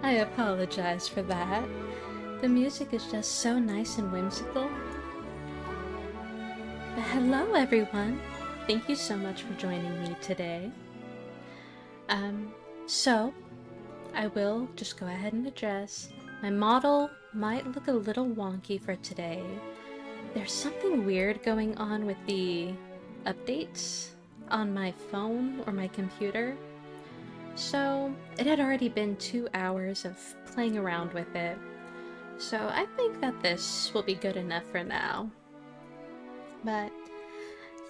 I apologize for that. The music is just so nice and whimsical. But hello everyone! Thank you so much for joining me today. So, I will just go ahead and address my model might look a little wonky for today. There's something weird going on with the updates on my phone or my computer. So, it had already been 2 hours of playing around with it. So, I think that this will be good enough for now. But,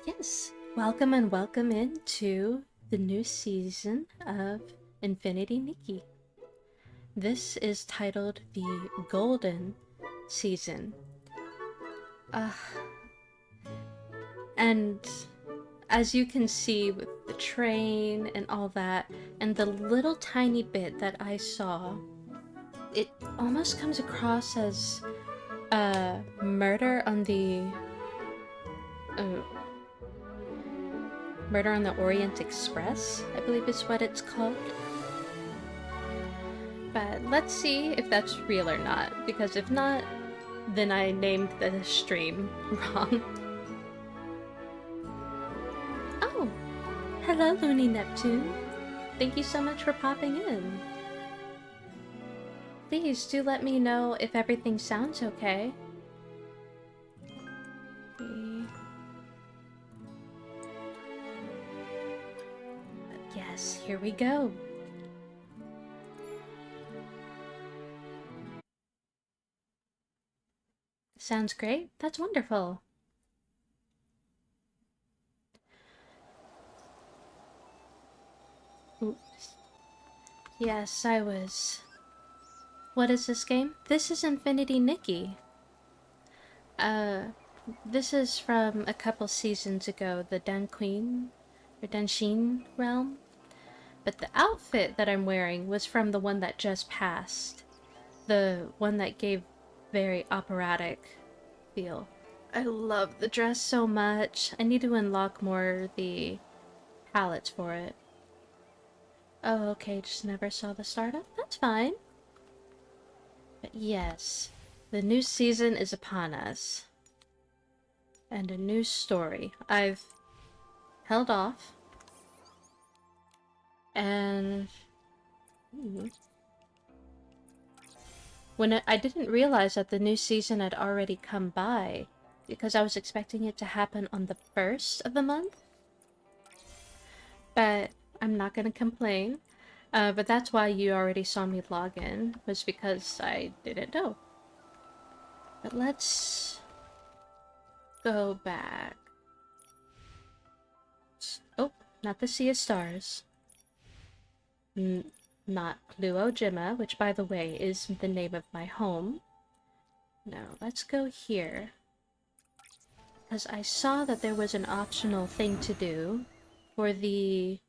yes, welcome into the new season of InfinityNikki. This is titled the Golden Season. And as you can see with the train and all that, and the little tiny bit that I saw, it almost comes across as Murder on the Orient Express, I believe is what it's called. But let's see if that's real or not, because if not, then I named the stream wrong. Oh, hello Looney Neptune. Thank you so much for popping in. Please do let me know if everything sounds okay. Yes, here we go. Sounds great. That's wonderful. Oops. Yes, I was... What is this game? This is InfinityNikki. This is from a couple seasons ago, the Danquin or Danshin realm. But the outfit that I'm wearing was from the one that just passed. The one that gave very operatic feel. I love the dress so much. I need to unlock more the palettes for it. Oh, okay, just never saw the startup? That's fine. But yes, the new season is upon us. And a new story. I've held off. And... I didn't realize that the new season had already come by, because I was expecting it to happen on the 1st of the month. But I'm not gonna complain. But that's why you already saw me log in, was because I didn't know. But let's go back. Oh, not the Sea of Stars. Not Luo Jima, which by the way is the name of my home. No, let's go here. Because I saw that there was an optional thing to do for the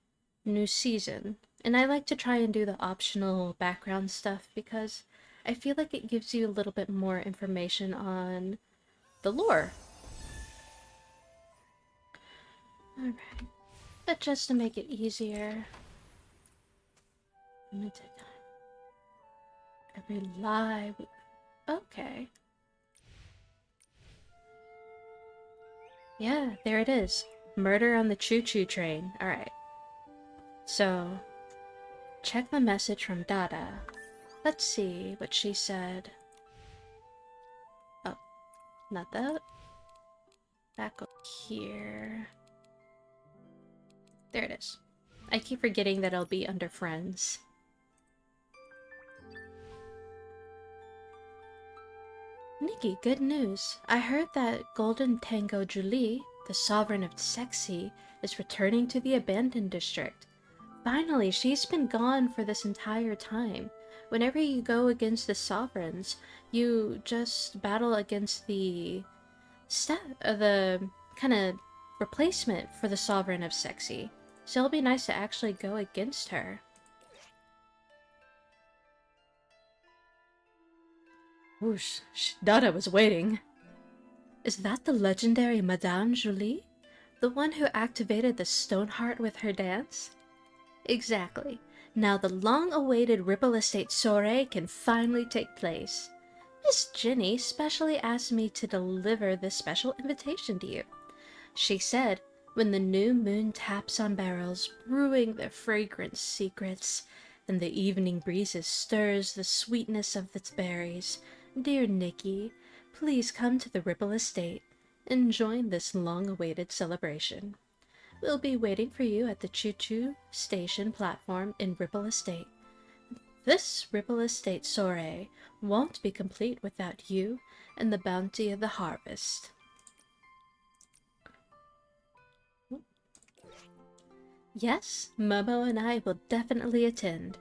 new season. And I like to try and do the optional background stuff because I feel like it gives you a little bit more information on the lore. Alright. But just to make it easier, limited time. Every lie. Okay. Yeah, there it is. Murder on the choo-choo train. Alright. So, check the message from Dada. Let's see what she said. Oh, not that. Back up here. There it is. I keep forgetting that it'll be under friends. Nikki, good news. I heard that Golden Tango Julie, the sovereign of Sexy, is returning to the abandoned district. Finally, she's been gone for this entire time. Whenever you go against the sovereigns, you just battle against the kind of replacement for the sovereign of Sexy. So it'll be nice to actually go against her. Whoosh, Dada was waiting. Is that the legendary Madame Julie? The one who activated the Stoneheart with her dance? Exactly. Now the long-awaited Ripple Estate soiree can finally take place. Miss Ginny specially asked me to deliver this special invitation to you. She said, when the new moon taps on barrels, brewing their fragrant secrets, and the evening breezes stirs the sweetness of its berries, dear Nikki, please come to the Ripple Estate and join this long-awaited celebration. We'll be waiting for you at the Choo-Choo Station platform in Ripple Estate. This Ripple Estate soiree won't be complete without you and the bounty of the harvest. Yes, Momo and I will definitely attend.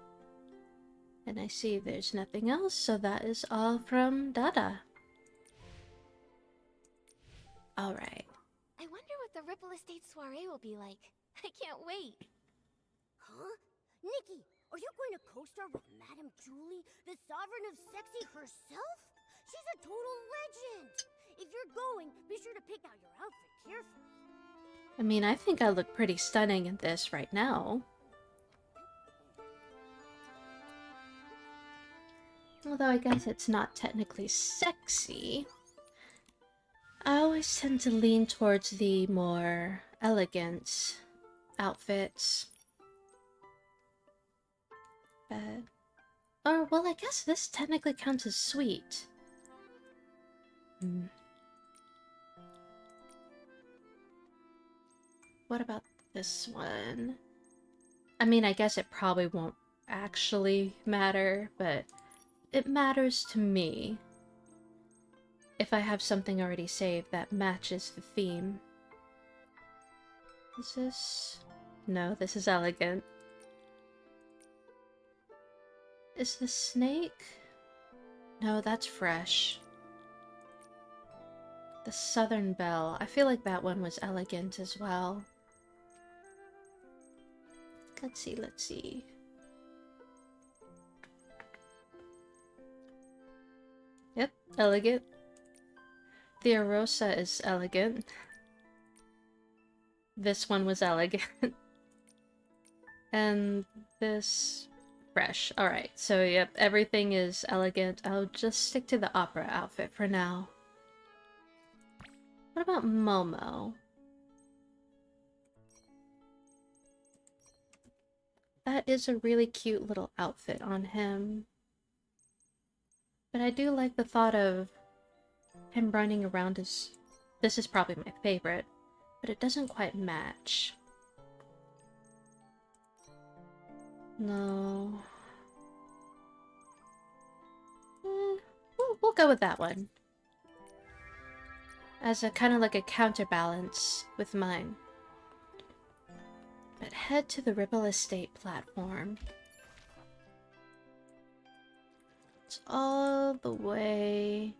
And I see there's nothing else, so that is all from Dada. Alright. I wonder what the Ripple Estate soiree will be like. I can't wait. Huh? Nikki, are you going to co-star with Madame Julie, the Sovereign of Sexy herself? She's a total legend! If you're going, be sure to pick out your outfit carefully. I mean, I think I look pretty stunning in this right now. Although I guess it's not technically sexy. I always tend to lean towards the more elegant outfits. But... or, well, I guess this technically counts as sweet. What about this one? I mean, I guess it probably won't actually matter, but it matters to me if I have something already saved that matches the theme. Is this... no, this is elegant. Is the snake? No, that's fresh. The Southern Belle. I feel like that one was elegant as well. Let's see, let's see. Yep, elegant. The Arosa is elegant. This one was elegant. And this... fresh. Alright, so yep, everything is elegant. I'll just stick to the opera outfit for now. What about Momo? That is a really cute little outfit on him. But I do like the thought of him running around as... this is probably my favorite, but it doesn't quite match. No. We'll go with that one. As a kind of like a counterbalance with mine. But head to the Ripple Estate platform. It's all the way...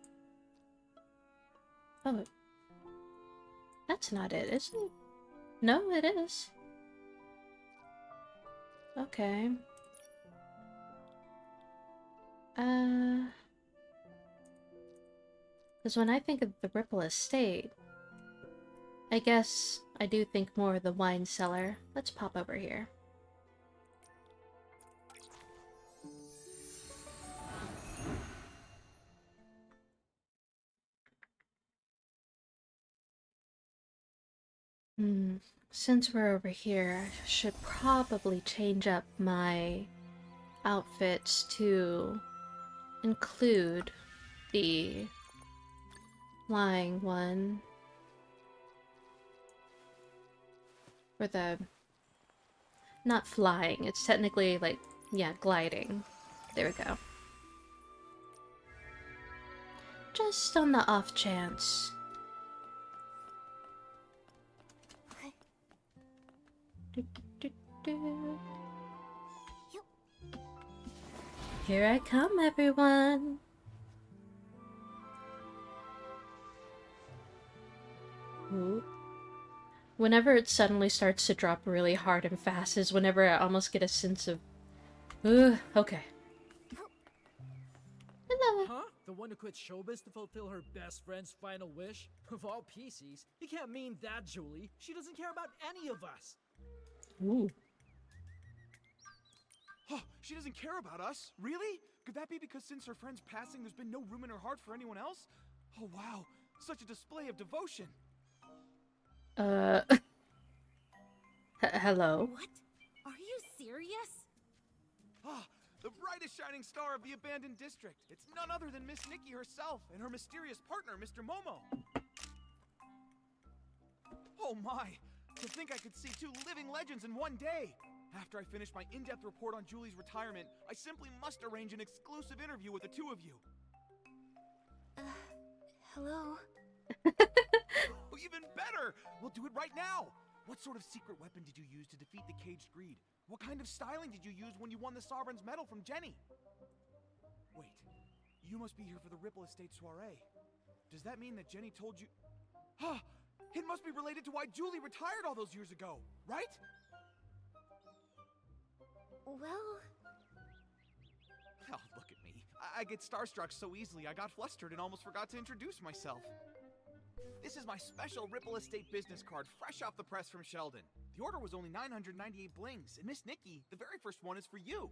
oh. That's not it, is it? No, it is. Okay. Because when I think of the Ripple Estate, I guess I do think more of the wine cellar. Let's pop over here. Since we're over here, I should probably change up my outfits to include the flying one. Or the... not flying, it's technically like, yeah, gliding. There we go. Just on the off chance. Here I come, everyone! Ooh. Whenever it suddenly starts to drop really hard and fast is whenever I almost get a sense of... okay. Hello! Huh? The one who quit showbiz to fulfill her best friend's final wish? Of all Pieceys, you can't mean that, Julie. She doesn't care about any of us. Ooh. She doesn't care about us? Really? Could that be because since her friend's passing, there's been no room in her heart for anyone else? Oh, wow. Such a display of devotion. Hello? What? Are you serious? Ah, the brightest shining star of the abandoned district. It's none other than Miss Nikki herself and her mysterious partner, Mr. Momo. Oh my! To think I could see two living legends in one day! After I finish my in-depth report on Julie's retirement, I simply must arrange an exclusive interview with the two of you. Hello? Oh, even better! We'll do it right now! What sort of secret weapon did you use to defeat the caged greed? What kind of styling did you use when you won the Sovereign's medal from Jenny? Wait, you must be here for the Ripple Estate soiree. Does that mean that Jenny told you... Huh! It must be related to why Julie retired all those years ago, right? Well... Oh, look at me. I get starstruck so easily I got flustered and almost forgot to introduce myself. This is my special Ripple Estate business card, fresh off the press from Sheldon. The order was only 998 blings, and Miss Nikki, the very first one is for you.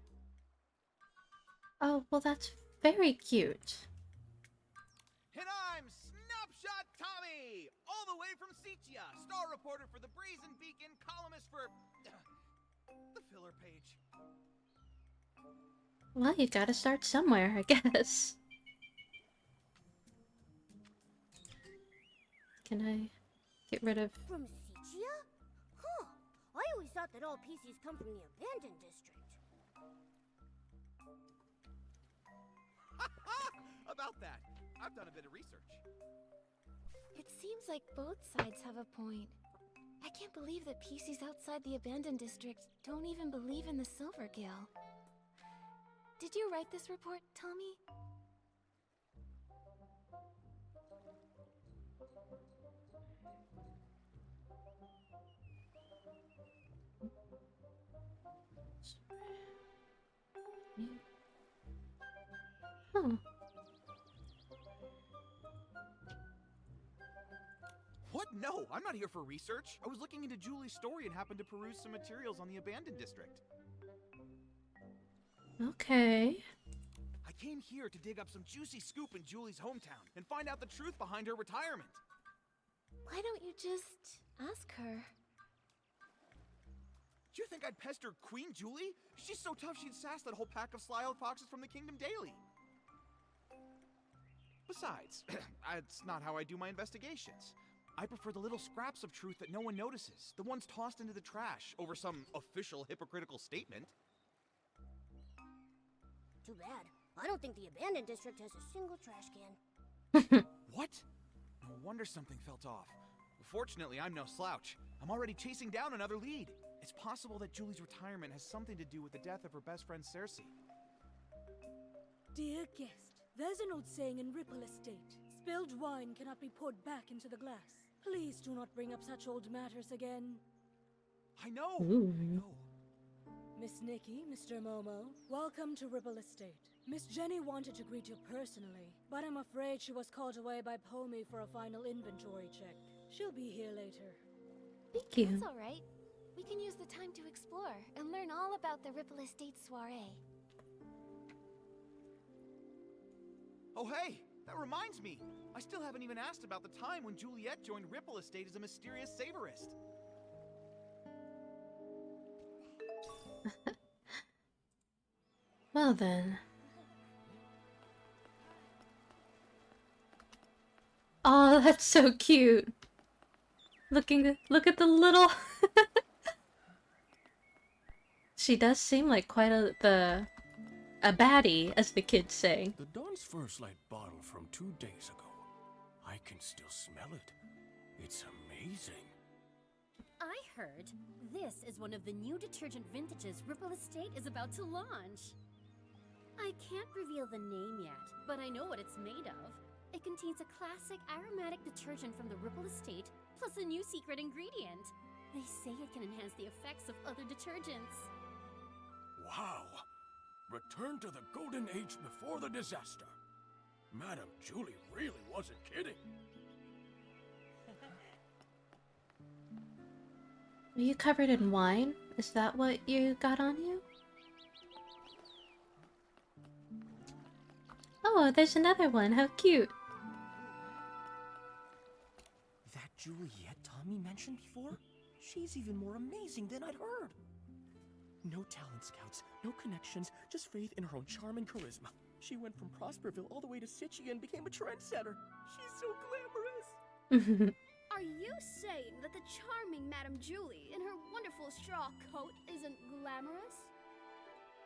Oh, well, that's very cute. And I'm Snapshot Tommy, all the way from Seatia, star reporter for the Brazen Beacon, columnist for the filler page. Well, you gotta start somewhere, I guess. Can I get rid of... From Seatia? Huh. I always thought that all Piecey's come from the abandoned district. About that, I've done a bit of research. It seems like both sides have a point. I can't believe that Piecey's outside the abandoned district don't even believe in the Silver Gill. Did you write this report, Tommy? Huh. What? No, I'm not here for research. I was looking into Julie's story and happened to peruse some materials on the abandoned district. Okay. I came here to dig up some juicy scoop in Julie's hometown and find out the truth behind her retirement. Why don't you just ask her? Do you think I'd pester Queen Julie? She's so tough she'd sass that whole pack of sly-old foxes from the Kingdom Daily. Besides, that's not how I do my investigations. I prefer the little scraps of truth that no one notices, the ones tossed into the trash over some official hypocritical statement. Too bad. I don't think the abandoned district has a single trash can. What? No wonder something felt off. Fortunately, I'm no slouch. I'm already chasing down another lead. It's possible that Julie's retirement has something to do with the death of her best friend Cersei. Dear guest, there's an old saying in Ripple Estate. Spilled wine cannot be poured back into the glass. Please do not bring up such old matters again. I know! Ooh. I know. Miss Nikki, Mr. Momo, welcome to Ripple Estate. Miss Jenny wanted to greet you personally, but I'm afraid she was called away by Pomey for a final inventory check. She'll be here later. Thank you. That's alright. We can use the time to explore and learn all about the Ripple Estate soiree. Oh hey, that reminds me. I still haven't even asked about the time when Juliet joined Ripple Estate as a mysterious savorist. Well then. Oh, that's so cute. Look at the little... She does seem like quite a baddie, as the kids say. The Dawn's First Light bottle from 2 days ago. I can still smell it. It's amazing. I heard this is one of the new detergent vintages Ripple Estate is about to launch. I can't reveal the name yet, but I know what it's made of. It contains a classic aromatic detergent from the Ripple Estate, plus a new secret ingredient. They say it can enhance the effects of other detergents. Wow. Return to the golden age before the disaster. Madam Julie really wasn't kidding. Are you covered in wine? Is that what you got on you? Oh, there's another one. How cute. That Juliet Tommy mentioned before? She's even more amazing than I'd heard. No talent scouts, no connections, just faith in her own charm and charisma. She went from Prosperville all the way to Sitchy and became a trendsetter. She's so glamorous. Are you saying that the charming Madame Julie in her wonderful straw coat isn't glamorous?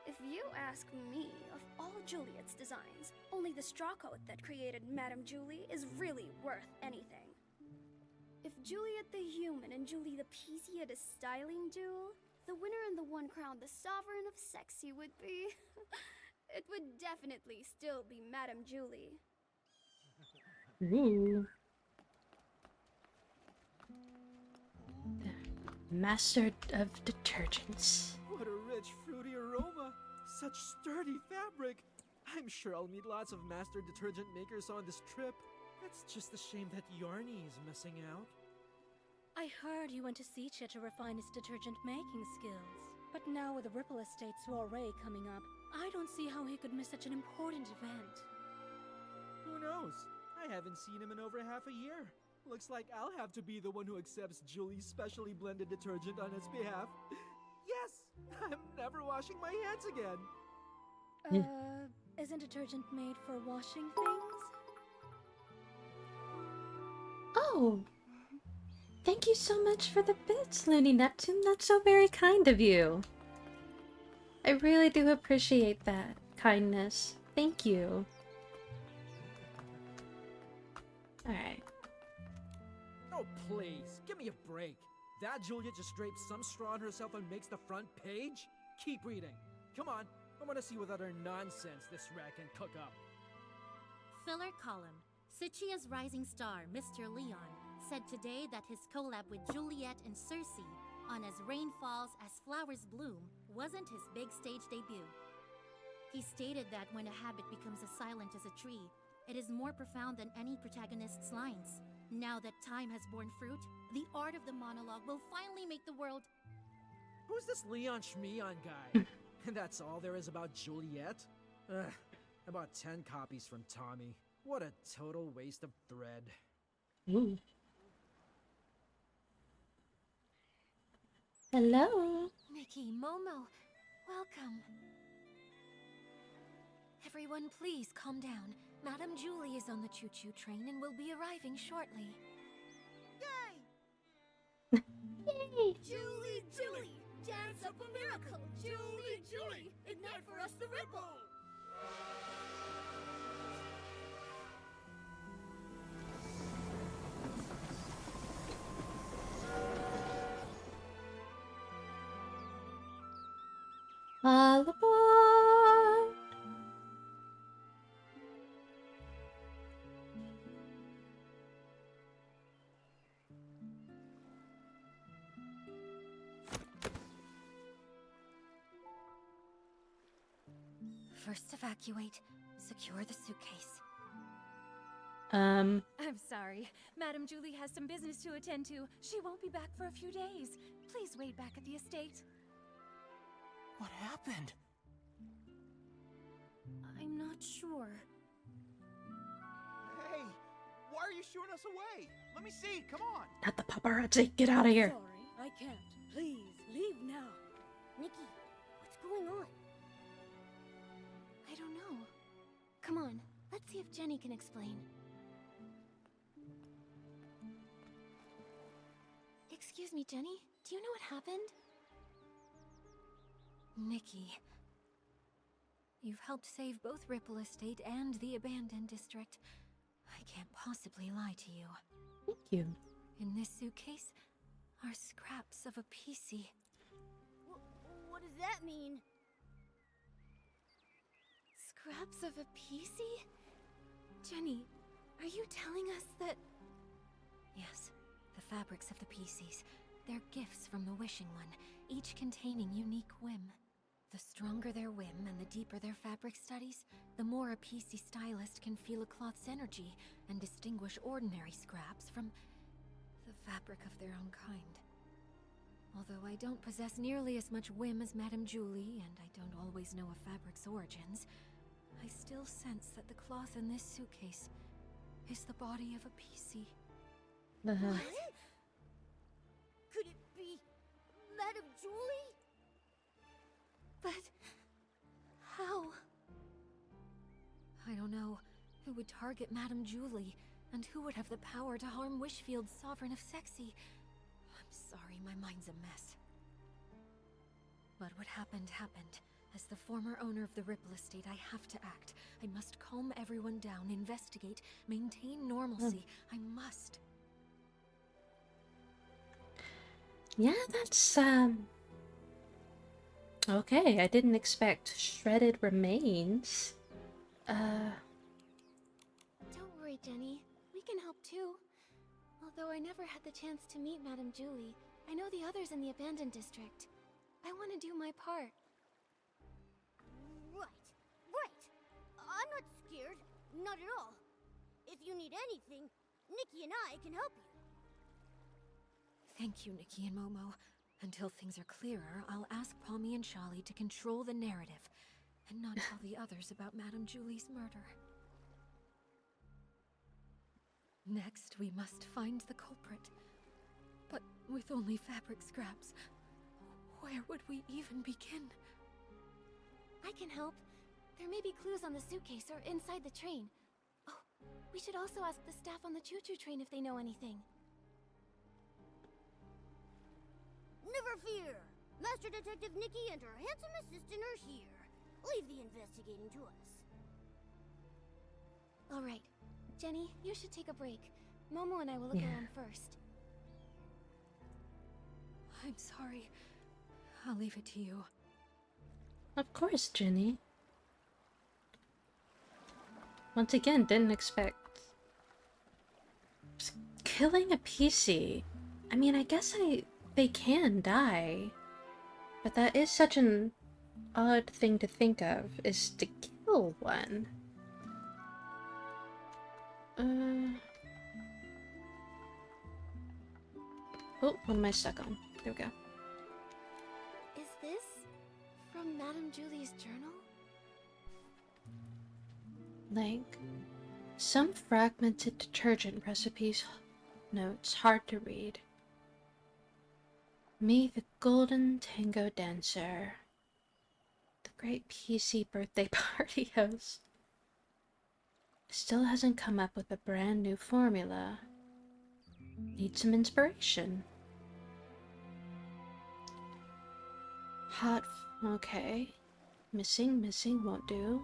If you ask me, of all Juliet's designs, only the straw coat that created Madame Julie is really worth anything. If Juliet the Human and Julie the Piecey had a styling duel, the winner and the one crowned the Sovereign of Sexy would be... it would definitely still be Madame Julie. Ooh. Master of detergents. What a rich, fruity aroma. Such sturdy fabric. I'm sure I'll meet lots of master detergent makers on this trip. It's just a shame that Yarny is missing out. I heard he went to Seacha to refine his detergent making skills. But now with the Ripple Estate soiree coming up, I don't see how he could miss such an important event. Who knows? I haven't seen him in over half a year. Looks like I'll have to be the one who accepts Julie's specially blended detergent on his behalf. Yes! I'm never washing my hands again! Isn't detergent made for washing things? Oh! Thank you so much for the bits, Looney Neptune. That's so very kind of you. I really do appreciate that kindness. Thank you. Alright. Oh, please, give me a break. That Juliet just drapes some straw on herself and makes the front page? Keep reading. Come on, I want to see what other nonsense this rat can cook up. Filler column. Sitchia's rising star, Mr. Leon, said today that his collab with Juliet and Circe on As Rain Falls, As Flowers Bloom wasn't his big stage debut. He stated that when a habit becomes as silent as a tree, it is more profound than any protagonist's lines. Now that time has borne fruit, the art of the monologue will finally make the world... Who's this Leon Schmeon guy? And that's all there is about Juliet? Ugh, I bought 10 copies from Tommy. What a total waste of thread. Ooh. Hello. Nikki, Momo, welcome. Everyone, please calm down. Madame Julie is on the choo-choo train and will be arriving shortly. Yay! Yay! Julie, Julie! Dance up a miracle! Julie, Julie! Ignite for us the ripple! All aboard! First evacuate. Secure the suitcase. I'm sorry. Madame Julie has some business to attend to. She won't be back for a few days. Please wait back at the estate. What happened? I'm not sure. Hey, why are you shooing us away? Let me see, come on! Not the paparazzi. Get out of here. Sorry, I can't. Please, leave now. Nikki, what's going on? I don't know. Come on, let's see if Jenny can explain. Excuse me, Jenny. Do you know what happened? Nikki. You've helped save both Ripple Estate and the Abandoned District. I can't possibly lie to you. Thank you. In this suitcase are scraps of a Piecey. What does that mean? Scraps of a Piecey? Jenny, are you telling us that... Yes, the fabrics of the Pieces. They're gifts from the Wishing One, each containing unique whim. The stronger their whim and the deeper their fabric studies, the more a Piecey stylist can feel a cloth's energy and distinguish ordinary scraps from the fabric of their own kind. Although I don't possess nearly as much whim as Madame Julie, and I don't always know a fabric's origins, I still sense that the cloth in this suitcase is the body of a Piecey. What? Could it be Madame Julie? But how? I don't know who would target Madame Julie, and who would have the power to harm Wishfield's Sovereign of Sexy. I'm sorry, my mind's a mess. But what happened, happened. As the former owner of the Ripple Estate, I have to act. I must calm everyone down, investigate, maintain normalcy. I must. Yeah, that's, okay, I didn't expect shredded remains. Don't worry, Jenny. We can help too. Although I never had the chance to meet Madame Julie, I know the others in the abandoned district. I want to do my part. Right. I'm not scared. Not at all. If you need anything, Nikki and I can help you. Thank you, Nikki and Momo. Until things are clearer, I'll ask Pommy and Charlie to control the narrative, and not tell the others about Madame Julie's murder. Next, we must find the culprit. But with only fabric scraps, where would we even begin? I can help. There may be clues on the suitcase or inside the train. Oh, we should also ask the staff on the choo-choo train if they know anything. Never fear. Master Detective Nikki and her handsome assistant are here. Leave the investigating to us. All right. Jenny, you should take a break. Momo and I will look around first. I'm sorry. I'll leave it to you. Of course, Jenny. Once again, didn't expect... Killing a PC. I mean, I guess they can die. But that is such an odd thing to think of, is to kill one. Oh, what am I stuck on? There we go. Is this from Madame Julie's journal? Like, some fragmented detergent recipes notes, hard to read. Me, the golden tango dancer. The great PC birthday party host. Still hasn't come up with a brand new formula. Need some inspiration. Okay. Missing won't do.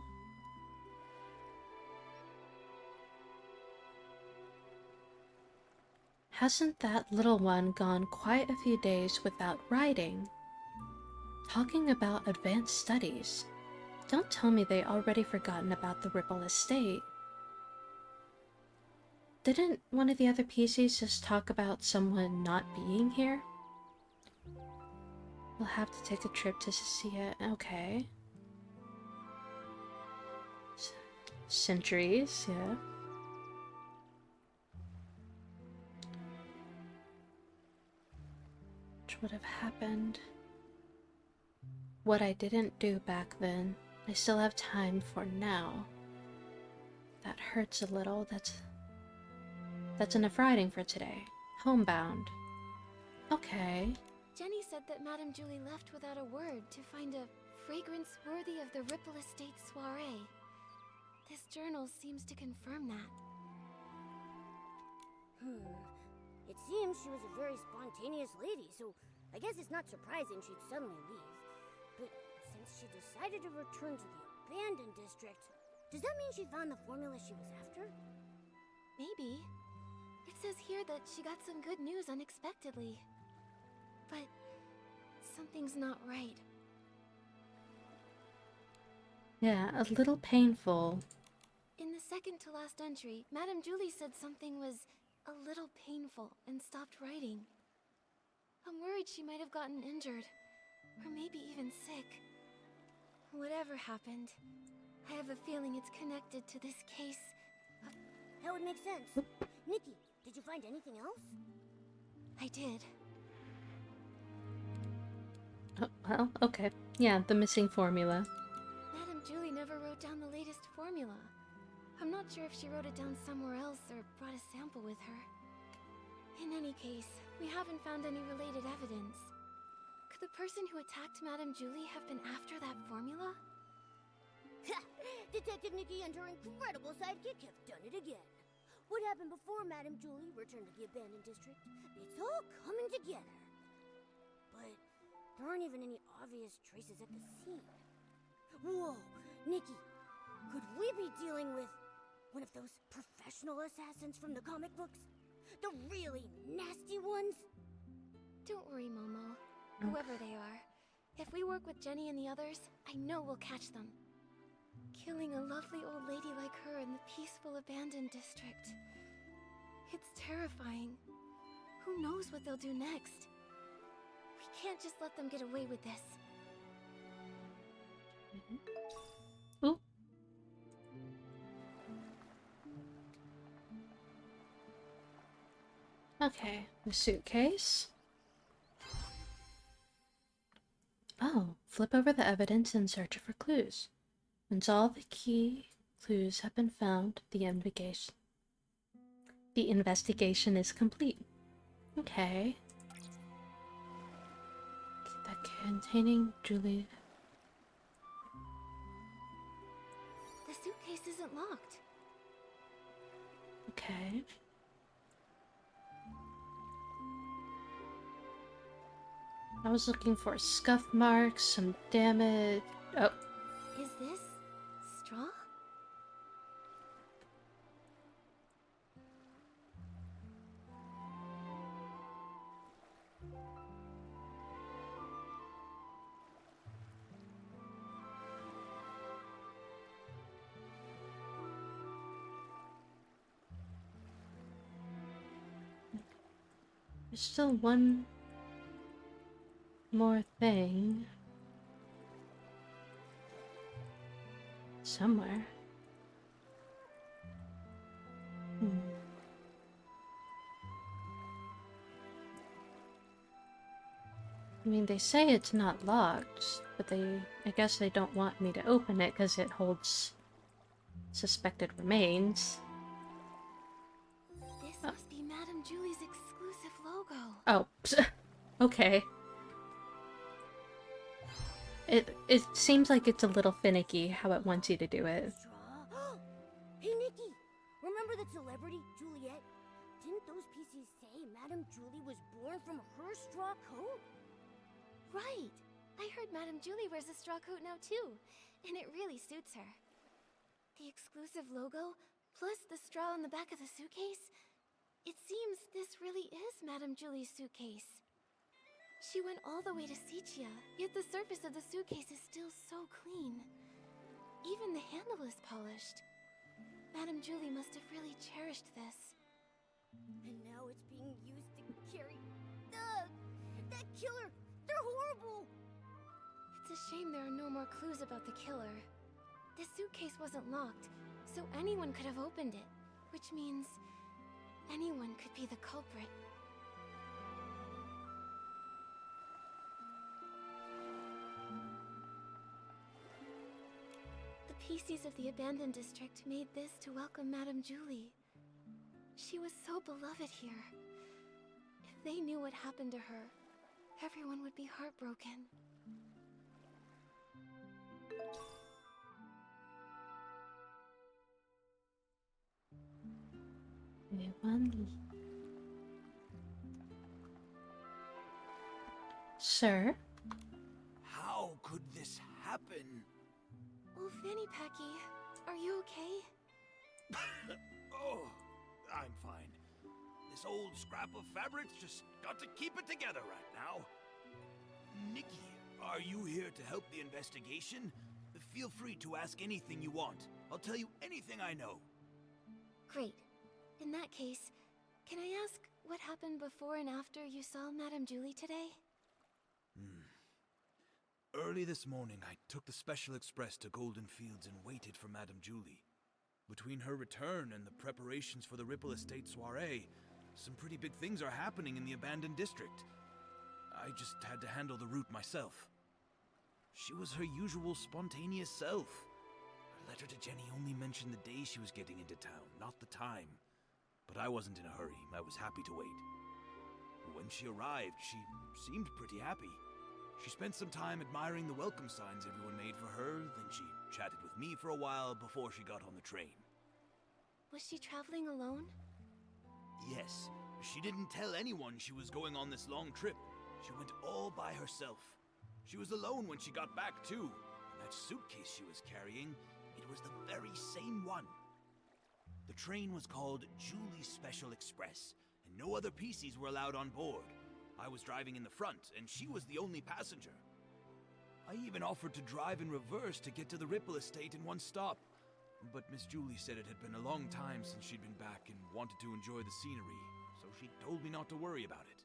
Hasn't that little one gone quite a few days without writing? Talking about advanced studies. Don't tell me they already forgotten about the Ripple Estate. Didn't one of the other PCs just talk about someone not being here? We'll have to take a trip to see it. Okay. Centuries, yeah. Which would have happened. What I didn't do back then, I still have time for now. That hurts a little. That's enough writing for today. Homebound. Okay. Jenny said that Madame Julie left without a word to find a fragrance worthy of the Ripple Estate soiree. This journal seems to confirm that. It seems she was a very spontaneous lady, so I guess it's not surprising she'd suddenly leave. But since she decided to return to the abandoned district, does that mean she found the formula she was after? Maybe. It says here that she got some good news unexpectedly. But something's not right. Yeah, a little painful. In the second to last entry, Madame Julie said something was a little painful and stopped writing. I'm worried she might have gotten injured, or maybe even sick. Whatever happened, I have a feeling it's connected to this case. That would make sense. Nikki, did you find anything else? I did. Oh, well, okay. Yeah, the missing formula. Madame Julie never wrote down the latest formula. I'm not sure if she wrote it down somewhere else or brought a sample with her. In any case, we haven't found any related evidence. Could the person who attacked Madame Julie have been after that formula? Ha! Detective Nikki and her incredible sidekick have done it again. What happened before Madame Julie returned to the abandoned district? It's all coming together. But there aren't even any obvious traces at the scene. Whoa, Nikki, could we be dealing with one of those professional assassins from the comic books? The really nasty ones? Don't worry, Momo. Whoever they are, if we work with Jenny and the others, I know we'll catch them. Killing a lovely old lady like her in the peaceful abandoned district. It's terrifying. Who knows what they'll do next? We can't just let them get away with this. Ooh. Okay, the suitcase. Oh, flip over the evidence in search for clues. Once all the key clues have been found, the investigation is complete. Okay. That containing Julie. The suitcase isn't locked. Okay. I was looking for scuff marks, some damage. Oh. Is this straw? There's still one more thing somewhere. I mean, they say it's not locked, but I guess they don't want me to open it because it holds suspected remains. This must be Madame Julie's exclusive logo. Oh, okay. It seems like it's a little finicky how it wants you to do it. Straw? Hey, Nikki! Remember that celebrity, Juliet? Didn't those PCs say Madame Julie was born from her straw coat? Right! I heard Madame Julie wears a straw coat now too, and it really suits her. The exclusive logo, plus the straw on the back of the suitcase? It seems this really is Madame Julie's suitcase. She went all the way to Sichia, yet the surface of the suitcase is still so clean. Even the handle is polished. Madame Julie must have really cherished this. And now it's being used to carry... Ugh! That killer! They're horrible! It's a shame there are no more clues about the killer. The suitcase wasn't locked, so anyone could have opened it. Which means... anyone could be the culprit. The Piecys of the abandoned district made this to welcome Madame Julie. She was so beloved here. If they knew what happened to her, everyone would be heartbroken. Sir? How could this happen? Oh, Fanny Packy, are you okay? Oh, I'm fine. This old scrap of fabric's just got to keep it together right now. Nikki, are you here to help the investigation? Feel free to ask anything you want. I'll tell you anything I know. Great. In that case, can I ask what happened before and after you saw Madame Julie today? Early this morning, I took the Special Express to Golden Fields and waited for Madame Julie. Between her return and the preparations for the Ripple Estate soiree, some pretty big things are happening in the abandoned district. I just had to handle the route myself. She was her usual spontaneous self. letter to Jenny only mentioned the day she was getting into town, not the time. But I wasn't in a hurry. I was happy to wait. When she arrived, she seemed pretty happy. She spent some time admiring the welcome signs everyone made for her, then she chatted with me for a while before she got on the train. Was she traveling alone? Yes, she didn't tell anyone she was going on this long trip. She went all by herself. She was alone when she got back, too. And that suitcase she was carrying, it was the very same one. The train was called Julie's Special Express, and no other Pieces were allowed on board. I was driving in the front, and she was the only passenger. I even offered to drive in reverse to get to the Ripple Estate in one stop. But Miss Julie said it had been a long time since she'd been back and wanted to enjoy the scenery, so she told me not to worry about it.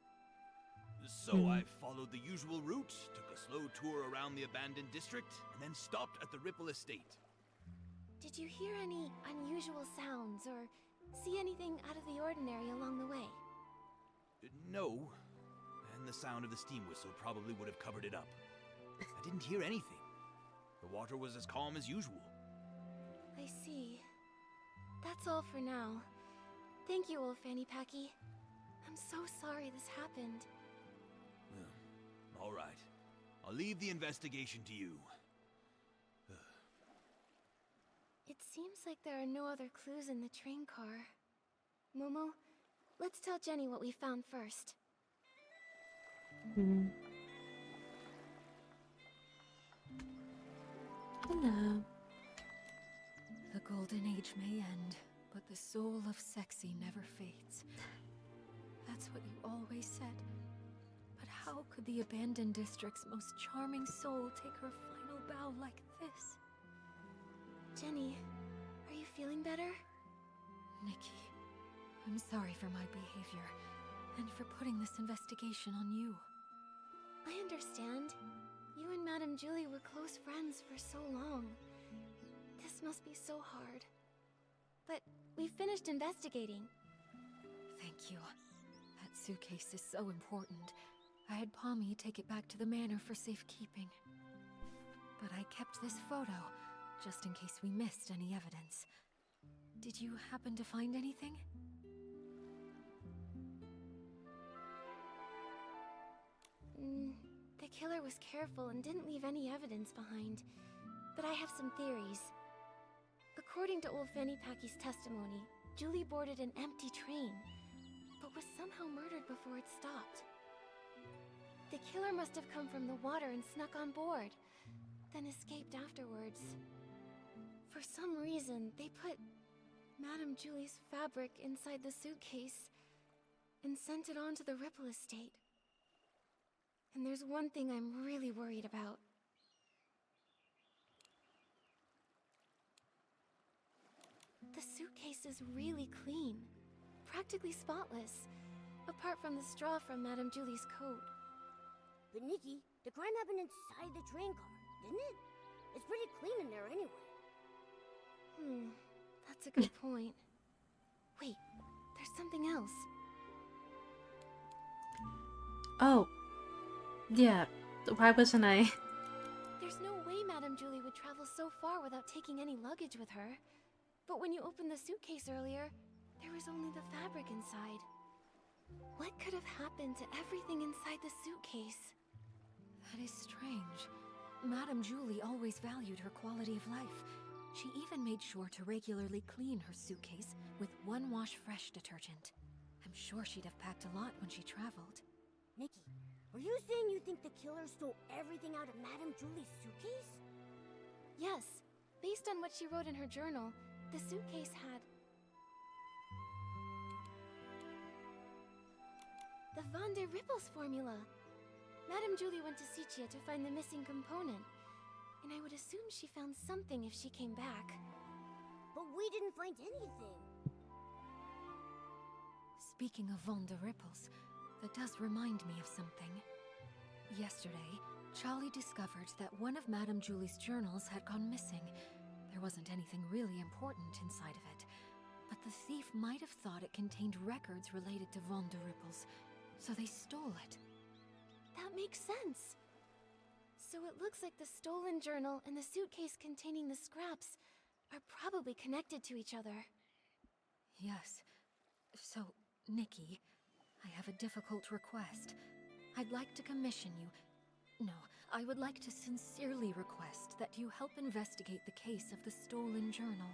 So I followed the usual route, took a slow tour around the abandoned district, and then stopped at the Ripple Estate. Did you hear any unusual sounds or see anything out of the ordinary along the way? No, and the sound of the steam whistle probably would have covered it up. I didn't hear anything. The water was as calm as usual. I see. That's all for now. Thank you, old Fanny Packy. I'm so sorry this happened. All right. I'll leave the investigation to you. It seems like there are no other clues in the train car. Momo, let's tell Jenny what we found first. Hello. The Golden Age may end, but the soul of Sexy never fades. That's what you always said. But how could the abandoned district's most charming soul take her final bow like this? Jenny, are you feeling better? Nikki, I'm sorry for my behavior, and for putting this investigation on you. I understand. You and Madame Julie were close friends for so long. This must be so hard. But we finished investigating. Thank you. That suitcase is so important. I had Pommy take it back to the manor for safekeeping. But I kept this photo, just in case we missed any evidence. Did you happen to find anything? The killer was careful and didn't leave any evidence behind. But I have some theories. According to old Fanny Packy's testimony, Julie boarded an empty train, but was somehow murdered before it stopped. The killer must have come from the water and snuck on board, then escaped afterwards. For some reason, they put Madame Julie's fabric inside the suitcase and sent it on to the Ripple Estate. And there's one thing I'm really worried about. The suitcase is really clean, practically spotless, apart from the straw from Madame Julie's coat. But Nikki, the crime happened inside the train car, didn't it? It's pretty clean in there anyway. That's a good point. Wait, there's something else. Oh. Yeah. Why wasn't I? There's no way Madame Julie would travel so far without taking any luggage with her. But when you opened the suitcase earlier, there was only the fabric inside. What could have happened to everything inside the suitcase? That is strange. Madame Julie always valued her quality of life. She even made sure to regularly clean her suitcase with one wash fresh detergent. I'm sure she'd have packed a lot when she traveled. Nikki, are you saying you think the killer stole everything out of Madame Julie's suitcase? Yes. Based on what she wrote in her journal, the suitcase had the Van der Rippels formula. Madame Julie went to Sichia to find the missing component, and I would assume she found something if she came back. But we didn't find anything. Speaking of Van der Rippels, that does remind me of something. Yesterday, Charlie discovered that one of Madame Julie's journals had gone missing. There wasn't anything really important inside of it, but the thief might have thought it contained records related to Van der Rippels, so they stole it. That makes sense. So it looks like the stolen journal and the suitcase containing the scraps are probably connected to each other. Yes. So, Nikki, I have a difficult request. I'd like to commission you. No, I would like to sincerely request that you help investigate the case of the stolen journal.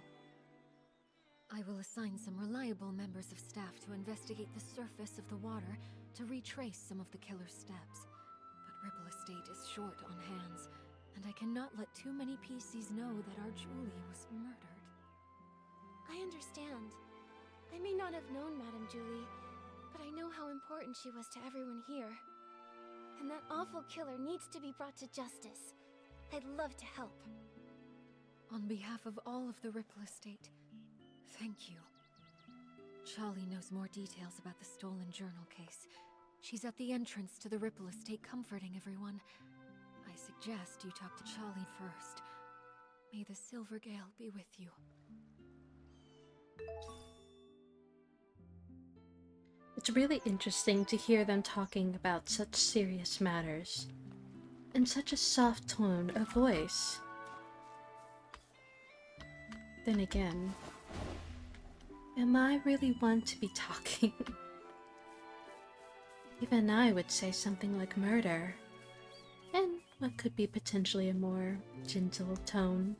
I will assign some reliable members of staff to investigate the surface of the water to retrace some of the killer's steps. But Ripple Estate is short on hands, and I cannot let too many PCs know that our Julie was murdered. I understand. I may not have known Madame Julie, but I know how important she was to everyone here. And that awful killer needs to be brought to justice. I'd love to help. On behalf of all of the Ripple Estate, thank you. Charlie knows more details about the stolen journal case. She's at the entrance to the Ripple Estate comforting everyone. I suggest you talk to Charlie first. May the Silver Gale be with you. It's really interesting to hear them talking about such serious matters in such a soft tone of voice. Then again, am I really one to be talking? Even I would say something like murder, and what could be potentially a more gentle tone.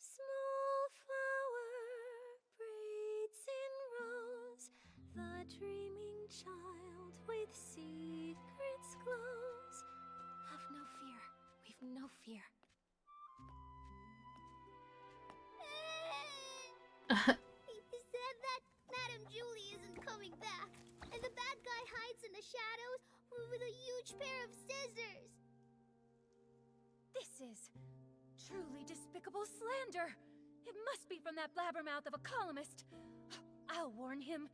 Small flower braids in rows, the dreaming child with secrets glows. Have no fear, we've no fear. He said that Madame Julie isn't coming back, and the bad guy hides in the shadows with a huge pair of scissors. This is truly despicable slander. It must be from that blabbermouth of a columnist. I'll warn him.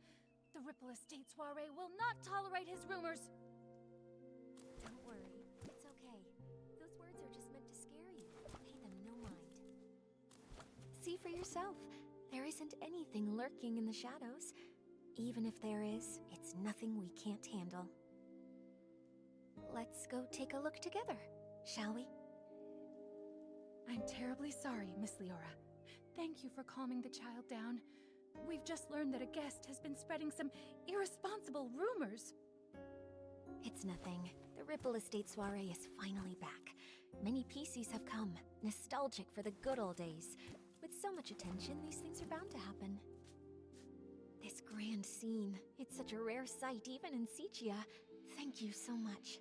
The Ripple Estate soiree will not tolerate his rumors. Don't worry, it's okay. Those words are just meant to scare you. Pay them no mind. See for yourself. There isn't anything lurking in the shadows. Even if there is, it's nothing we can't handle. Let's go take a look together, shall we? I'm terribly sorry, Miss Leora. Thank you for calming the child down. We've just learned that a guest has been spreading some irresponsible rumors. It's nothing. The Ripple Estate soiree is finally back. Many PCs have come, nostalgic for the good old days. With so much attention, these things are bound to happen. This grand scene, it's such a rare sight even in Sichia. Thank you so much.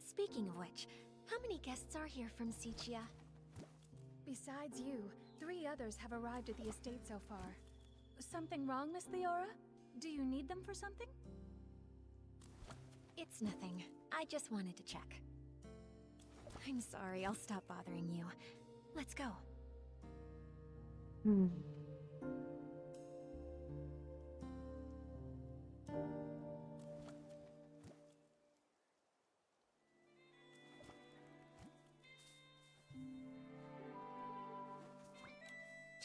Speaking of which, how many guests are here from Sichia? Besides you, 3 others have arrived at the estate so far. Something wrong, Miss Leora? Do you need them for something? It's nothing. I just wanted to check. I'm sorry, I'll stop bothering you. Let's go.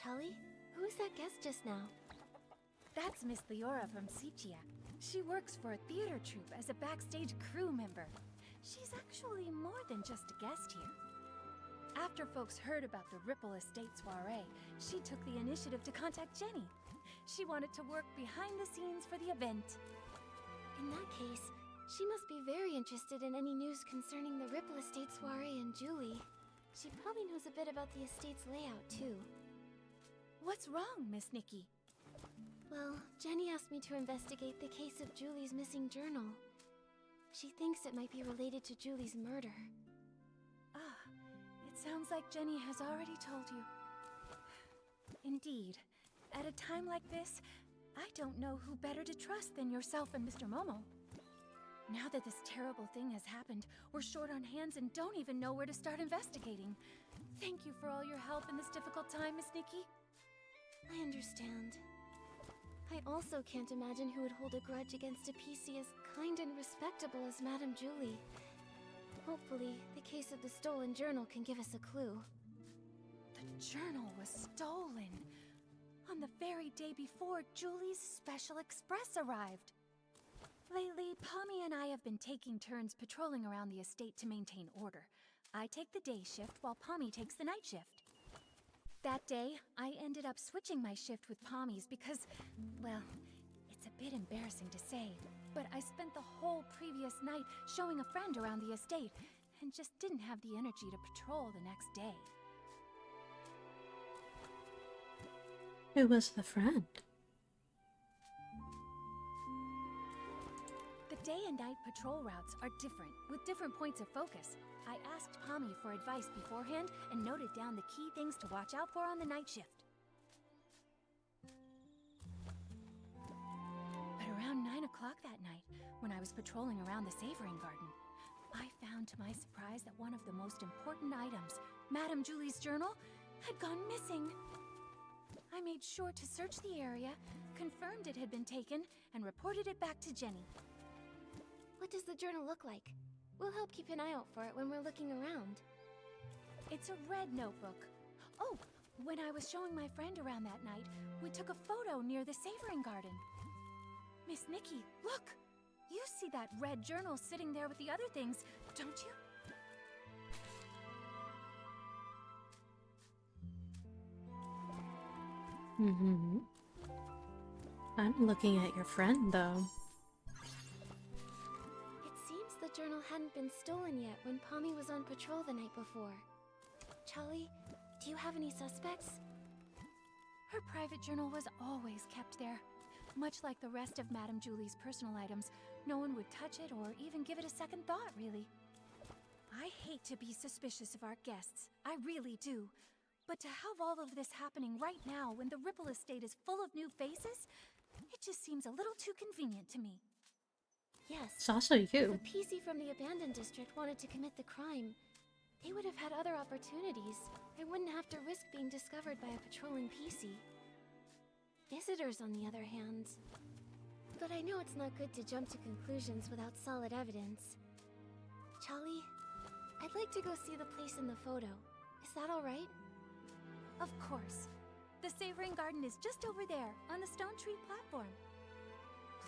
Charlie, who is that guest just now? That's Miss Leora from Sichia. She works for a theater troupe as a backstage crew member. She's actually more than just a guest here. After folks heard about the Ripple Estate soiree, she took the initiative to contact Jenny. She wanted to work behind the scenes for the event. In that case, she must be very interested in any news concerning the Ripple Estate soiree and Julie. She probably knows a bit about the estate's layout, too. What's wrong, Miss Nikki? Well, Jenny asked me to investigate the case of Julie's missing journal. She thinks it might be related to Julie's murder. Ah, it sounds like Jenny has already told you. Indeed. At a time like this, I don't know who better to trust than yourself and Mr. Momo. Now that this terrible thing has happened, we're short on hands and don't even know where to start investigating. Thank you for all your help in this difficult time, Miss Nikki. I understand. I also can't imagine who would hold a grudge against a PC as kind and respectable as Madame Julie. Hopefully, the case of the stolen journal can give us a clue. The journal was stolen. On the very very day before Julie's special express arrived. Lately, Pommy and I have been taking turns patrolling around the estate to maintain order. I take the day shift while Pommy takes the night shift. That day, I ended up switching my shift with Pommy's because, well, it's a bit embarrassing to say, but I spent the whole previous night showing a friend around the estate and just didn't have the energy to patrol the next day. Who was the friend? The day and night patrol routes are different, with different points of focus. I asked Pommy for advice beforehand and noted down the key things to watch out for on the night shift. But around 9 o'clock that night, when I was patrolling around the savoring garden, I found to my surprise that one of the most important items, Madame Julie's journal, had gone missing. I made sure to search the area, confirmed it had been taken, and reported it back to Jenny. What does the journal look like? We'll help keep an eye out for it when we're looking around. It's a red notebook. Oh, when I was showing my friend around that night, we took a photo near the savoring garden. Miss Nikki, look! You see that red journal sitting there with the other things, don't you? Mm-hmm. I'm looking at your friend, though. It seems the journal hadn't been stolen yet when Pommy was on patrol the night before. Charlie, do you have any suspects? Her private journal was always kept there. Much like the rest of Madame Julie's personal items, no one would touch it or even give it a second thought, really. I hate to be suspicious of our guests. I really do. But to have all of this happening right now when the Ripple Estate is full of new faces, it just seems a little too convenient to me. Yes. It's also you. If a Piecey from the abandoned district wanted to commit the crime, they would have had other opportunities. They wouldn't have to risk being discovered by a patrolling Piecey. Visitors, on the other hand. But I know it's not good to jump to conclusions without solid evidence. Charlie, I'd like to go see the place in the photo. Is that alright? Of course. The savoring garden is just over there, on the stone tree platform.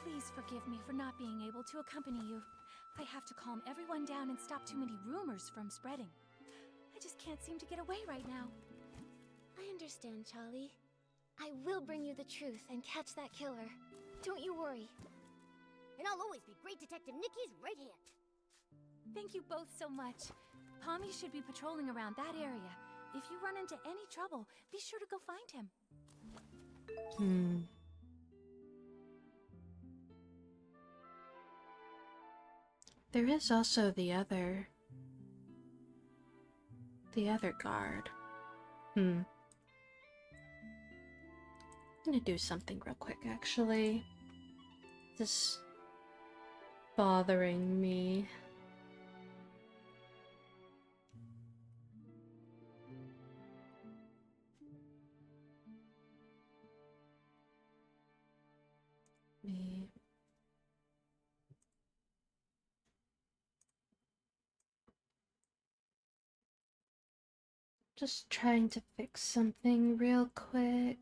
Please forgive me for not being able to accompany you. I have to calm everyone down and stop too many rumors from spreading. I just can't seem to get away right now. I understand, Charlie. I will bring you the truth and catch that killer. Don't you worry. And I'll always be Great Detective Nikki's right hand. Thank you both so much. Pommy should be patrolling around that area. If you run into any trouble, be sure to go find him. There is also the other guard. I'm gonna do something real quick, actually. This is bothering me. Just trying to fix something real quick.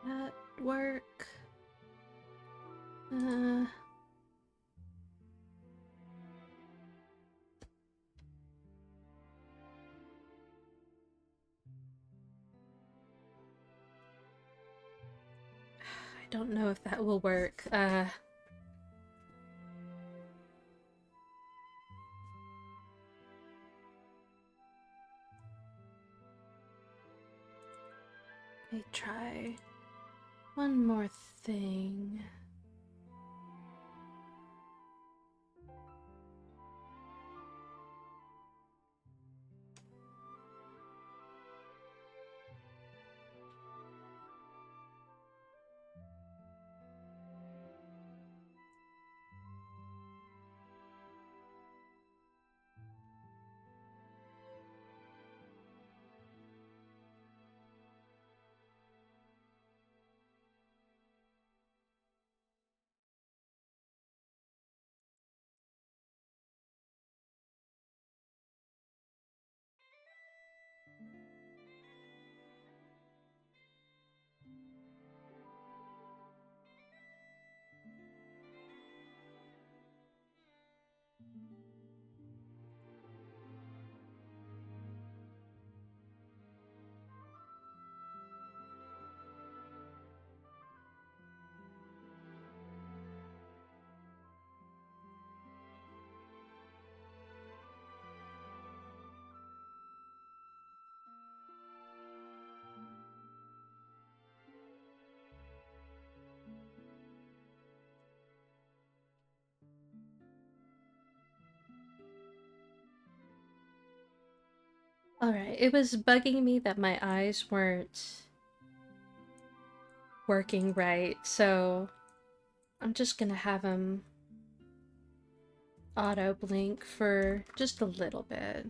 At work. I don't know if that will work. Let me try one more thing. Alright, it was bugging me that my eyes weren't working right, so I'm just gonna have them auto blink for just a little bit.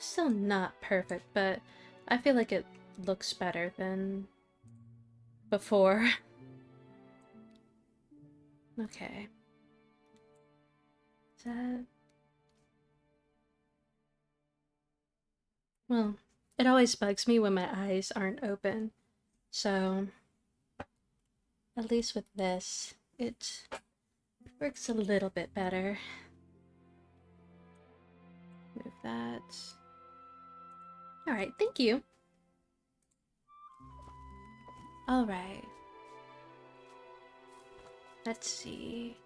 Still not perfect, but I feel like it looks better than before. Okay. Is that... Well, it always bugs me when my eyes aren't open, so at least with this, it works a little bit better. Move that. Alright, thank you. Alright. Let's see.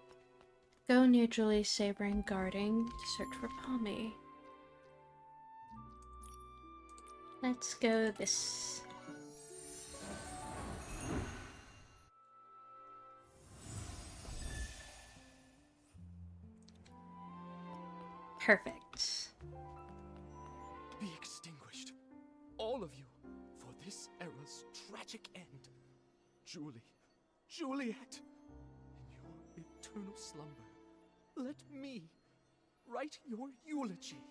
Go near Julie's saber and guarding to search for Palmy. Let's go this. Perfect. Be extinguished, all of you, for this era's tragic end. Julie, Juliet, in your eternal slumber, let me write your eulogy.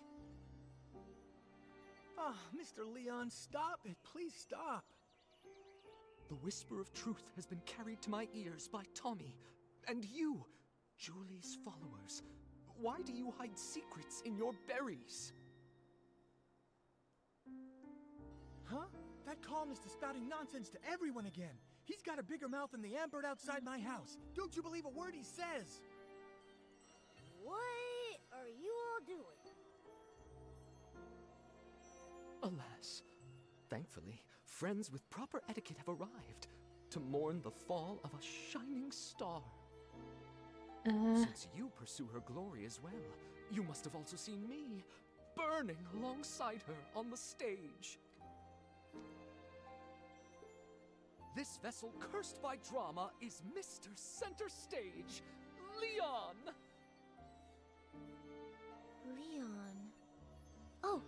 Ah, Mr. Leon, stop it. Please stop. The whisper of truth has been carried to my ears by Tommy, and you, Julie's followers. Why do you hide secrets in your berries? Huh? That columnist is spouting nonsense to everyone again. He's got a bigger mouth than the ambird outside my house. Don't you believe a word he says? What are you all doing? Alas, thankfully, friends with proper etiquette have arrived to mourn the fall of a shining star. Since you pursue her glory as well, you must have also seen me burning alongside her on the stage. This vessel cursed by drama is Mr. Center Stage, Leon! Leon. Oh,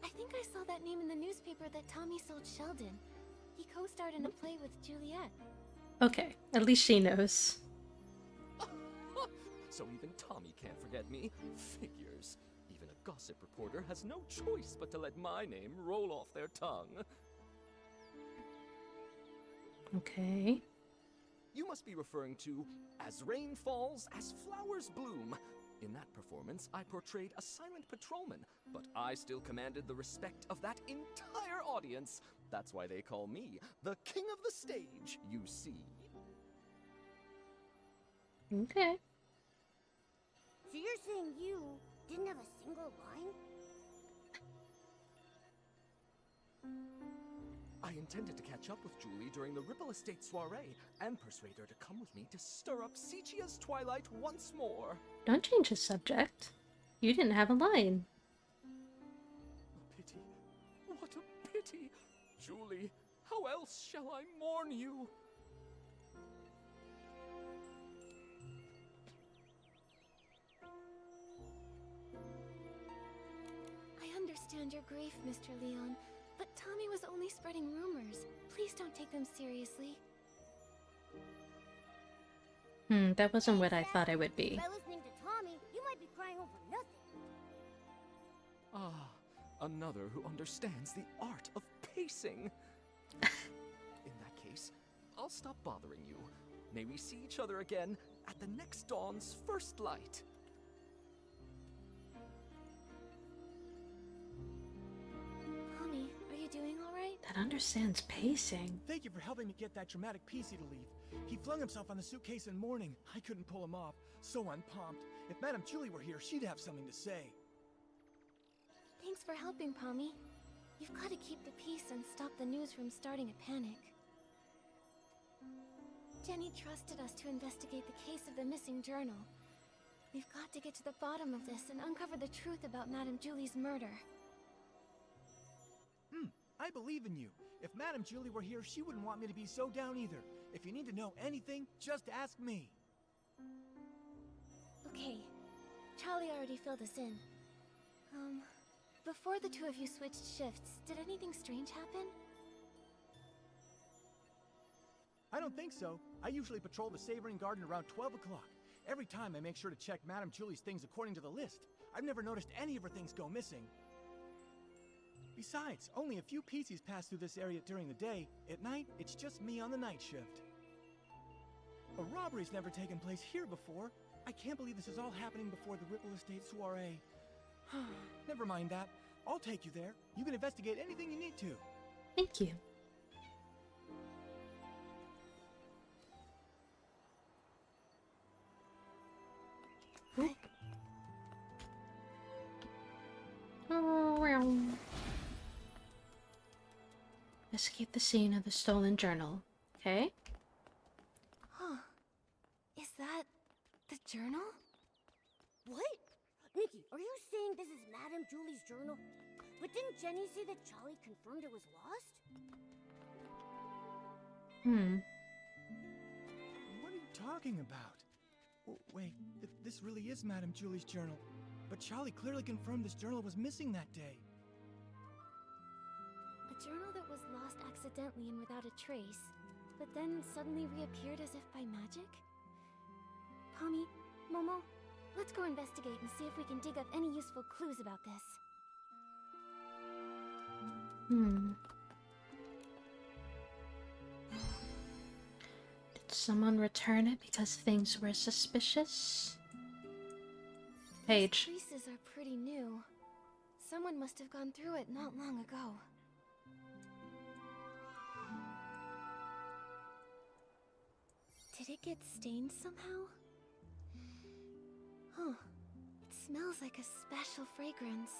I think I saw that name in the newspaper that Tommy sold Sheldon. He co-starred in a play with Juliet. Okay, at least she knows. So even Tommy can't forget me. Figures. Even a gossip reporter has no choice but to let my name roll off their tongue. Okay. You must be referring to As Rain Falls, As Flowers Bloom. In that performance, I portrayed a silent patrolman, but I still commanded the respect of that entire audience. That's why they call me the king of the stage, you see. Okay. So you're saying you didn't have a single line? I intended to catch up with Julie during the Ripple Estate soiree and persuade her to come with me to stir up Sichia's twilight once more. Don't change the subject. You didn't have a line. A pity. What a pity. Julie, how else shall I mourn you? I understand your grief, Mr. Leon, but Tommy was only spreading rumors. Please don't take them seriously. That wasn't what I thought it would be. By listening to Tommy, you might be crying over nothing. Ah, another who understands the art of pacing. In that case, I'll stop bothering you. May we see each other again at the next dawn's first light. Tommy, are you doing all right? That understands pacing. Thank you for helping me get that dramatic Piecey to leave. He flung himself on the suitcase in mourning. I couldn't pull him off. So I'm pumped. If Madame Julie were here, she'd have something to say. Thanks for helping, Tommy. You've got to keep the peace and stop the news from starting a panic. Jenny trusted us to investigate the case of the missing journal. We've got to get to the bottom of this and uncover the truth about Madame Julie's murder. I believe in you. If Madame Julie were here, she wouldn't want me to be so down either. If you need to know anything, just ask me. Okay. Charlie already filled us in. Before the two of you switched shifts, did anything strange happen? I don't think so. I usually patrol the Savoring Garden around 12 o'clock. Every time I make sure to check Madame Julie's things according to the list. I've never noticed any of her things go missing. Besides, only a few Pieceys pass through this area during the day. At night, it's just me on the night shift. A robbery's never taken place here before. I can't believe this is all happening before the Ripple Estate soiree. Never mind that. I'll take you there. You can investigate anything you need to. Thank you. Escape the scene of the stolen journal. Okay. Huh. Is that the journal? What? Nikki, are you saying this is Madame Julie's journal? But didn't Jenny say that Charlie confirmed it was lost? What are you talking about? Wait, this really is Madame Julie's journal. But Charlie clearly confirmed this journal was missing that day. A journal that was lost accidentally and without a trace, but then suddenly reappeared as if by magic? Pommy, Momo, let's go investigate and see if we can dig up any useful clues about this. Did someone return it because things were suspicious? Page. These creases are pretty new. Someone must have gone through it not long ago. Did it get stained somehow? Huh. It smells like a special fragrance.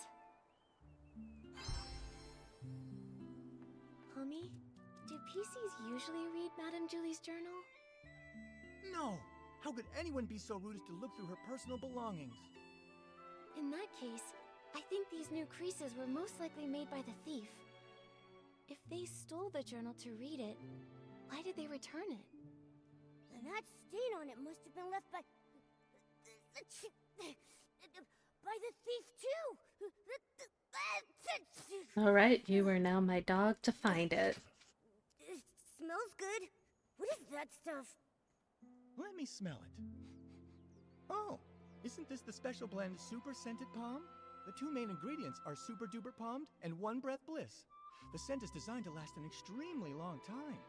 Pommy, do Pieceys usually read Madame Julie's journal? No! How could anyone be so rude as to look through her personal belongings? In that case, I think these new creases were most likely made by the thief. If they stole the journal to read it, why did they return it? Then that stain on it must have been left by the thief too. Alright, you are now my dog to find it. It smells good. What is that stuff? Let me smell it. Oh, isn't this the special blend Super Scented Palm? The two main ingredients are Super Duper Palmed and One Breath Bliss. The scent is designed to last an extremely long time.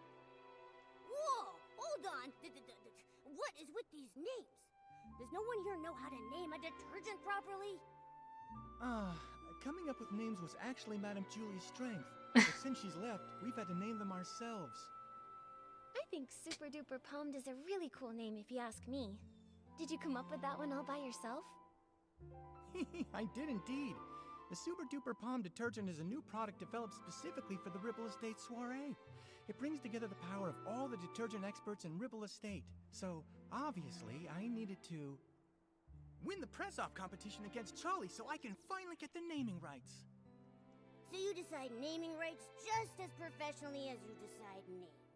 Whoa! Hold on! What is with these names? Does no one here know how to name a detergent properly? Coming up with names was actually Madame Julie's strength. But since she's left, we've had to name them ourselves. I think Super Duper Palmed is a really cool name if you ask me. Did you come up with that one all by yourself? I did indeed. The Super Duper Palm detergent is a new product developed specifically for the Ripple Estate soiree. It brings together the power of all the detergent experts in Ripple Estate. So, obviously, I needed to win the press-off competition against Charlie so I can finally get the naming rights. So you decide naming rights just as professionally as you decide names.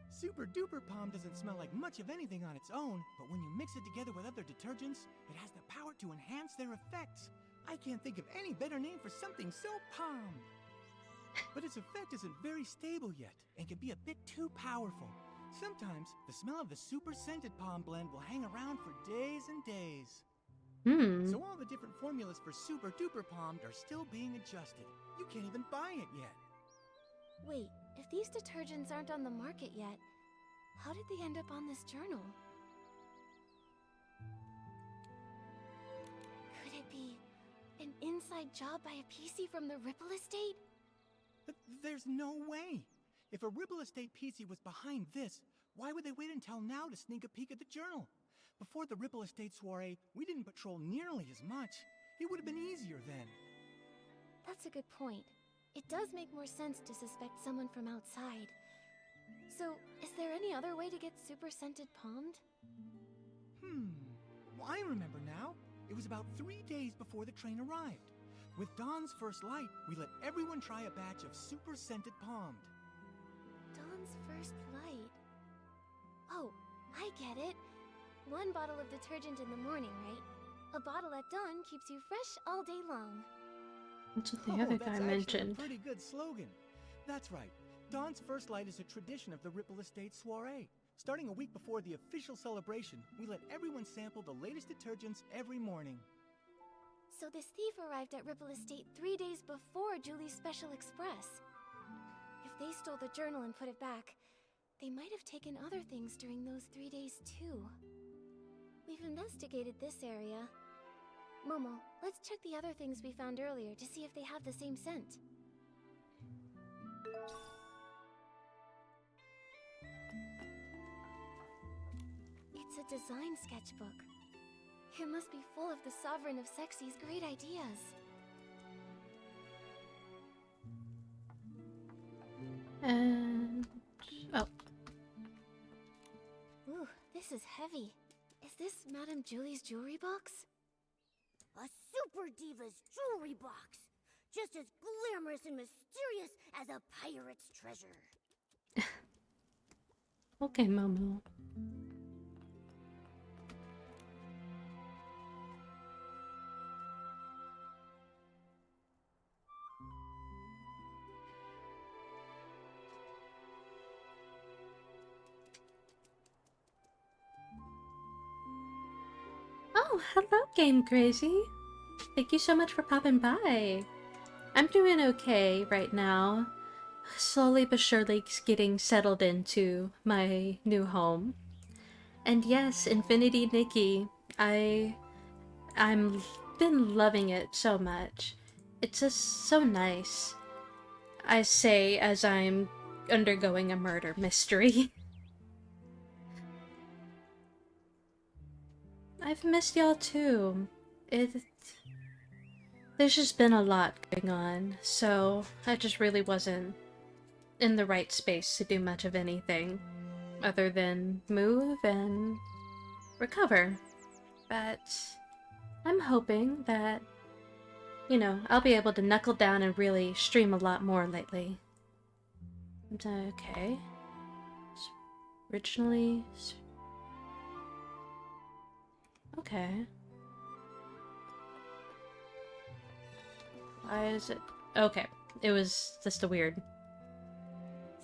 Super Duper Palm doesn't smell like much of anything on its own, but when you mix it together with other detergents, it has the power to enhance their effects. I can't think of any better name for something so palmed. But its effect isn't very stable yet, and can be a bit too powerful. Sometimes, the smell of the Super Scented Palm blend will hang around for days and days. So all the different formulas for Super Duper Palmed are still being adjusted. You can't even buy it yet. Wait, if these detergents aren't on the market yet, how did they end up on this journal? Could it be an inside job by a Piecey from the Ripple Estate? There's no way. If a Ripple Estate Piecey was behind this, why would they wait until now to sneak a peek at the journal? Before the Ripple Estate soiree, we didn't patrol nearly as much. It would have been easier then. That's a good point. It does make more sense to suspect someone from outside. So, is there any other way to get Super Scented Palmed? Well, I remember now. It was about 3 days before the train arrived. With Dawn's first light, we let everyone try a batch of super scented palmed. Dawn's first light. Oh, I get it. One bottle of detergent in the morning, right? A bottle at dawn keeps you fresh all day long. That's what the other guy That's mentioned. a pretty good slogan. That's right. Dawn's first light is a tradition of the Ripple Estate soiree. Starting a week before the official celebration, we let everyone sample the latest detergents every morning. So this thief arrived at Ripple Estate 3 days before Julie's Special Express. If they stole the journal and put it back, they might have taken other things during those 3 days too. We've investigated this area. Momo, let's check the other things we found earlier to see if they have the same scent. It's a design sketchbook. It must be full of the Sovereign of Sexy's great ideas. And... oh. Ooh, this is heavy. Is this Madame Julie's jewelry box? A super diva's jewelry box! Just as glamorous and mysterious as a pirate's treasure. Okay, Momo. Oh, hello, Game Crazy. Thank you so much for popping by. I'm doing okay right now. Slowly but surely getting settled into my new home. And yes, InfinityNikki, I'm been loving it so much. It's just so nice. I say as I'm undergoing a murder mystery. I've missed y'all too. There's just been a lot going on, so I just really wasn't in the right space to do much of anything other than move and recover. But I'm hoping that, you know, I'll be able to knuckle down and really stream a lot more lately. Okay. Originally... okay. Why is it... okay. It was just a weird...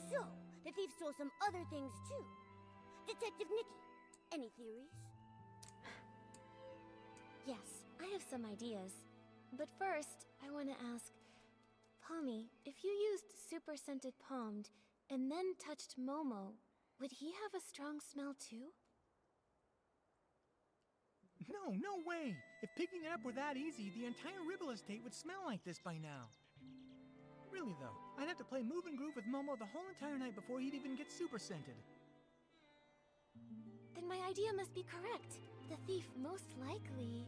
So, the thief stole some other things too. Detective Nikki, any theories? Yes, I have some ideas. But first, I want to ask... Pommy, if you used super scented palmed and then touched Momo, would he have a strong smell too? No way! If picking it up were that easy, the entire Ripple Estate would smell like this by now. Really though, I'd have to play Move and Groove with Momo the whole entire night before he'd even get super scented. Then my idea must be correct. The thief most likely...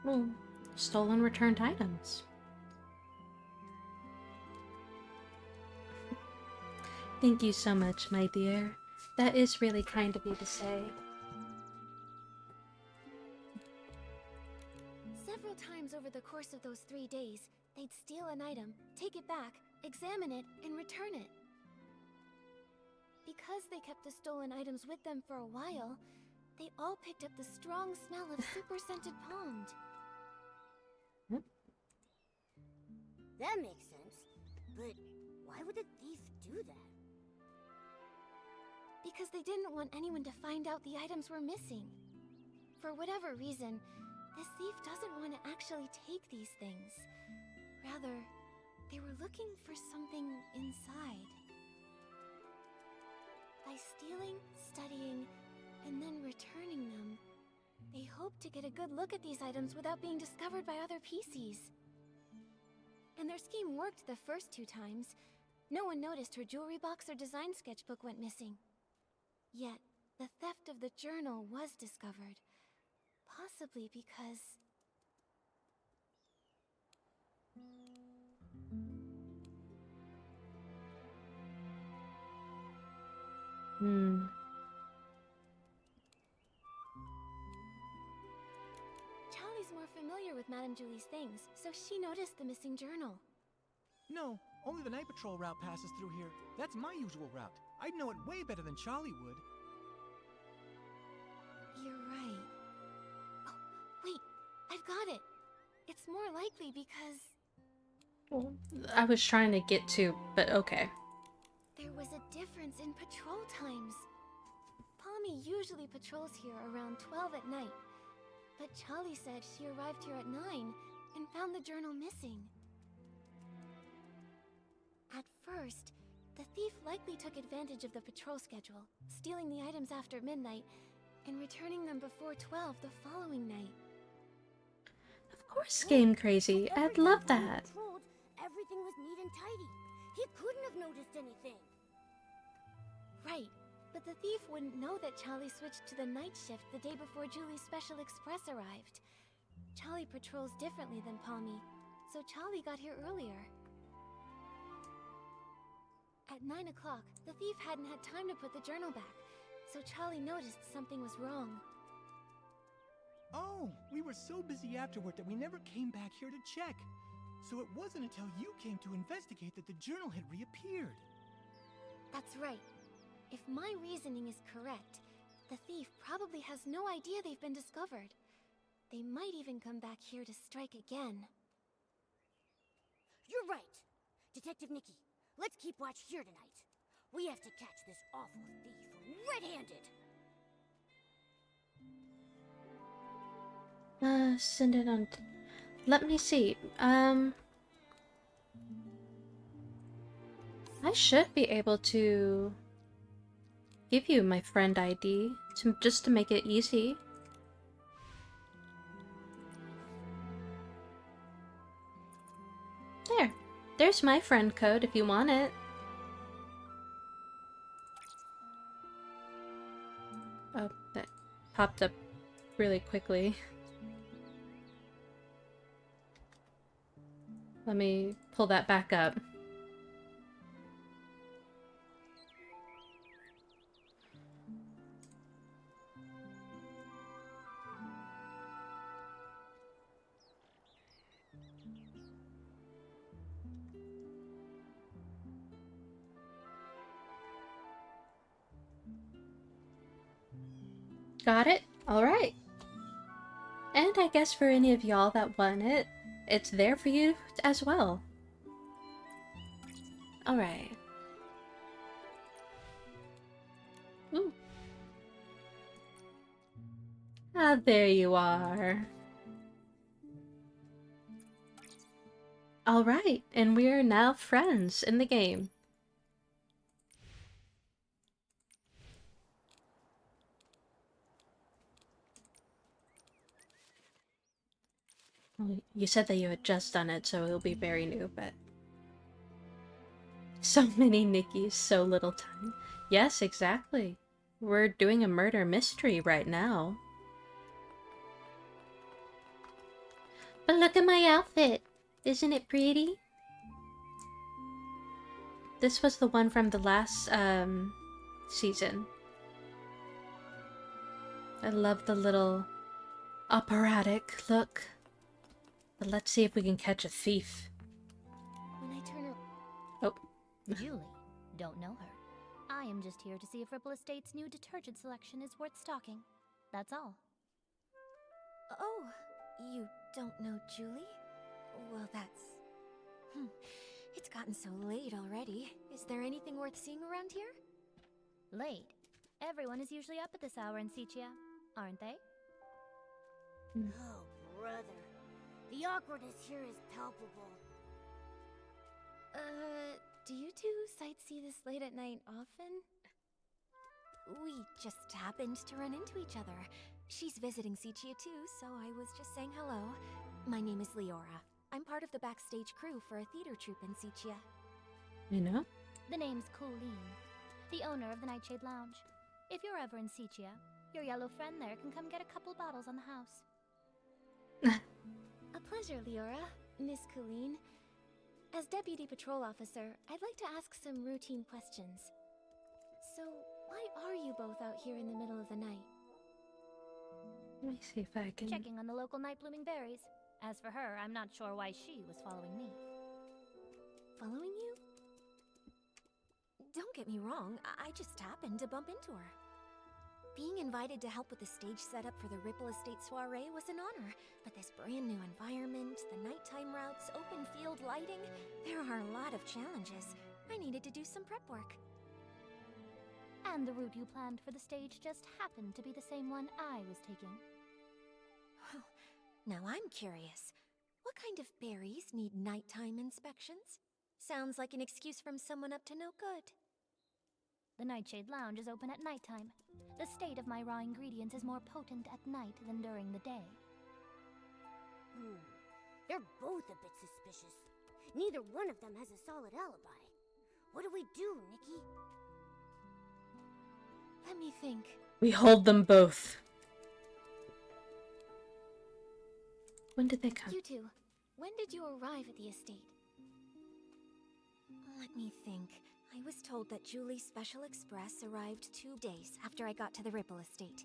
well, stolen returned items. Thank you so much, my dear. That is really kind of you to say. Several times over the course of those 3 days, they'd steal an item, take it back, examine it, and return it. Because they kept the stolen items with them for a while, they all picked up the strong smell of super scented palmed. That makes sense. But why would the thief do that? Because they didn't want anyone to find out the items were missing. For whatever reason, this thief doesn't want to actually take these things. Rather, they were looking for something inside. By stealing, studying, and then returning them, they hope to get a good look at these items without being discovered by other PCs. And their scheme worked the first 2 times. No one noticed her jewelry box or design sketchbook went missing. Yet, the theft of the journal was discovered. Possibly because... familiar with Madame Julie's things, so she noticed the missing journal. No, only the night patrol route passes through here. That's my usual route. I'd know it way better than Charlie would. You're right. Oh, wait, I've got it. It's more likely because... Well, I was trying to get to, but okay. there was a difference in patrol times. Pommy usually patrols here around 12 at night, but Charlie said she arrived here at 9 and found the journal missing. At first, the thief likely took advantage of the patrol schedule, stealing the items after midnight and returning them before 12 the following night. Of course, Game Crazy. I'd love that. Patrolled, everything was neat and tidy. He couldn't have noticed anything. Right, but the thief wouldn't know that Charlie switched to the night shift the day before Julie's special express arrived. Charlie patrols differently than Pommy, so Charlie got here earlier. At 9 o'clock, the thief hadn't had time to put the journal back, so Charlie noticed something was wrong. Oh, we were so busy afterward that we never came back here to check. So it wasn't until you came to investigate that the journal had reappeared. That's right. If my reasoning is correct, the thief probably has no idea they've been discovered. They might even come back here to strike again. You're right. Detective Nikki, let's keep watch here tonight. We have to catch this awful thief red-handed. Send it on. Let me see. I should be able to give you my friend ID just to make it easy. There's my friend code if you want it. Oh, that popped up really quickly. Let me pull that back up. Got it? Alright. And I guess for any of y'all that want it, it's there for you as well. Alright. Ooh. Ah, there you are. Alright, and we are now friends in the game. Well, you said that you had just done it, so it'll be very new, but... So many Nikkis, so little time. Yes, exactly. We're doing a murder mystery right now. But look at my outfit! Isn't it pretty? This was the one from the last, season. I love the little operatic look. But let's see if we can catch a thief. When I turn her... Oh. Julie, don't know her. I am just here to see if Ripple Estate's new detergent selection is worth stocking. That's all. Oh, you don't know Julie? Well, that's... It's gotten so late already. Is there anything worth seeing around here? Late? Everyone is usually up at this hour in Sichia, aren't they? Oh, brother. The awkwardness here is palpable. Do you two sightsee this late at night often? We just happened to run into each other. She's visiting Sichia too, so I was just saying hello. My name is Leora. I'm part of the backstage crew for a theater troupe in Sichia. You know? The name's Colleen, the owner of the Nightshade Lounge. If you're ever in Sichia, your yellow friend there can come get a couple bottles on the house. A pleasure, Leora. Miss Colleen. As Deputy Patrol Officer, I'd like to ask some routine questions. So, why are you both out here in the middle of the night? Let me see if I can... Checking on the local night blooming berries. As for her, I'm not sure why she was following me. Following you? Don't get me wrong, I just happened to bump into her. Being invited to help with the stage setup for the Ripple Estate soiree was an honor, but this brand new environment, the nighttime routes, open field lighting, there are a lot of challenges. I needed to do some prep work. And the route you planned for the stage just happened to be the same one I was taking. Now I'm curious. What kind of berries need nighttime inspections? Sounds like an excuse from someone up to no good. The Nightshade Lounge is open at nighttime. The state of my raw ingredients is more potent at night than during the day. They're both a bit suspicious. Neither one of them has a solid alibi. What do we do, Nikki? Let me think. We hold them both. When did they come? You two, when did you arrive at the estate? Let me think. I was told that Julie's Special Express arrived 2 days after I got to the Ripple Estate.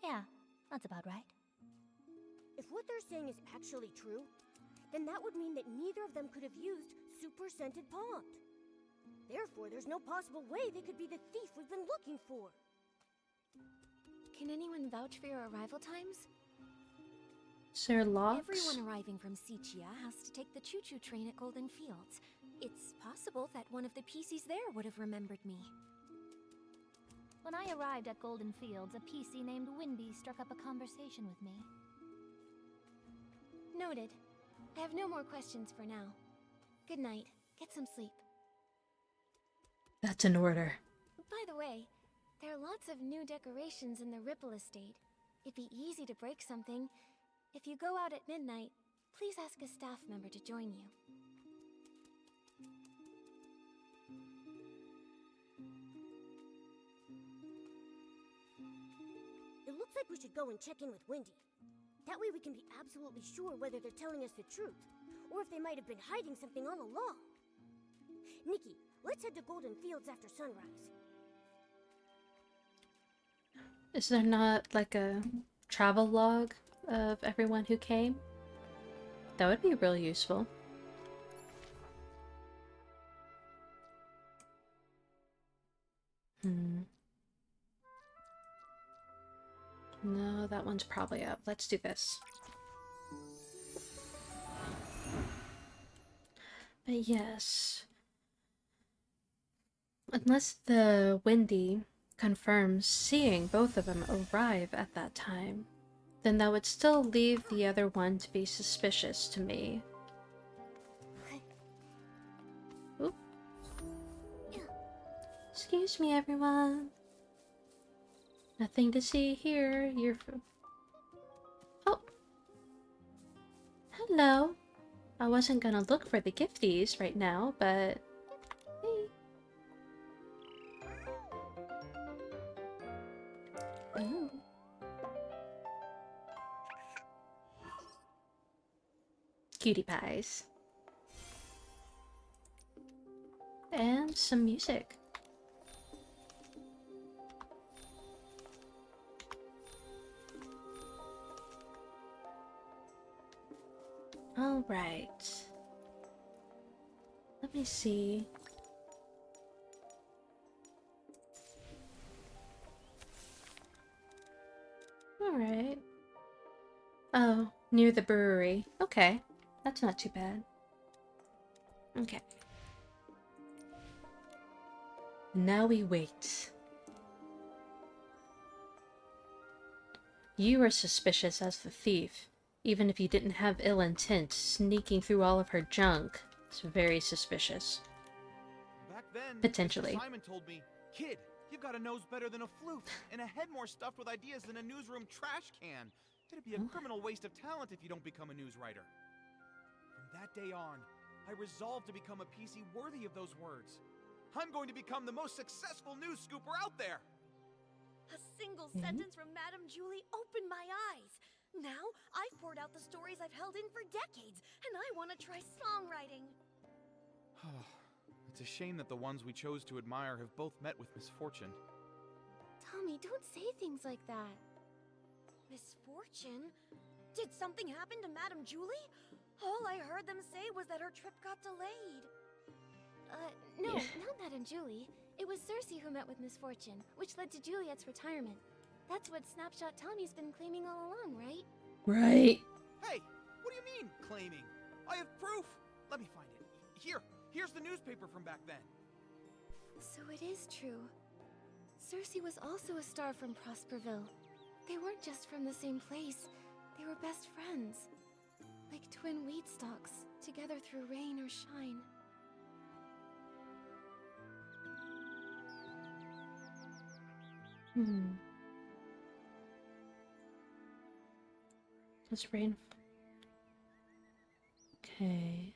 Yeah, that's about right. If what they're saying is actually true, then that would mean that neither of them could have used Super Scented Pond. Therefore, there's no possible way they could be the thief we've been looking for. Can anyone vouch for your arrival times? Sir Locks? Everyone arriving from Sichia has to take the choo-choo train at Golden Fields. It's possible that one of the Pieceys there would have remembered me. When I arrived at Golden Fields, a Piecey named Windy struck up a conversation with me. Noted. I have no more questions for now. Good night. Get some sleep. That's an order. By the way, there are lots of new decorations in the Ripple Estate. It'd be easy to break something. If you go out at midnight, please ask a staff member to join you. It looks like we should go and check in with Windy. That way we can be absolutely sure whether they're telling us the truth, or if they might have been hiding something all along. Nikki, let's head to Golden Fields after sunrise. Is there not like a travel log of everyone who came? That would be really useful. No, that one's probably up. Let's do this. But yes. Unless the Windy confirms seeing both of them arrive at that time, then that would still leave the other one to be suspicious to me. Oop. Excuse me, everyone. Nothing to see here. You're... Oh. Hello. I wasn't gonna look for the gifties right now, but... Hey. Ooh. Cutie pies. And some music. All right. Let me see. All right. Oh, near the brewery. Okay. That's not too bad. Okay. Now we wait. You are suspicious as the thief. Even if you didn't have ill intent, sneaking through all of her junk is very suspicious. Back then, Potentially. Mr. Simon told me, "Kid, you've got a nose better than a flute, and a head more stuffed with ideas than a newsroom trash can. It'd be a criminal waste of talent if you don't become a news writer." From that day on, I resolved to become a Piecey worthy of those words. I'm going to become the most successful news scooper out there! A single sentence from Madame Julie opened my eyes. Now, I've poured out the stories I've held in for decades, and I want to try songwriting. It's a shame that the ones we chose to admire have both met with misfortune. Tommy, don't say things like that. Misfortune? Did something happen to Madame Julie? All I heard them say was that her trip got delayed. No, not Madame Julie. It was Cersei who met with misfortune, which led to Juliet's retirement. That's what Snapshot Tommy's been claiming all along, right? Right. Hey, what do you mean, claiming? I have proof. Let me find it. Here's the newspaper from back then. So it is true. Cersei was also a star from Prosperville. They weren't just from the same place. They were best friends. Like twin wheat stalks, together through rain or shine. Does rain... Okay.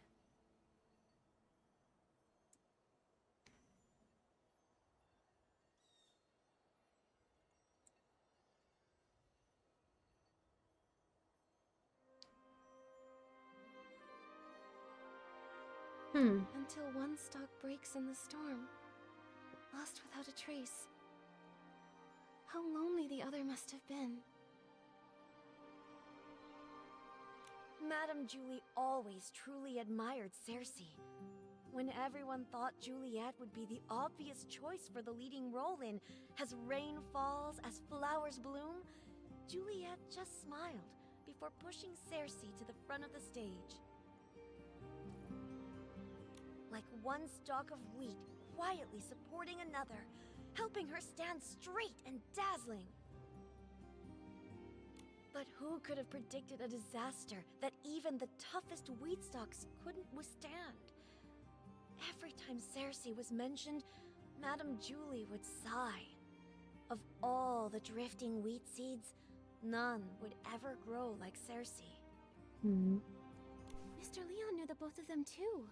Until one stalk breaks in the storm, lost without a trace. How lonely the other must have been. Madame Julie always truly admired Cersei. When everyone thought Juliet would be the obvious choice for the leading role in As Rain Falls, As Flowers Bloom, Juliet just smiled before pushing Cersei to the front of the stage. Like one stalk of wheat quietly supporting another, helping her stand straight and dazzling. But who could have predicted a disaster that even the toughest wheat stalks couldn't withstand? Every time Cersei was mentioned, Madame Julie would sigh. Of all the drifting wheat seeds, none would ever grow like Cersei. Mr. Leon knew the both of them too.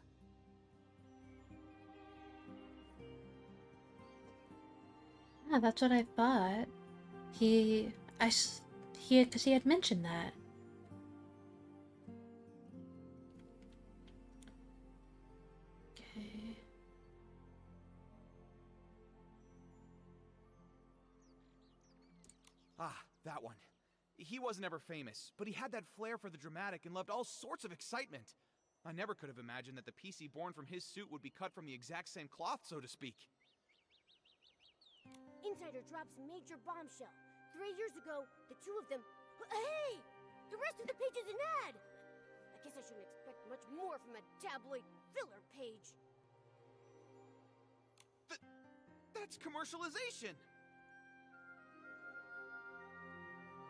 Yeah, that's what I thought. Because he had mentioned that. Okay. Ah, that one. He wasn't ever famous, but he had that flair for the dramatic and loved all sorts of excitement. I never could have imagined that the Piecey born from his suit would be cut from the exact same cloth, so to speak. Insider drops a major bombshell. 3 years ago, the two of them... Hey! The rest of the page is an ad! I guess I shouldn't expect much more from a tabloid filler page. That's commercialization!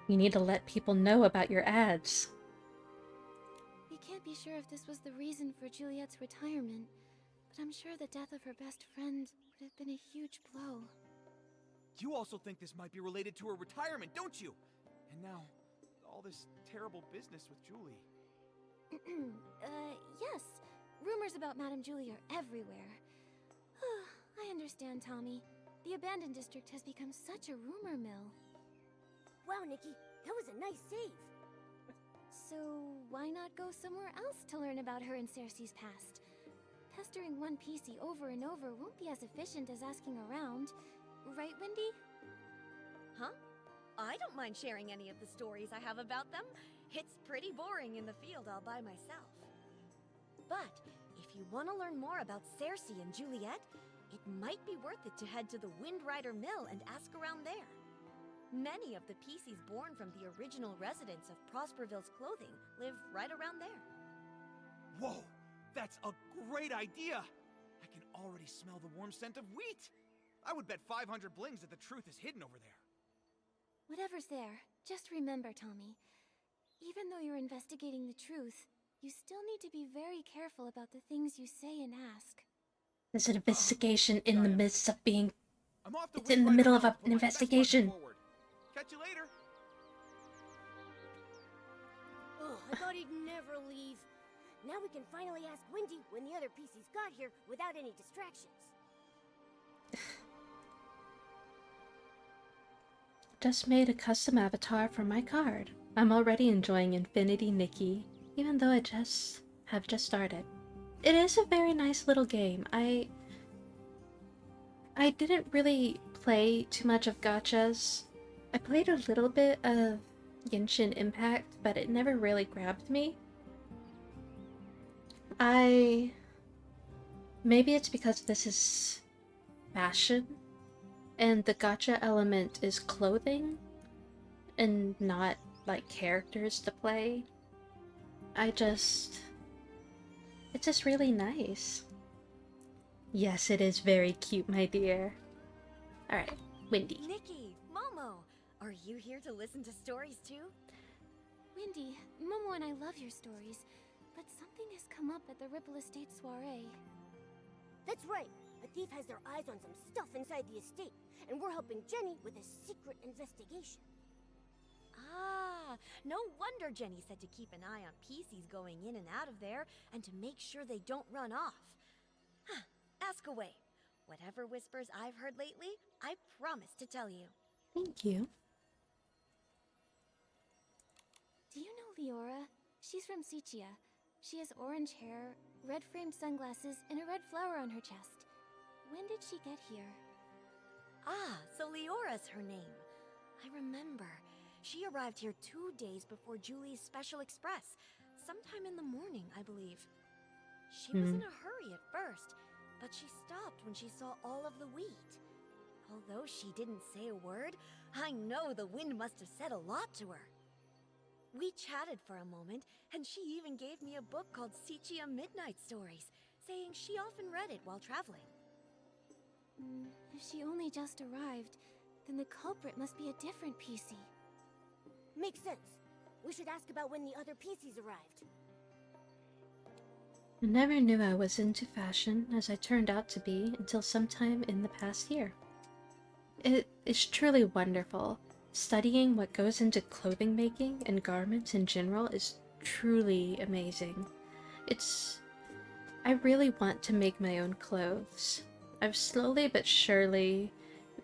You need to let people know about your ads. We can't be sure if this was the reason for Juliet's retirement, but I'm sure the death of her best friend would have been a huge blow. You also think this might be related to her retirement, don't you? And now, all this terrible business with Julie. Yes. Rumors about Madame Julie are everywhere. I understand, Tommy. The abandoned district has become such a rumor mill. Wow, Nikki, that was a nice save. So, why not go somewhere else to learn about her and Cersei's past? Pestering one Piecey over and over won't be as efficient as asking around. Right, Wendy? Huh? I don't mind sharing any of the stories I have about them. It's pretty boring in the field all by myself. But if you want to learn more about Cersei and Juliet, it might be worth it to head to the Windrider Mill and ask around there. Many of the Pieceys born from the original residents of Prosperville's clothing live right around there. Whoa! That's a great idea! I can already smell the warm scent of wheat! I would bet 500 blings that the truth is hidden over there. Whatever's there, just remember, Tommy. Even though you're investigating the truth, you still need to be very careful about the things you say and ask. There's an investigation in the midst of being... I'm off to It's in the middle of an investigation. Catch you later. Oh, I thought he'd never leave. Now we can finally ask Wendy when the other PCs got here without any distractions. Just made a custom avatar for my card. I'm already enjoying InfinityNikki, even though I have just started. It is a very nice little game. I didn't really play too much of gachas. I played a little bit of Genshin Impact, but it never really grabbed me. Maybe it's because this is fashion, and the gacha element is clothing, and not, like, characters to play. It's just really nice. Yes, it is very cute, my dear. Alright, Windy. Nikki, Momo, are you here to listen to stories too? Windy, Momo and I love your stories, but something has come up at the Ripple Estate soiree. That's right. A thief has their eyes on some stuff inside the estate, and we're helping Jenny with a secret investigation. Ah, no wonder Jenny said to keep an eye on Piecey's going in and out of there, and to make sure they don't run off. Huh, ask away. Whatever whispers I've heard lately, I promise to tell you. Thank you. Do you know Leora? She's from Sichia. She has orange hair, red-framed sunglasses, and a red flower on her chest. When did she get here? Ah, so Leora's her name. I remember. She arrived here 2 days before Julie's special express, sometime in the morning, I believe. She was in a hurry at first, but she stopped when she saw all of the wheat. Although she didn't say a word, I know the wind must have said a lot to her. We chatted for a moment, and she even gave me a book called Sichia Midnight Stories, saying she often read it while traveling. If she only just arrived, then the culprit must be a different Piecey. Makes sense. We should ask about when the other Pieces arrived. I never knew I was into fashion as I turned out to be until sometime in the past year. It is truly wonderful. Studying what goes into clothing making and garments in general is truly amazing. I really want to make my own clothes. I've slowly but surely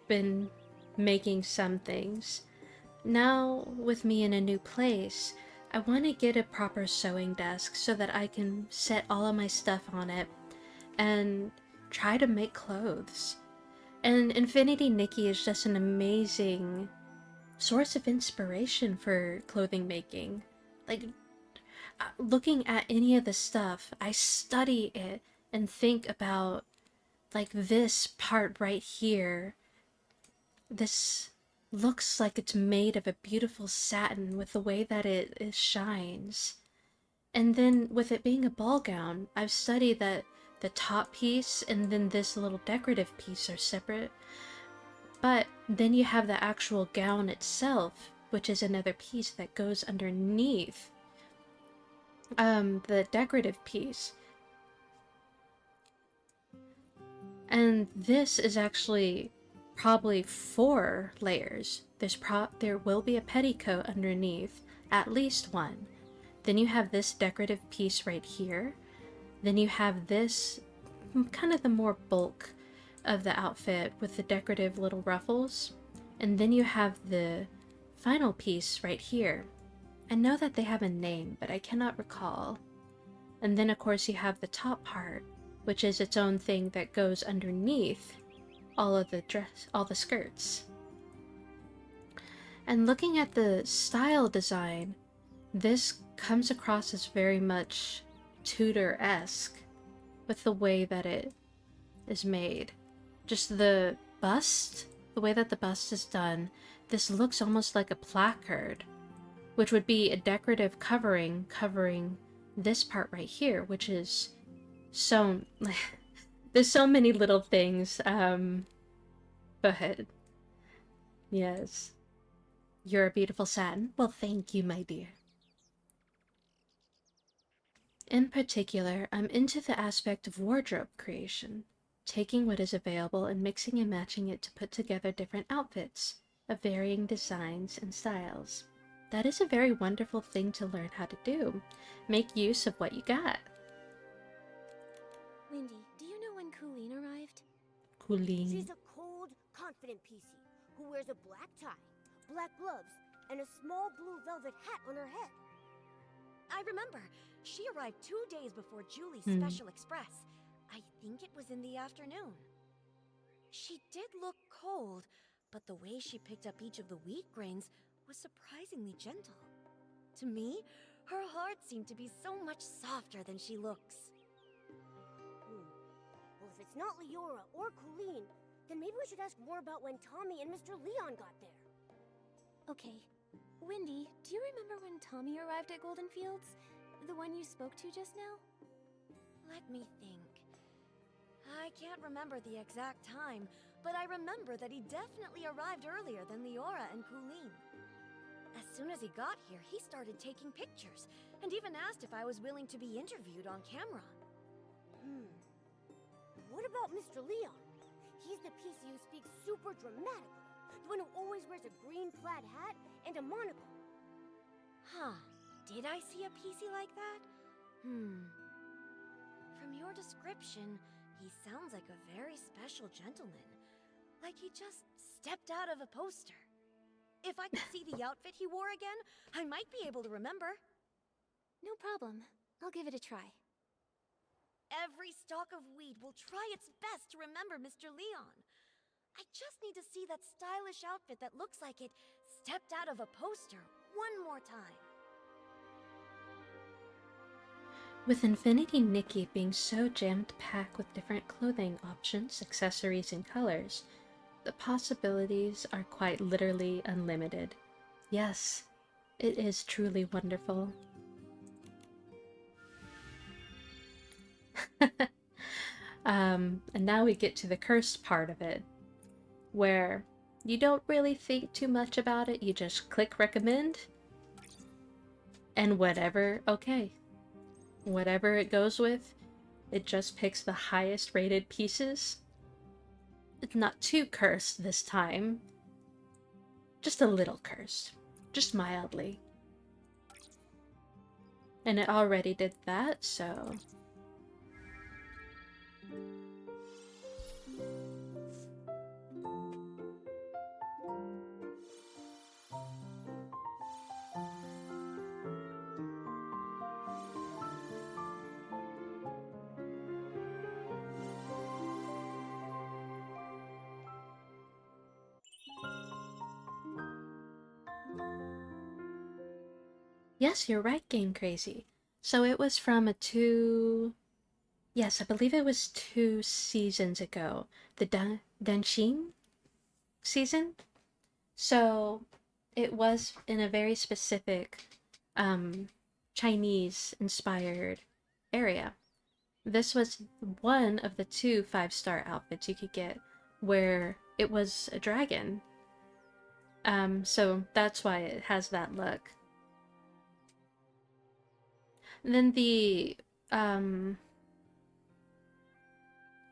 been making some things. Now, with me in a new place, I want to get a proper sewing desk so that I can set all of my stuff on it and try to make clothes. And InfinityNikki is just an amazing source of inspiration for clothing making. Like, looking at any of the stuff, I study it and think about, like, this part right here. This looks like it's made of a beautiful satin with the way that it shines. And then with it being a ball gown, I've studied that the top piece and then this little decorative piece are separate. But then you have the actual gown itself, which is another piece that goes underneath the decorative piece. And this is actually probably 4 layers. There will be a petticoat underneath, at least one. Then you have this decorative piece right here. Then you have this, kind of the more bulk of the outfit with the decorative little ruffles. And then you have the final piece right here. I know that they have a name, but I cannot recall. And then of course you have the top part, which is its own thing that goes underneath all of the all the skirts. And looking at the style design, this comes across as very much Tudor-esque with the way that it is made. Just the bust, the way that the bust is done, this looks almost like a placard, which would be a decorative covering this part right here, which is so there's so many little things. But yes, you're a beautiful satin. Well, thank you, my dear. In particular, I'm into the aspect of wardrobe creation, taking what is available and mixing and matching it to put together different outfits of varying designs and styles. That is a very wonderful thing to learn how to do. Make use of what you got. Windy, do you know when Colleen arrived? Colleen. She's a cold, confident Piecey who wears a black tie, black gloves, and a small blue velvet hat on her head. I remember. She arrived 2 days before Julie's special express. I think it was in the afternoon. She did look cold, but the way she picked up each of the wheat grains was surprisingly gentle. To me, her heart seemed to be so much softer than she looks. Well, if it's not Leora or Colleen, then maybe we should ask more about when Tommy and Mr. Leon got there. Okay. Wendy, do you remember when Tommy arrived at Golden Fields? The one you spoke to just now? Let me think. I can't remember the exact time, but I remember that he definitely arrived earlier than Leora and Colleen. As soon as he got here, he started taking pictures, and even asked if I was willing to be interviewed on camera. What about Mr. Leon? He's the Piecey who speaks super dramatically. The one who always wears a green plaid hat and a monocle. Huh. Did I see a Piecey like that? From your description, he sounds like a very special gentleman. Like he just stepped out of a poster. If I could see the outfit he wore again, I might be able to remember. No problem. I'll give it a try. Every stalk of wheat will try its best to remember Mr. Leon. I just need to see that stylish outfit that looks like it stepped out of a poster one more time. With InfinityNikki being so jammed-packed with different clothing options, accessories, and colors, the possibilities are quite literally unlimited. Yes, it is truly wonderful. And now we get to the cursed part of it, where you don't really think too much about it, you just click recommend, and whatever it goes with, it just picks the highest rated pieces. It's not too cursed this time, just a little cursed, just mildly. And it already did that, so... Yes, you're right, Game Crazy. So it was from yes, I believe it was 2 seasons ago. The Danshin season? So it was in a very specific Chinese-inspired area. This was one of the 2 5-star outfits you could get where it was a dragon. So that's why it has that look. And then the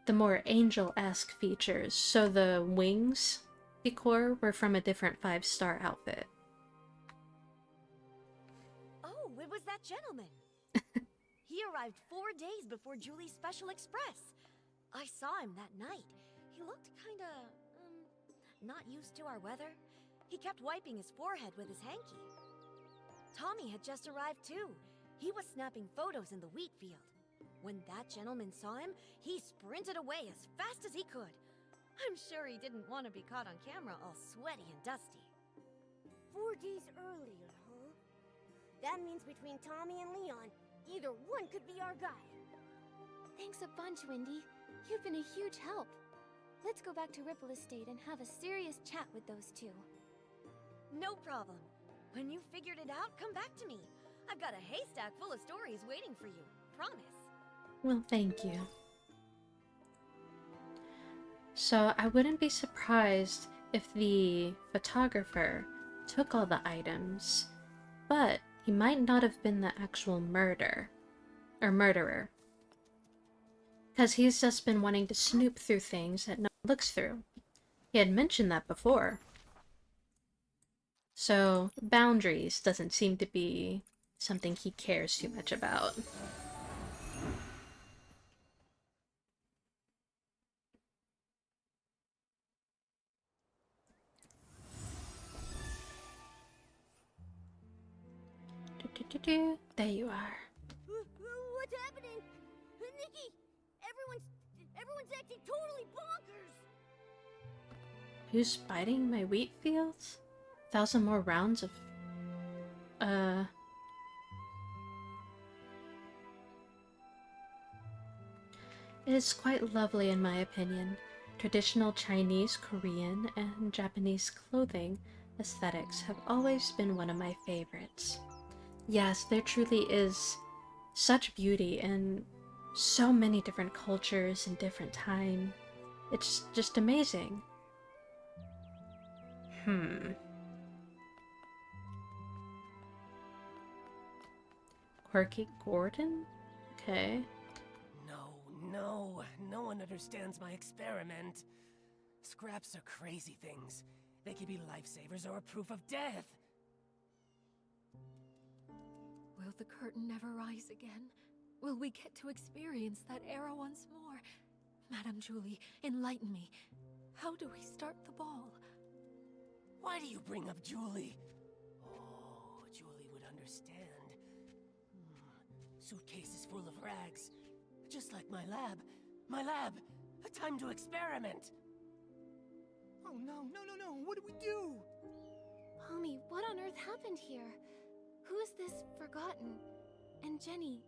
more angel-esque features, so the wings decor were from a different 5-star outfit. Oh, it was that gentleman. He arrived 4 days before Julie's Special Express. I saw him that night. He looked kinda, not used to our weather. He kept wiping his forehead with his hanky. Tommy had just arrived too. He was snapping photos in the wheat field. When that gentleman saw him, he sprinted away as fast as he could. I'm sure he didn't want to be caught on camera all sweaty and dusty. 4 days earlier, huh? That means between Tommy and Leon, either one could be our guy. Thanks a bunch, Wendy. You've been a huge help. Let's go back to Ripple Estate and have a serious chat with those 2. No problem. When you figured it out, come back to me. I've got a haystack full of stories waiting for you. Promise. Well, thank you. So I wouldn't be surprised if the photographer took all the items, but he might not have been the actual murderer. Because he's just been wanting to snoop through things that no one looks through. He had mentioned that before. So, boundaries doesn't seem to be something he cares too much about. There you are. What's happening? Nikki! Everyone's acting totally bonkers! Who's biting my wheat fields? 1,000 more rounds of... It is quite lovely in my opinion. Traditional Chinese, Korean, and Japanese clothing aesthetics have always been one of my favorites. Yes, there truly is such beauty in so many different cultures and different time. It's just amazing. Quirky Gordon? Okay. No one understands my experiment. Scraps are crazy things. They could be lifesavers or a proof of death. Will the curtain never rise again? Will we get to experience that era once more? Madame Julie, enlighten me. How do we start the ball? Why do you bring up Julie? Oh, Julie would understand. Suitcases full of rags. Just like my lab. My lab! A time to experiment! Oh no, what do we do? Pommy, what on earth happened here? Who is this Forgotten? And Jenny,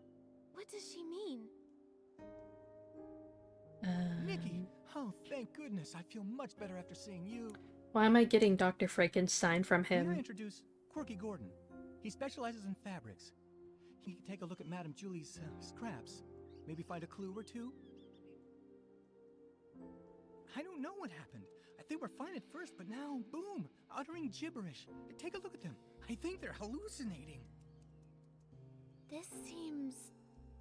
what does she mean? Nikki! Oh, thank goodness. I feel much better after seeing you. Why am I getting Dr. Frankenstein from May I him? introduce Quirky Gordon? He specializes in fabrics. He can take a look at Madame Julie's scraps. Maybe find a clue or two? I don't know what happened. They were fine at first, but now, boom, uttering gibberish. Take a look at them. I think they're hallucinating. This seems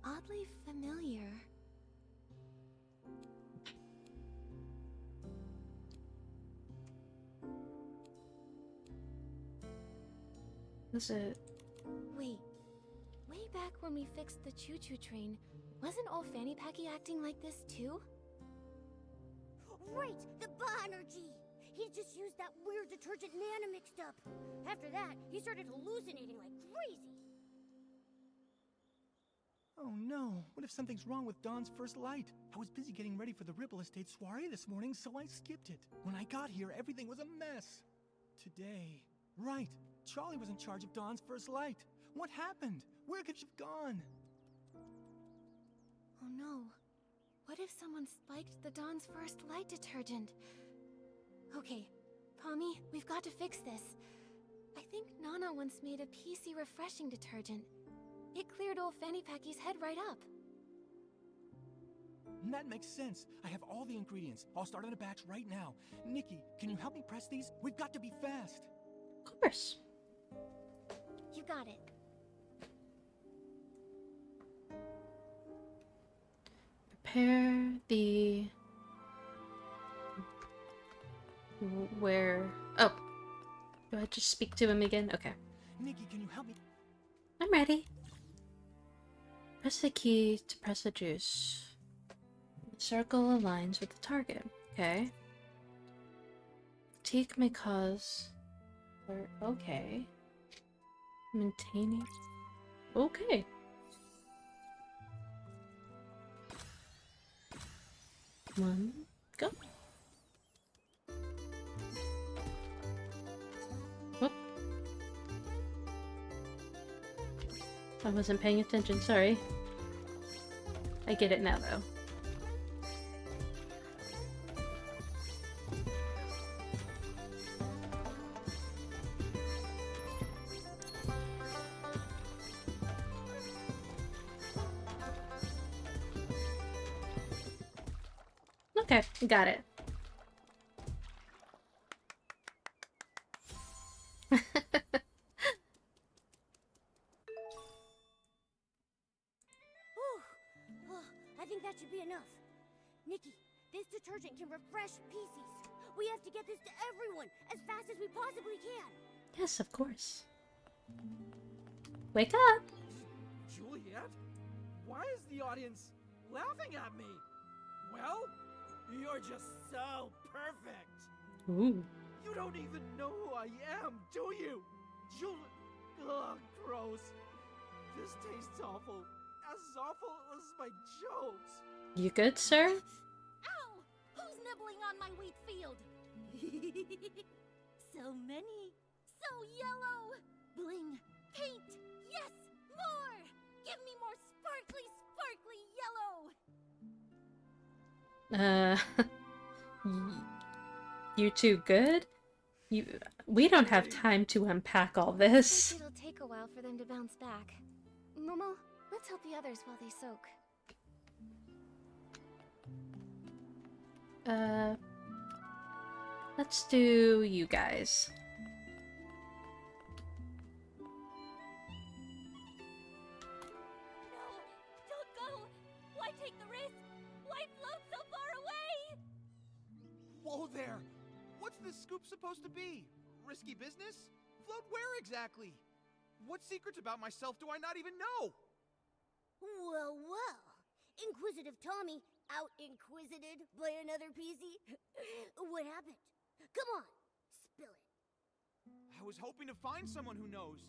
oddly familiar. Is it? Wait, way back when we fixed the choo-choo train, wasn't old Fanny Packy acting like this too? Right, the Ba-energy! He just used that weird detergent Nana mixed up. After that, he started hallucinating like crazy. Oh no, what if something's wrong with Dawn's first light? I was busy getting ready for the Ripple Estate soiree this morning, so I skipped it. When I got here, everything was a mess. Today... Right, Charlie was in charge of Dawn's first light. What happened? Where could she have gone? Oh no. What if someone spiked the Dawn's first light detergent? Okay, Pommy, we've got to fix this. I think Nana once made a Piecey refreshing detergent. It cleared old Fanny Packy's head right up. That makes sense. I have all the ingredients. I'll start on a batch right now. Nikki, can you help me press these? We've got to be fast. Of course. You got it. Prepare the... Where... Oh. Do I just speak to him again? Okay. Nikki, can you help me? I'm ready. Press the key to press the juice. The circle aligns with the target. Okay. Fatigue may cause... Okay. Maintaining... Okay. One, go. Whoop. I wasn't paying attention, sorry. I get it now, though. Okay, got it. I think that should be enough. Nikki, this detergent can refresh Piecey's. We have to get this to everyone as fast as we possibly can. Yes, of course. Wake up! Juliet? Why is the audience laughing at me? Well, you're just so perfect. Ooh. You don't even know who I am, do you? Ugh, gross. This tastes awful. As awful as my jokes. You good, sir? Ow! Who's nibbling on my wheat field? So many, Uh, you too good? We don't have time to unpack all this. It'll take a while for them to bounce back. Momo, let's help the others while they soak. Let's do you guys. No! Don't go! Why take the risk? Why float so far away? Whoa there! What's this scoop supposed to be? Risky business? Float where exactly? What secrets about myself do I not even know? Well, well. Inquisitive Tommy out-inquisited by another Piecey. What happened? Come on, spill it. I was hoping to find someone who knows.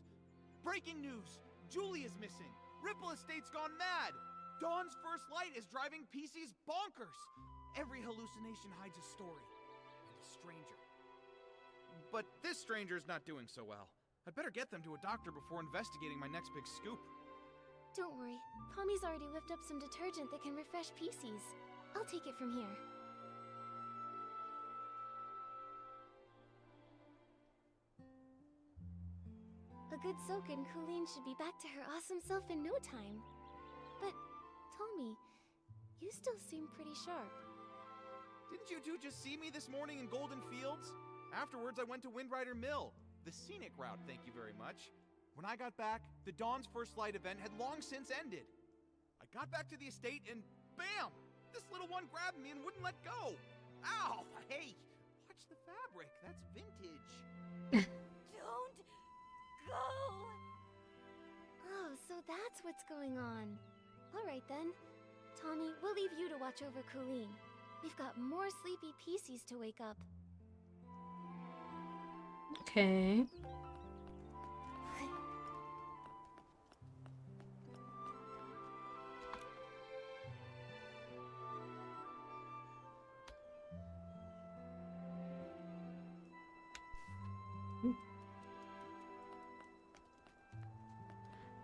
Breaking news! Julie is missing! Ripple Estate's gone mad! Dawn's first light is driving Piecey's bonkers! Every hallucination hides a story. And a stranger. But this stranger's not doing so well. I'd better get them to a doctor before investigating my next big scoop. Don't worry, Pommy's already whipped up some detergent that can refresh Piecey's. I'll take it from here. A good soak and Colleen should be back to her awesome self in no time. But, Tommy, you still seem pretty sharp. Didn't you two just see me this morning in Golden Fields? Afterwards, I went to Windrider Mill. The scenic route, thank you very much. When I got back, the Dawn's First Light event had long since ended. I got back to the estate and bam! This little one grabbed me and wouldn't let go. Ow! Hey! Watch the fabric. That's vintage. Don't go! Oh, so that's what's going on. Alright then. Tommy, we'll leave you to watch over Colleen. We've got more sleepy Pieceys to wake up. Okay.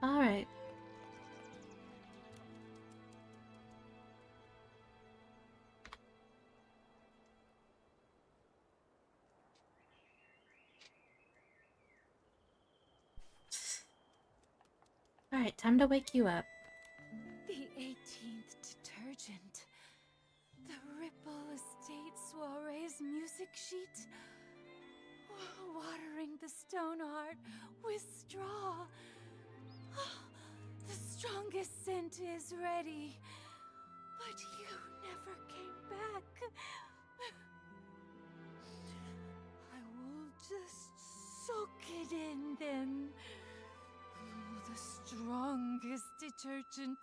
All right. All right, time to wake you up. The 18th detergent. The Ripple Estate Soiree's music sheet. Watering the stone heart with straw. The strongest scent is ready. But you never came back. I will just soak it in then. The strongest detergent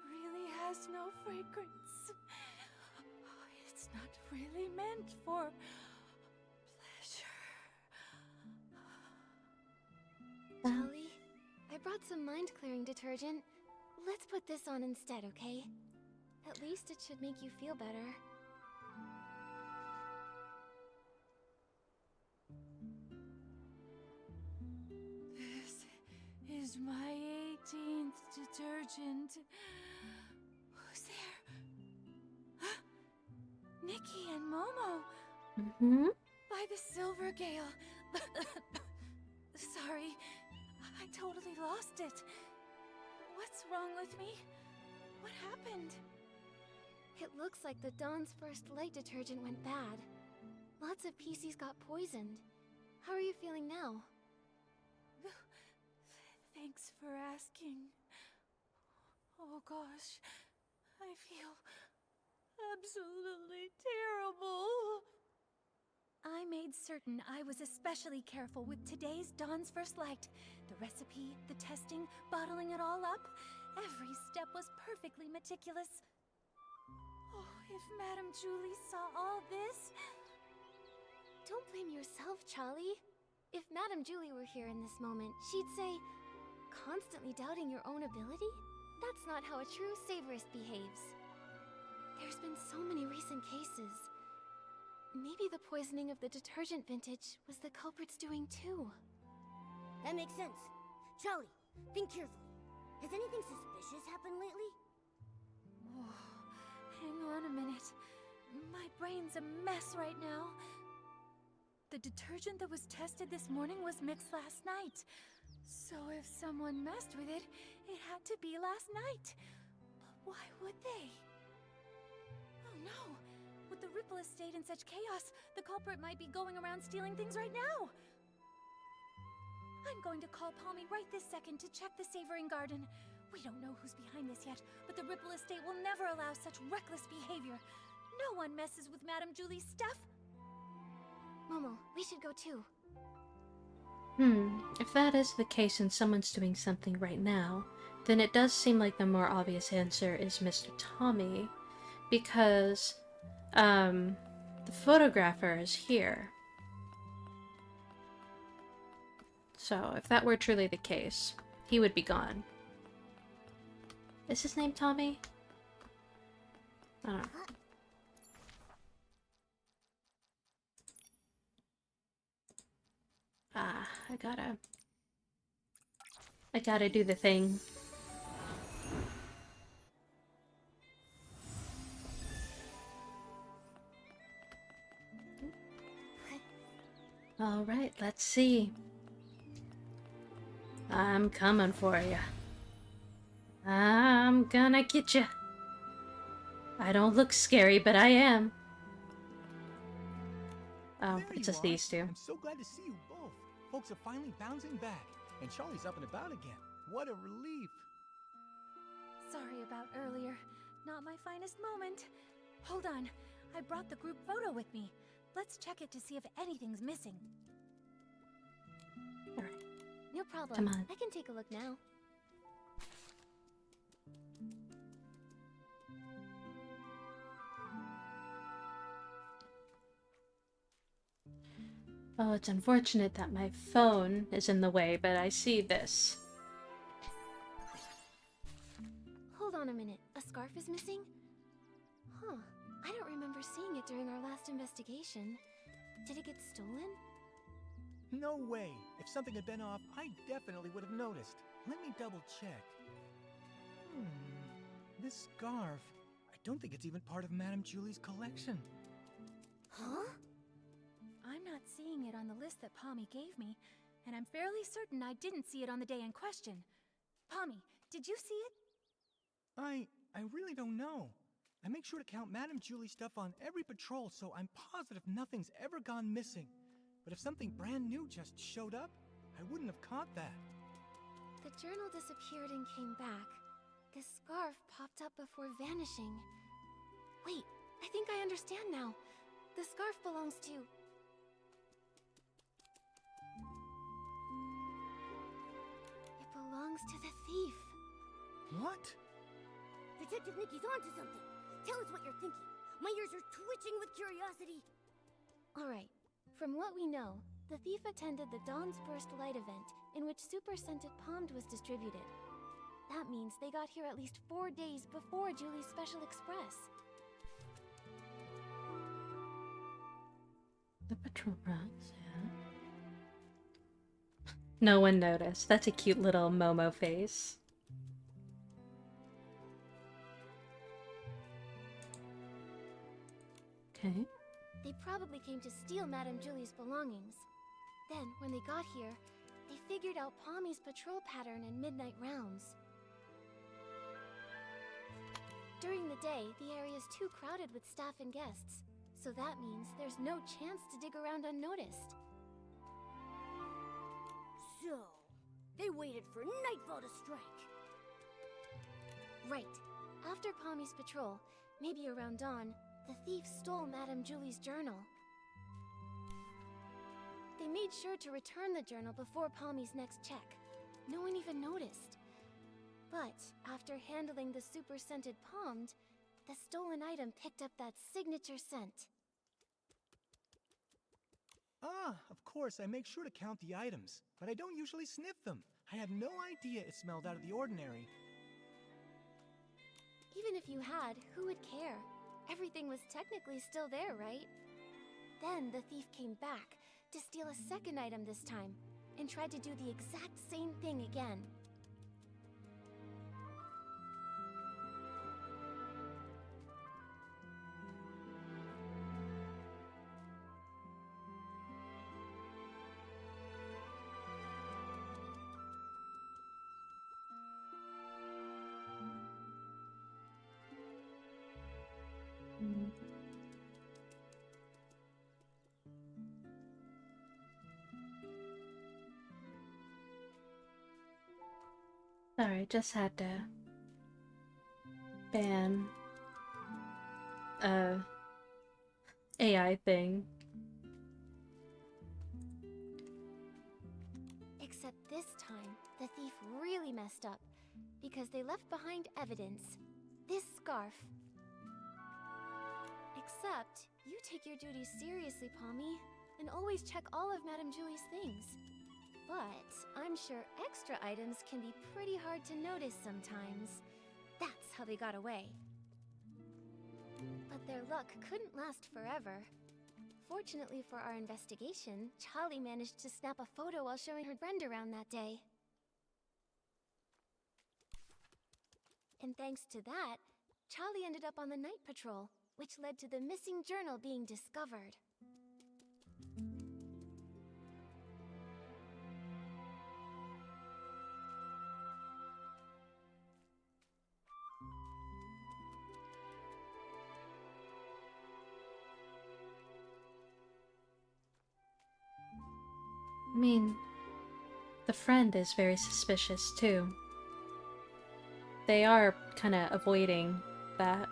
really has no fragrance. It's not really meant for pleasure. Jolly, I brought some mind-clearing detergent. Let's put this on instead, okay? At least it should make you feel better. This is my 18th detergent. Who's there? Nikki and Momo. Mm-hmm. By the Silver Gale. Sorry, I totally lost it. What's wrong with me? What happened? It looks like the Dawn's First Light detergent went bad. Lots of Pieceys got poisoned. How are you feeling now? Thanks for asking. Oh gosh, I feel absolutely terrible. I made certain I was especially careful with today's Dawn's First Light. The recipe, the testing, bottling it all up. Every step was perfectly meticulous. Oh, if Madame Julie saw all this... Don't blame yourself, Charlie. If Madame Julie were here in this moment, she'd say, constantly doubting your own ability? That's not how a true savorist behaves. There's been so many recent cases. Maybe the poisoning of the detergent vintage was the culprit's doing too. That makes sense. Charlie, think carefully. Has anything suspicious happened lately? Oh, hang on a minute. My brain's a mess right now. The detergent that was tested this morning was mixed last night. So if someone messed with it, it had to be last night. But why would they? Oh no! With the Ripple Estate in such chaos, the culprit might be going around stealing things right now. I'm going to call Palmy right this second to check the Savoring Garden. We don't know who's behind this yet, but the Ripple Estate will never allow such reckless behavior. No one messes with Madame Julie's stuff. Momo, we should go too. If that is the case and someone's doing something right now, then it does seem like the more obvious answer is Mr. Tommy, because, the photographer is here. So, if that were truly the case, he would be gone. Is his name Tommy? I don't know. I gotta do the thing. Alright, let's see. I'm coming for you. I'm gonna get you. I don't look scary, but I am. Oh, There it's you just are. these two. I'm so glad to see you both. Folks are finally bouncing back, and Charlie's up and about again. What a relief. Sorry about earlier. Not my finest moment. Hold on. I brought the group photo with me. Let's check it to see if anything's missing. No problem. Come on. I can take a look now. Oh, it's unfortunate that my phone is in the way, but I see this. Hold on a minute. A scarf is missing? Huh. I don't remember seeing it during our last investigation. Did it get stolen? No way. If something had been off, I definitely would have noticed. Let me double check. This scarf. I don't think it's even part of Madame Julie's collection. Huh? I'm not seeing it on the list that Palmy gave me, and I'm fairly certain I didn't see it on the day in question. Palmy, did you see it? I really don't know. I make sure to count Madame Julie's stuff on every patrol, so I'm positive nothing's ever gone missing. But if something brand new just showed up, I wouldn't have caught that. The journal disappeared and came back. This scarf popped up before vanishing. Wait, I think I understand now. The scarf belongs to... It belongs to the thief. What? Detective Nikki's onto something. Tell us what you're thinking. My ears are twitching with curiosity. Alright, from what we know, the thief attended the Dawn's Burst Light event, in which Super Scented Pommed was distributed. That means they got here at least 4 days before Julie's Special Express. The patrol routes, yeah. No one noticed. That's a cute little Momo face. Okay. They probably came to steal Madame Julie's belongings. Then, when they got here, they figured out Palmy's patrol pattern and midnight rounds. During the day, the area is too crowded with staff and guests, so that means there's no chance to dig around unnoticed. So, they waited for nightfall to strike. Right. After Palmy's patrol, maybe around dawn, the thief stole Madame Julie's journal. They made sure to return the journal before Palmy's next check. No one even noticed. But after handling the super scented Pommed, the stolen item picked up that signature scent. Ah, of course, I make sure to count the items, but I don't usually sniff them. I had no idea it smelled out of the ordinary. Even if you had, who would care? Everything was technically still there, right? Then the thief came back to steal a second item this time, and tried to do the exact same thing again. Sorry, just had to ban AI thing. Except this time, the thief really messed up, because they left behind evidence. This scarf. Except, you take your duties seriously, Pommy, and always check all of Madame Julie's things. But I'm sure extra items can be pretty hard to notice sometimes. That's how they got away. But their luck couldn't last forever. Fortunately for our investigation, Charlie managed to snap a photo while showing her friend around that day. And thanks to that, Charlie ended up on the night patrol, which led to the missing journal being discovered. I mean, the friend is very suspicious too. They are kind of avoiding that.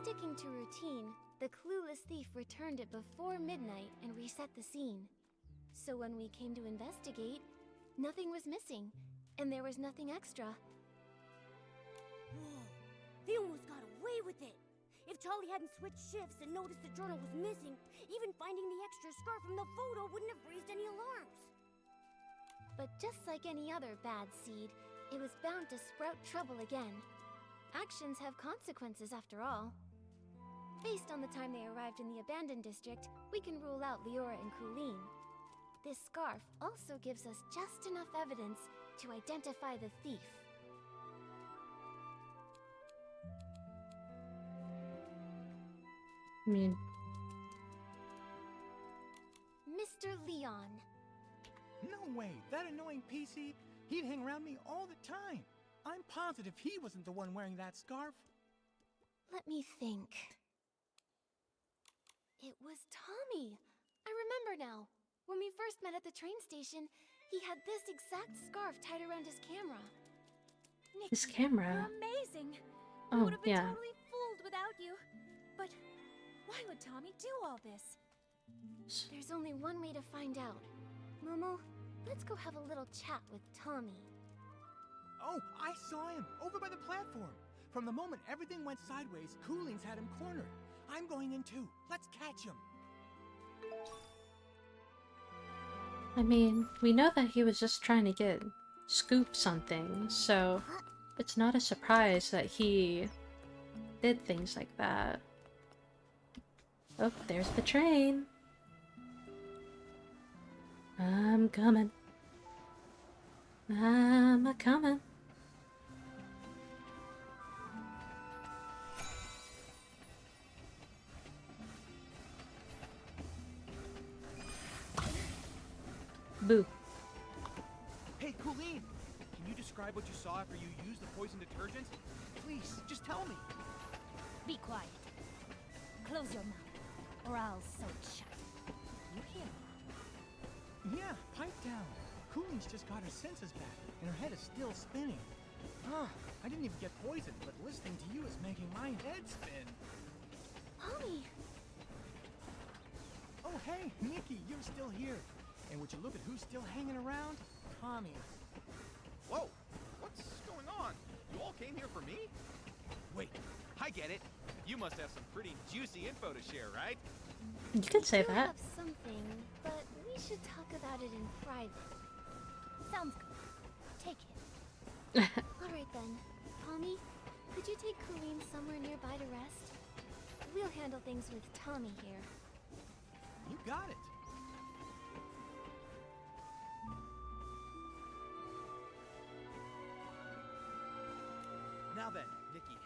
Sticking to routine, the clueless thief returned it before midnight and reset the scene. So when we came to investigate, nothing was missing, and there was nothing extra. Whoa, they almost got away with it! If Charlie hadn't switched shifts and noticed the journal was missing, even finding the extra scarf from the photo wouldn't have raised any alarms. But just like any other bad seed, it was bound to sprout trouble again. Actions have consequences after all. Based on the time they arrived in the abandoned district, we can rule out Leora and Colleen. This scarf also gives us just enough evidence to identify the thief. I mean, Mr. Leon. No way! That annoying Piecey? He'd hang around me all the time. I'm positive he wasn't the one wearing that scarf. Let me think. It was Tommy. I remember now. When we first met at the train station, he had this exact scarf tied around his camera. his camera. You're amazing. We Oh, would have been yeah. totally fooled without you. But why would Tommy do all this? There's only one way to find out. Momo, let's go have a little chat with Tommy. Oh, I saw him over by the platform. From the moment everything went sideways, Cooling's had him cornered. I'm going in too. Let's catch him. I mean, we know that he was just trying to scoop something, so it's not a surprise that he did things like that. Oh, there's the train. I'm coming. I'm a-coming. Boo. Hey, Colleen! Can you describe what you saw after you used the poison detergent? Please, just tell me. Be quiet. Close your mouth, or I'll sew it shut. You hear me? Yeah, pipe down. Cooling's just got her senses back, and her head is still spinning. Huh, I didn't even get poisoned, but listening to you is making my head spin. Tommy! Oh, hey, Nikki, you're still here. And would you look at who's still hanging around? Tommy. Whoa! What's going on? You all came here for me? Wait, I get it. You must have some pretty juicy info to share, right? You could say We that. have something, but we should talk about it in private. Sounds good. Take it. Alright then. Tommy, could you take Colleen somewhere nearby to rest? We'll handle things with Tommy here. You got it. Now then, Nikki,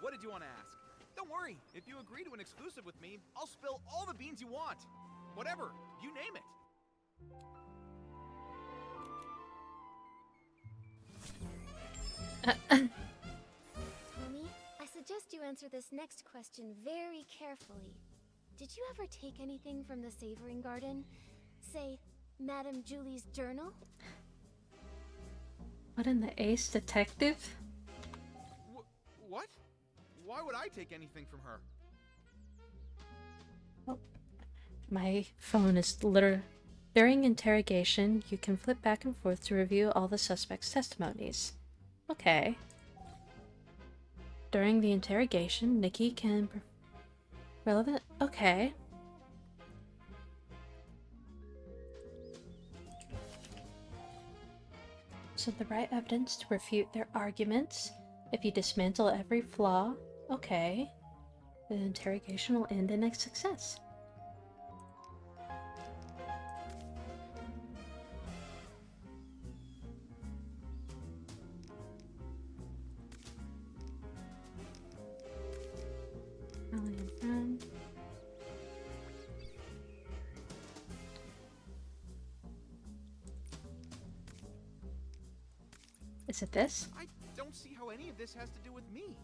what did you want to ask? Don't worry, if you agree to an exclusive with me, I'll spill all the beans you want. Whatever, you name it. Tommy, I suggest you answer this next question very carefully. Did you ever take anything from the Savoring Garden? Say, Madame Julie's journal? What in the Ace Detective? What? Why would I take anything from her? Oh, my phone is literally... During interrogation, you can flip back and forth to review all the suspects' testimonies. Okay. During the interrogation, Nikki can... Relevant? Okay. So the right evidence to refute their arguments. If you dismantle every flaw, okay. The interrogation will end in a success. Is it this? I don't see how any of this has to do with me.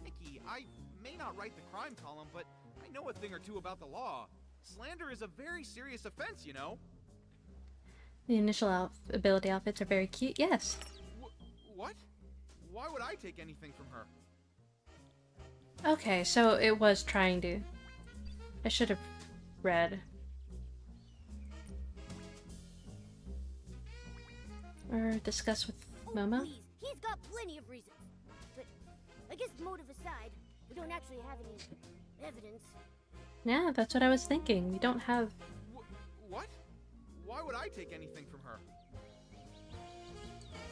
Nikki, I may not write the crime column, but I know a thing or two about the law. Slander is a very serious offense, you know? The initial ability outfits are very cute, yes. What? Why would I take anything from her? Okay, so it was trying to... I should have read. Or discuss with Momo? Please, he's got plenty of reasons. But I guess motive aside, we don't actually have any evidence. Yeah, that's what I was thinking. We don't have... What? Why would I take anything from her?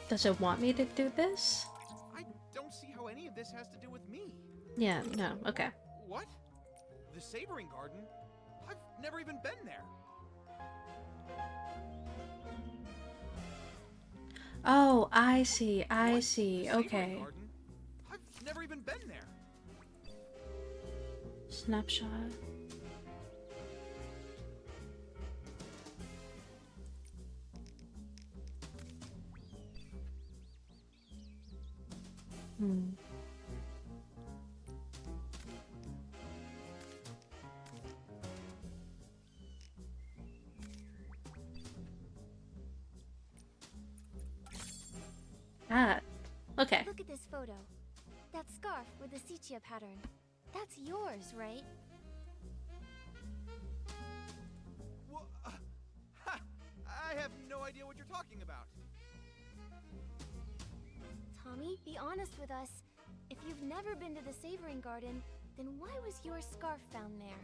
Does it want me to do this? I don't see how any of this has to do with me. Yeah, no, okay. What? The Savoring Garden? I've never even been there. Oh, I see, I What? see, The Savoring okay. Garden? I've never even been there. Snapshot. Hmm. Ah, okay. Look at this photo. That scarf with the sepia pattern. That's yours, right? Well, I have no idea what you're talking about. Tommy, be honest with us. If you've never been to the Savoring Garden, then why was your scarf found there?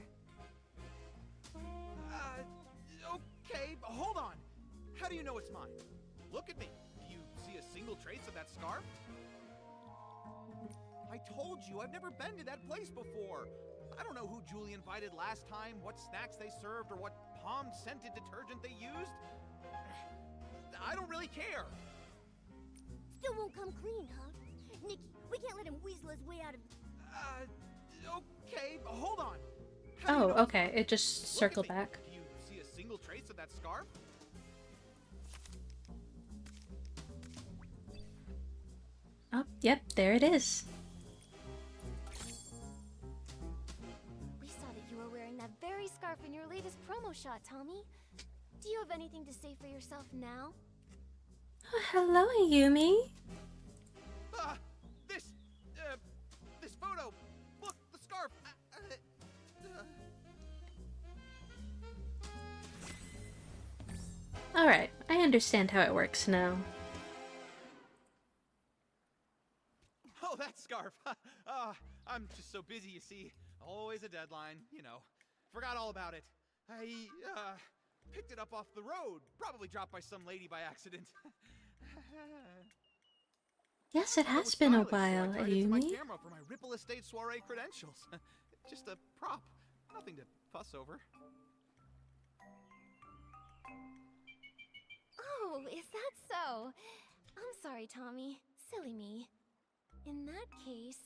Okay, but hold on. How do you know it's mine? Look at me. Do you see a single trace of that scarf? I told you, I've never been to that place before. I don't know who Julie invited last time, what snacks they served, or what palm-scented detergent they used. I don't really care. Still won't come clean, huh? Nikki, we can't let him weasel his way out of... Okay, but hold on. Oh, okay, it just circled back. Do you see a single trace of that scarf? Oh, yep, there it is. We saw that you were wearing that very scarf in your latest promo shot, Tommy. Do you have anything to say for yourself now? Oh, hello, Ayumi. This photo. Look, the scarf. Alright, I understand how it works now. Oh, that scarf. I'm just so busy, you see. Always a deadline, you know. Forgot all about it. I, picked it up off the road. Probably dropped by some lady by accident. Yes, it has been a while, So I tied it to my Ayumi. camera for my Ripple Estate soiree credentials. Just a prop. Nothing to fuss over. Oh, is that so? I'm sorry, Tommy. Silly me. In that case,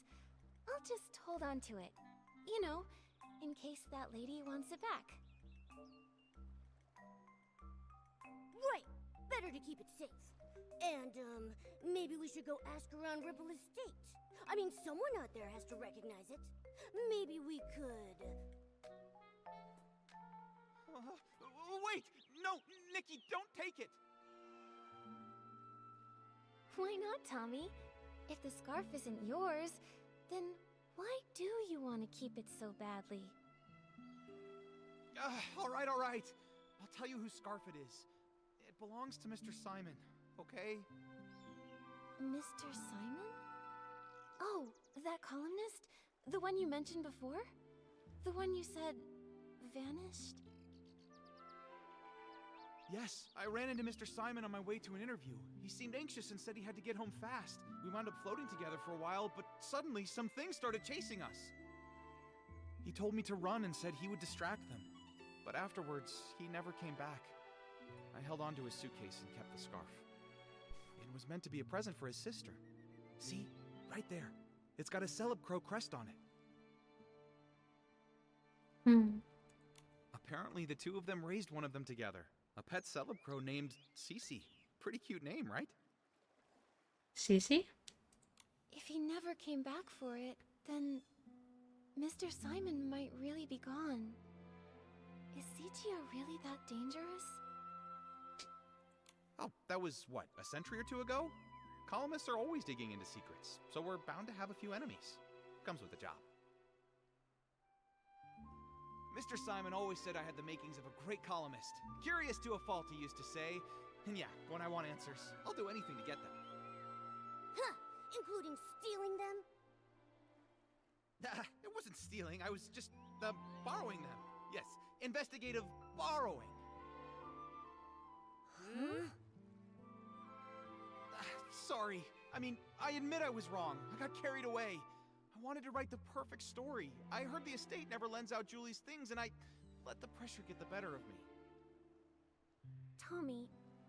I'll just hold on to it. You know, in case that lady wants it back. Right! Better better to keep it safe. And, maybe we should go ask around Ripple Estate. I mean, someone out there has to recognize it. Maybe we could... Wait! No, Nikki, don't take it! Why not, Tommy? If the scarf isn't yours, then why do you want to keep it so badly? All right. I'll tell you whose scarf it is. It belongs to Mr. Simon, okay? Mr. Simon? Oh, that columnist? The one you mentioned before? The one you said vanished? Yes, I ran into Mr. Simon on my way to an interview. He seemed anxious and said he had to get home fast. We wound up floating together for a while, but suddenly some things started chasing us. He told me to run and said he would distract them. But afterwards, he never came back. I held onto his suitcase and kept the scarf. It was meant to be a present for his sister. See? Right there. It's got a Celeb Crow crest on it. Apparently, the two of them raised one of them together. A pet Celeb Crow named Piecey. Pretty cute name, right? Cece? If he never came back for it, then Mr. Simon might really be gone. Is Cynthia really that dangerous? Oh, that was, what, a century or two ago? Columnists are always digging into secrets, so we're bound to have a few enemies. Comes with the job. Mr. Simon always said I had the makings of a great columnist. Curious to a fault, he used to say. And yeah, when I want answers, I'll do anything to get them. Huh! Including stealing them? It wasn't stealing, I was just, borrowing them. Yes, investigative borrowing. Huh? Sorry. I mean, I admit I was wrong. I got carried away. I wanted to write the perfect story. I heard the estate never lends out Julie's things, and I let the pressure get the better of me. Tommy,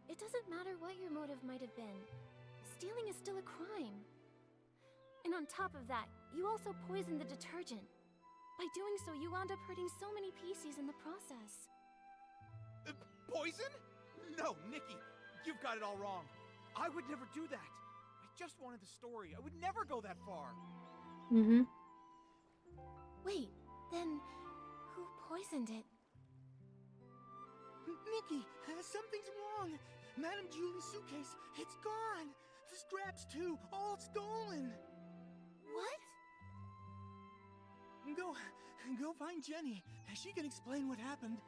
it doesn't matter what your motive might have been. Stealing is still a crime. And on top of that, you also poisoned the detergent. By doing so, you wound up hurting so many Pieceys in the process. Poison? No, Nikki, you've got it all wrong. I would never do that. I just wanted the story. I would never go that far. Wait, then who poisoned it? Nikki, something's wrong. Madame Julie's suitcase, it's gone. The scraps too, all stolen. What? Go find Jenny. She can explain what happened.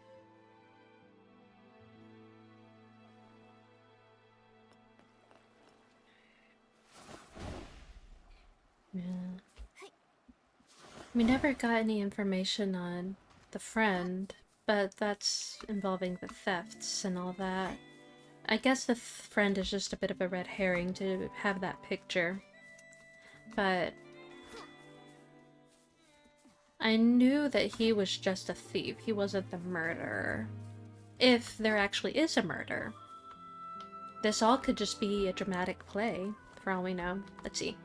Yeah. We never got any information on the friend, but that's involving the thefts and all that. I guess the friend is just a bit of a red herring to have that picture. But I knew that he was just a thief. He wasn't the murderer. If there actually is a murder. This all could just be a dramatic play, for all we know. Let's see.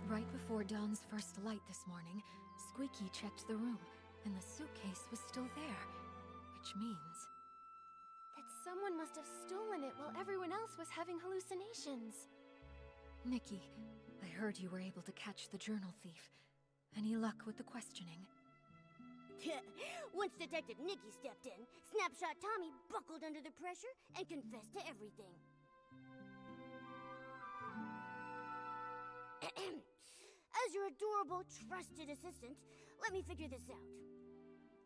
Right before Dawn's first light this morning, Squeaky checked the room, and the suitcase was still there. Which means... that someone must have stolen it while everyone else was having hallucinations. Nikki, I heard you were able to catch the journal thief. Any luck with the questioning? Once Detective Nikki stepped in, Snapshot Tommy buckled under the pressure and confessed to everything. As your adorable, trusted assistant, let me figure this out.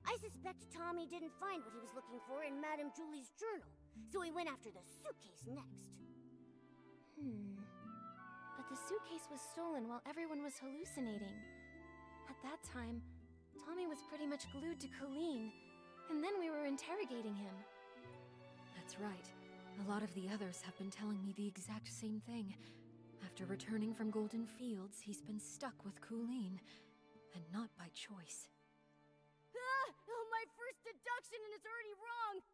I suspect Tommy didn't find what he was looking for in Madame Julie's journal, so he went after the suitcase next. But the suitcase was stolen while everyone was hallucinating. At that time, Tommy was pretty much glued to Colleen, and then we were interrogating him. That's right. A lot of the others have been telling me the exact same thing. After returning from Golden Fields, he's been stuck with Colleen, and not by choice. Ah! Oh, my first deduction and it's already wrong!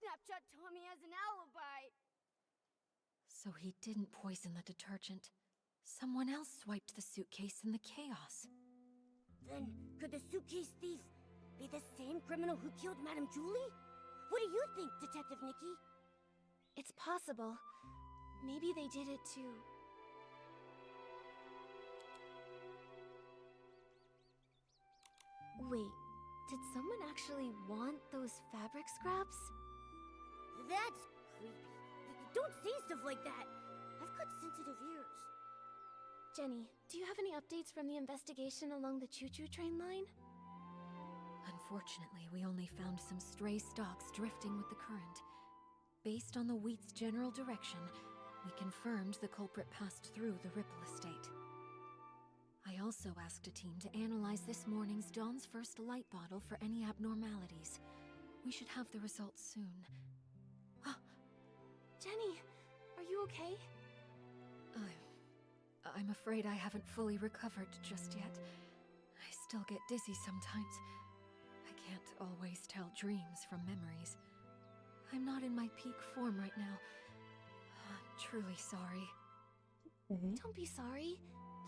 Snapshot Tommy has an alibi! So he didn't poison the detergent. Someone else swiped the suitcase in the chaos. Then, could the suitcase thief be the same criminal who killed Madame Julie? What do you think, Detective Nikki? It's possible. Maybe they did it too. Wait, did someone actually want those fabric scraps? That's creepy. Don't say stuff like that. I've got sensitive ears. Jenny, do you have any updates from the investigation along the choo-choo train line? Unfortunately, we only found some stray stalks drifting with the current. Based on the wheat's general direction, we confirmed the culprit passed through the Ripple estate. I also asked a team to analyze this morning's Dawn's First light bottle for any abnormalities. We should have the results soon. Jenny, are you okay? I'm afraid I haven't fully recovered just yet. I still get dizzy sometimes. I can't always tell dreams from memories. I'm not in my peak form right now. I'm truly sorry. Don't be sorry.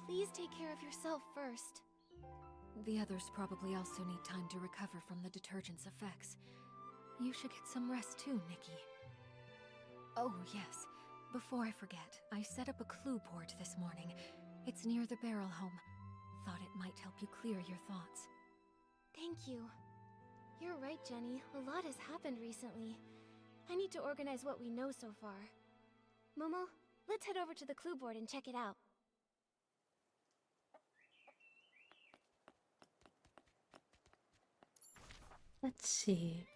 Please take care of yourself first. The others probably also need time to recover from the detergent's effects. You should get some rest too, Nikki. Oh, yes. Before I forget, I set up a clue board this morning. It's near the barrel home. Thought it might help you clear your thoughts. Thank you. You're right, Jenny. A lot has happened recently. I need to organize what we know so far. Momo, let's head over to the clue board and check it out. Let's see.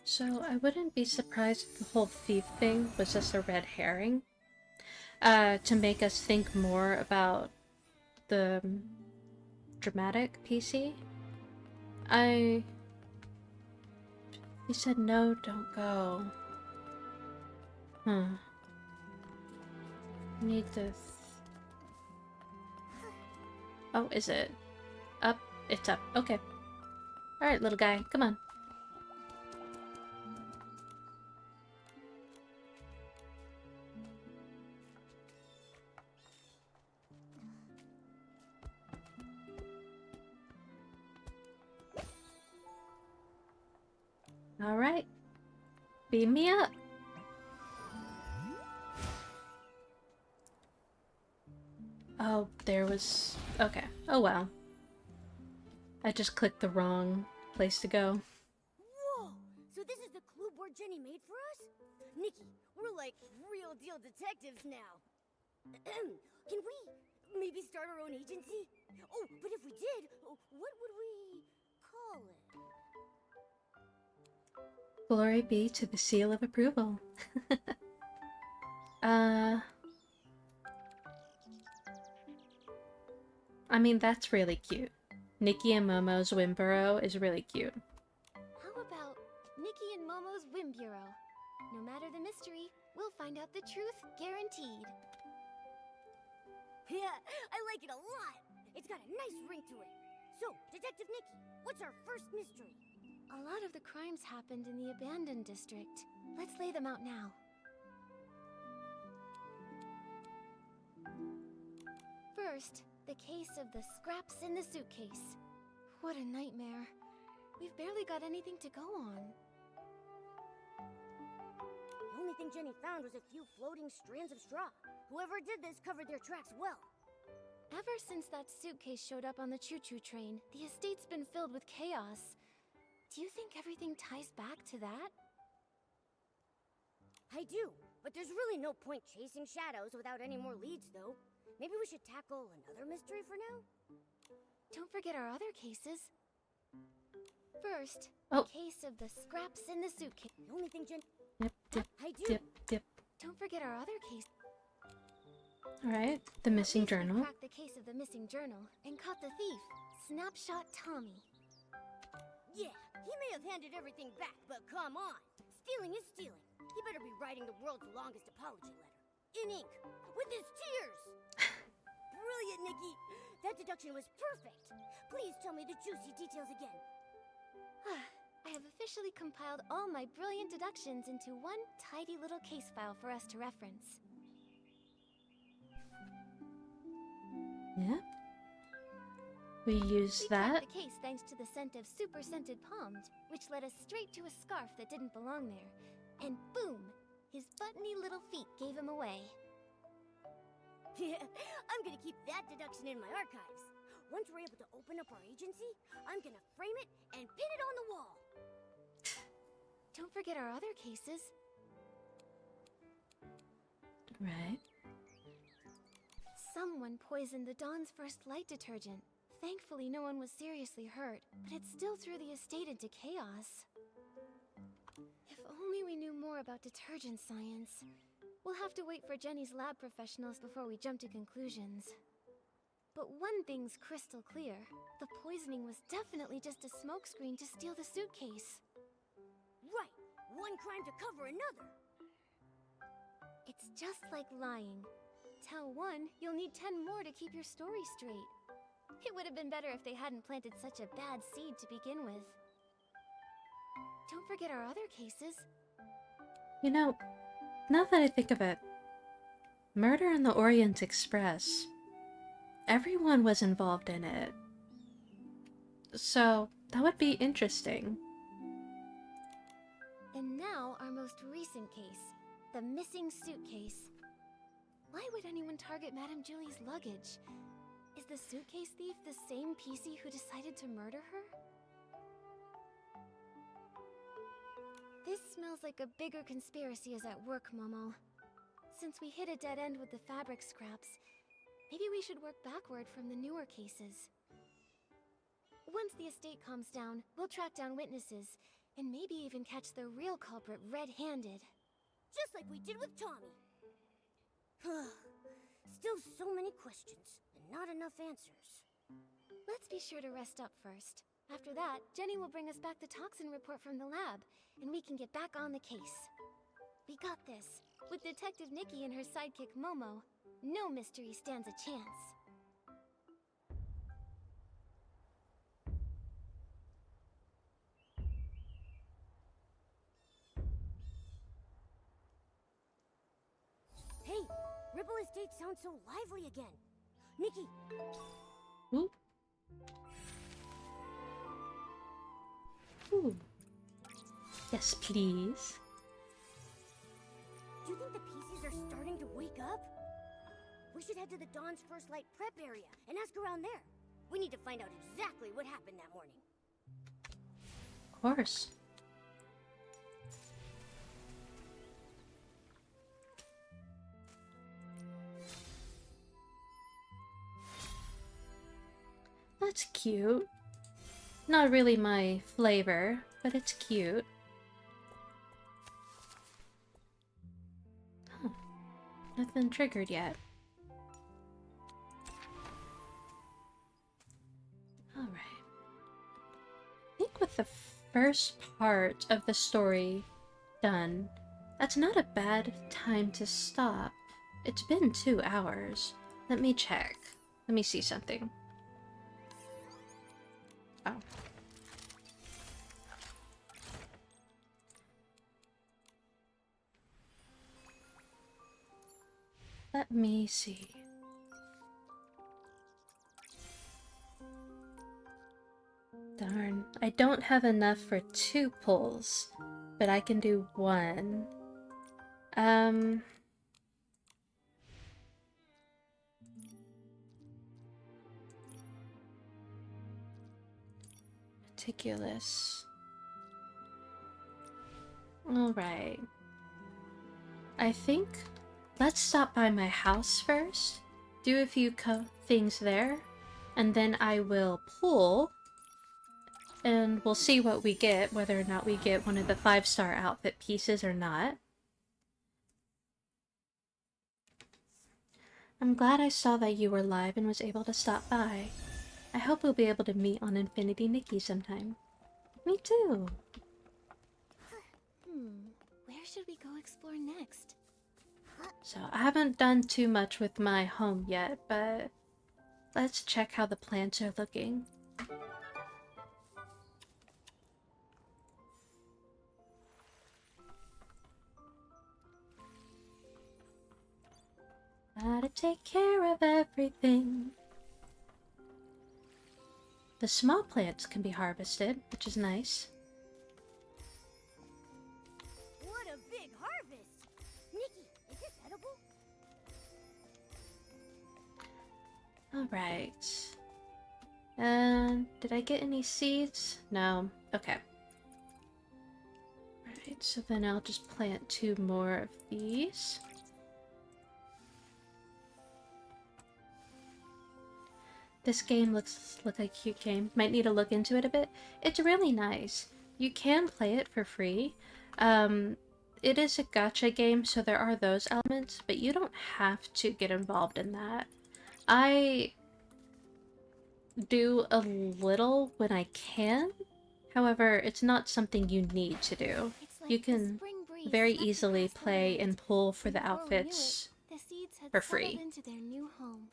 So I wouldn't be surprised if the whole thief thing was just a red herring. To make us think more about the dramatic Piecey. He said no, don't go. Need this. Oh, is it up? It's up. Okay. Alright, little guy, come on. Alright. Beam me up. Oh, there was... Okay. Oh well. I just clicked the wrong place to go. Whoa! So this is the clue board Jenny made for us? Nikki, we're like real deal detectives now. Can we maybe start our own agency? Oh, but if we did, what would we call it? Glory be to the seal of approval. I mean, that's really cute. Nikki and Momo's Whim Burrow is really cute. How about Nikki and Momo's Whim Bureau? No matter the mystery, we'll find out the truth, guaranteed. Yeah, I like it a lot. It's got a nice ring to it. So, Detective Nikki, what's our first mystery? A lot of the crimes happened in the abandoned district. Let's lay them out now. First, the case of the scraps in the suitcase. What a nightmare. We've barely got anything to go on. The only thing Jenny found was a few floating strands of straw. Whoever did this covered their tracks well. Ever since that suitcase showed up on the choo-choo train, the estate's been filled with chaos. Do you think everything ties back to that? I do, but there's really no point chasing shadows without any more leads, though. Maybe we should tackle another mystery for now? Don't forget our other cases. First, the case of the scraps in the suitcase. The only thing Dip, I do. dip. Don't forget our other case. Alright, the missing journal. Cracked the case of the missing journal and caught the thief, Snapshot Tommy. Yeah, he may have handed everything back, but come on. Stealing is stealing. He better be writing the world's longest apology letter. In ink. With his tears. Brilliant, Nikki. That deduction was perfect. Please tell me the juicy details again. I have officially compiled all my brilliant deductions into one tidy little case file for us to reference. Yeah? We use We that. cracked the case thanks to the scent of super scented palms, which led us straight to a scarf that didn't belong there. And boom! His buttony little feet gave him away. Yeah, I'm gonna keep that deduction in my archives. Once we're able to open up our agency, I'm gonna frame it and pin it on the wall. Don't forget our other cases. Right. Someone poisoned the Dawn's first light detergent. Thankfully, no one was seriously hurt, but it still threw the estate into chaos. If only we knew more about detergent science. We'll have to wait for Jenny's lab professionals before we jump to conclusions. But one thing's crystal clear. The poisoning was definitely just a smokescreen to steal the suitcase. Right! One crime to cover another! It's just like lying. Tell one, you'll need 10 more to keep your story straight. It would have been better if they hadn't planted such a bad seed to begin with. Don't forget our other cases. You know, now that I think of it, Murder in the Orient Express. Everyone was involved in it. So, that would be interesting. And now, our most recent case. The missing suitcase. Why would anyone target Madame Julie's luggage? Is the suitcase thief the same Piecey who decided to murder her? This smells like a bigger conspiracy is at work, Momo. Since we hit a dead end with the fabric scraps, maybe we should work backward from the newer cases. Once the estate calms down, we'll track down witnesses, and maybe even catch the real culprit red-handed. Just like we did with Tommy. Still so many questions, and not enough answers. Let's be sure to rest up first. After that, Jenny will bring us back the toxin report from the lab, and we can get back on the case. We got this. With Detective Nikki and her sidekick Momo, no mystery stands a chance. Hey, Ripple Estate sounds so lively again. Nikki! Ooh. Ooh. Yes, please. Do you think the Pieces are starting to wake up? We should head to the Dawn's First Light prep area and ask around there. We need to find out exactly what happened that morning. Of course. That's cute. Not really my flavor, but it's cute. Huh. Nothing triggered yet. Alright. I think with the first part of the story done, that's not a bad time to stop. It's been 2 hours. Let me check. Let me see something. Oh. Let me see. Darn, I don't have enough for 2 pulls, but I can do 1. Meticulous. Alright. I think let's stop by my house first, do a few things there, and then I will pull, and we'll see what we get, whether or not we get one of the 5-star outfit pieces or not. I'm glad I saw that you were live and was able to stop by. I hope we'll be able to meet on InfinityNikki sometime. Me too. Where should we go explore next? So, I haven't done too much with my home yet, but let's check how the plants are looking. Gotta take care of everything. The small plants can be harvested, which is nice. What a big harvest! Nikki, is this edible? Alright. And did I get any seeds? No. Okay. Alright, so then I'll just plant 2 more of these. This game looks like a cute game. Might need to look into it a bit. It's really nice. You can play it for free. It is a gacha game, so there are those elements, but you don't have to get involved in that. I do a little when I can. However, it's not something you need to do. You can very easily play and pull for the outfits for free. Into their new home.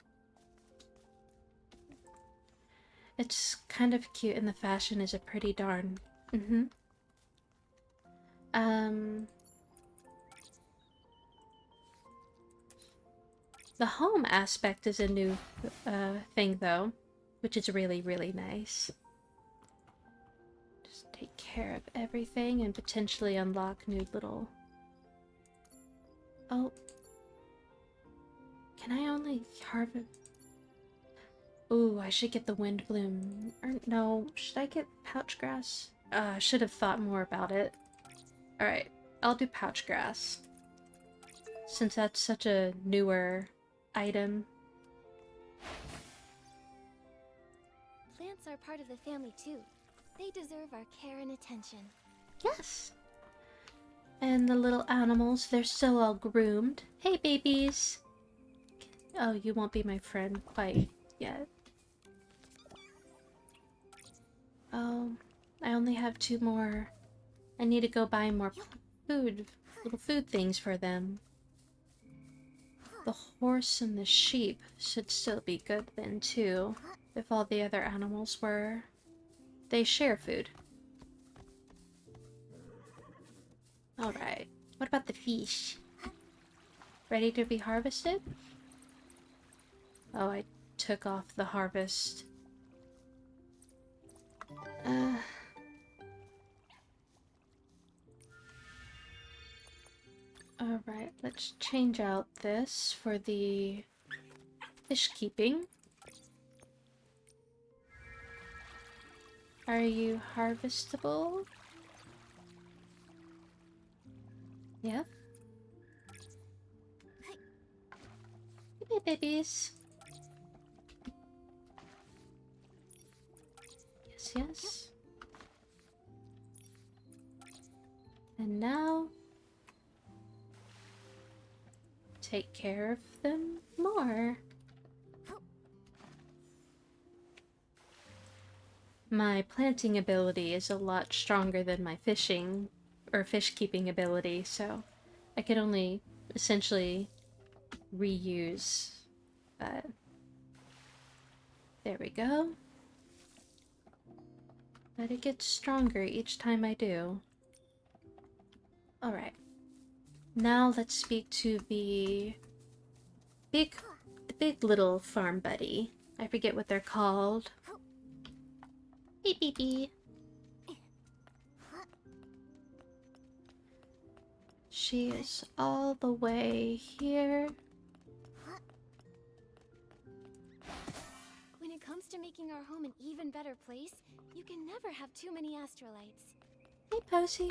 It's kind of cute, and the fashion is a pretty darn. The home aspect is a new thing, though, which is really, really nice. Just take care of everything and potentially unlock new little... Oh. Can I only harvest... Ooh, I should get the wind bloom. Or no, should I get pouch grass? I should have thought more about it. Alright, I'll do pouch grass. Since that's such a newer item. Plants are part of the family too. They deserve our care and attention. Yes! And the little animals, they're still all groomed. Hey, babies! Oh, you won't be my friend quite yet. Oh, I only have 2 more. I need to go buy more food, little food things for them. The horse and the sheep should still be good then too, if all the other animals were. They share food. Alright, what about the fish? Ready to be harvested? Oh, I took off the harvest. Alright, let's change out this for the fish keeping. Are you harvestable? Yeah. Hey, babies. Yes, yes. And now... take care of them more. My planting ability is a lot stronger than my fishing or fish keeping ability, so I could only essentially reuse that. There we go. But it gets stronger each time I do. Alright. Now let's speak to the big little farm buddy. I forget what they're called. Beep beep beep. She is all the way here. When it comes to making our home an even better place, you can never have too many astrolites. Hey, Posey.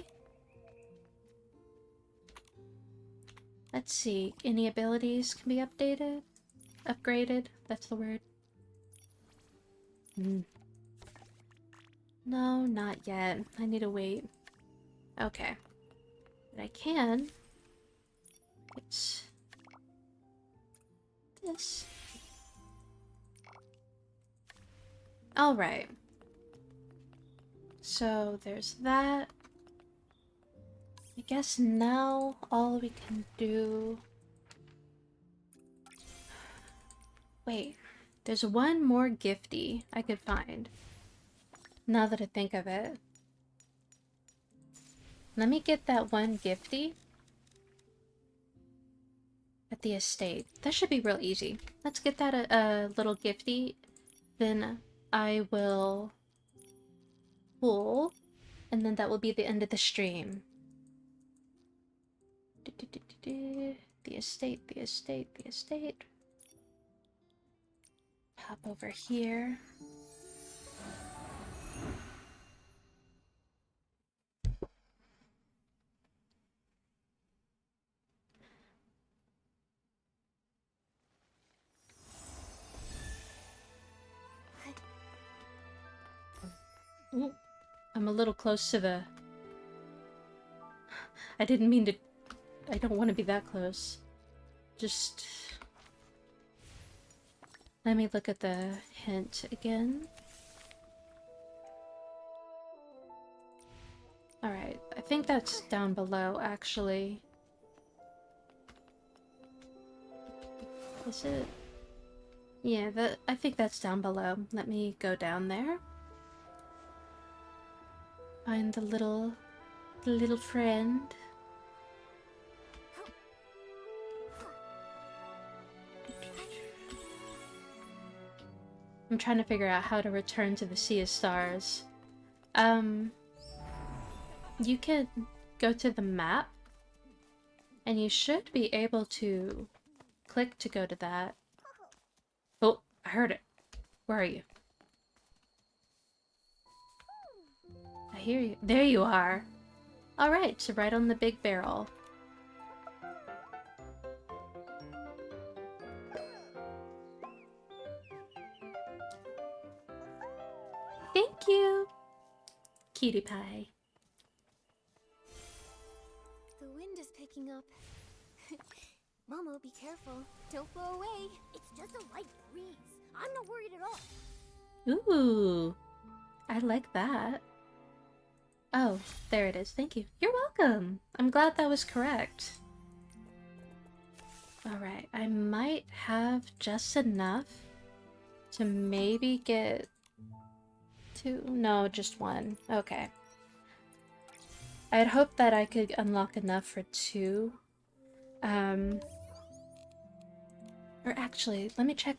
Let's see, any abilities can be updated? Upgraded? That's the word. No, not yet. I need to wait. Okay. But I can. It's this. Alright. So there's that. I guess now all we can do... Wait, there's one more gifty I could find. Now that I think of it. Let me get that one gifty at the estate. That should be real easy. Let's get that a little gifty. Then I will pull, and then that will be the end of the stream. The estate, the estate, the estate. Pop over here. Ooh, I'm a little close to the... I didn't mean to... I don't want to be that close. Just... Let me look at the hint again. Alright, I think that's down below, actually. Is it? Yeah, I think that's down below. Let me go down there. Find the little friend. I'm trying to figure out how to return to the Sea of Stars. You can go to the map, and you should be able to click to go to that. Oh, I heard it. Where are you? I hear you. There you are. Alright, so right on the big barrel. Thank you, cutie pie. The wind is picking up. Momo, be careful. Don't blow away. It's just a light breeze. I'm not worried at all. Ooh, I like that. Oh, there it is. Thank you. You're welcome. I'm glad that was correct. Alright, I might have just enough to maybe get two. No, just one. Okay. I had hoped that I could unlock enough for two. Or actually, let me check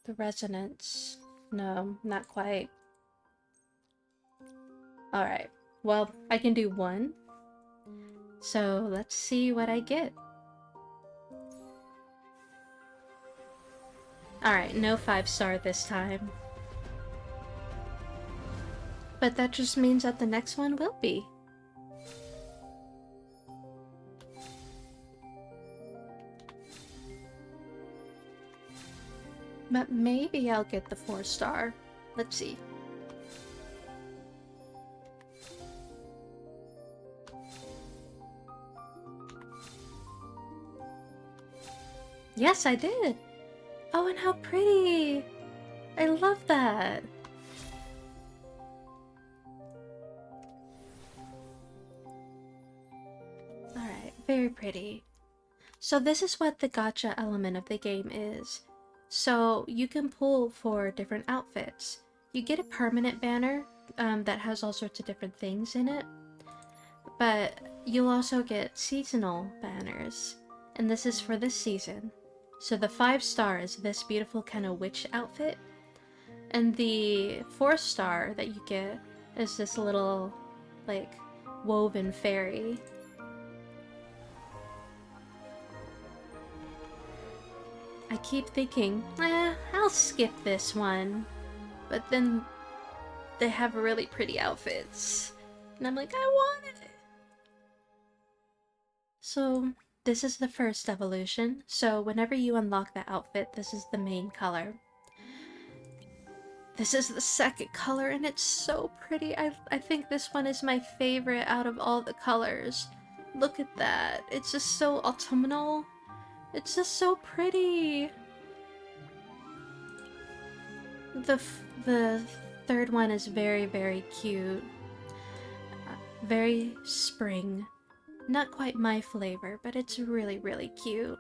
the resonance. No, not quite. Alright, well, I can do one. So let's see what I get. Alright, no 5-star this time. But that just means that the next one will be. But maybe I'll get the 4-star. Let's see. Yes, I did! Oh, and how pretty! I love that! Alright, very pretty. So this is what the gacha element of the game is. So you can pull for different outfits. You get a permanent banner that has all sorts of different things in it. But you'll also get seasonal banners. And this is for this season. So the 5-star is this beautiful kind of witch outfit. And the 4-star that you get is this little, like, woven fairy. I keep thinking, I'll skip this one. But then they have really pretty outfits. And I'm like, I want it! So this is the first evolution. So whenever you unlock the outfit, this is the main color. This is the second color, and it's so pretty. I think this one is my favorite out of all the colors. Look at that. It's just so autumnal. It's just so pretty. The third one is very, very cute. Very spring. Not quite my flavor, but it's really, really cute.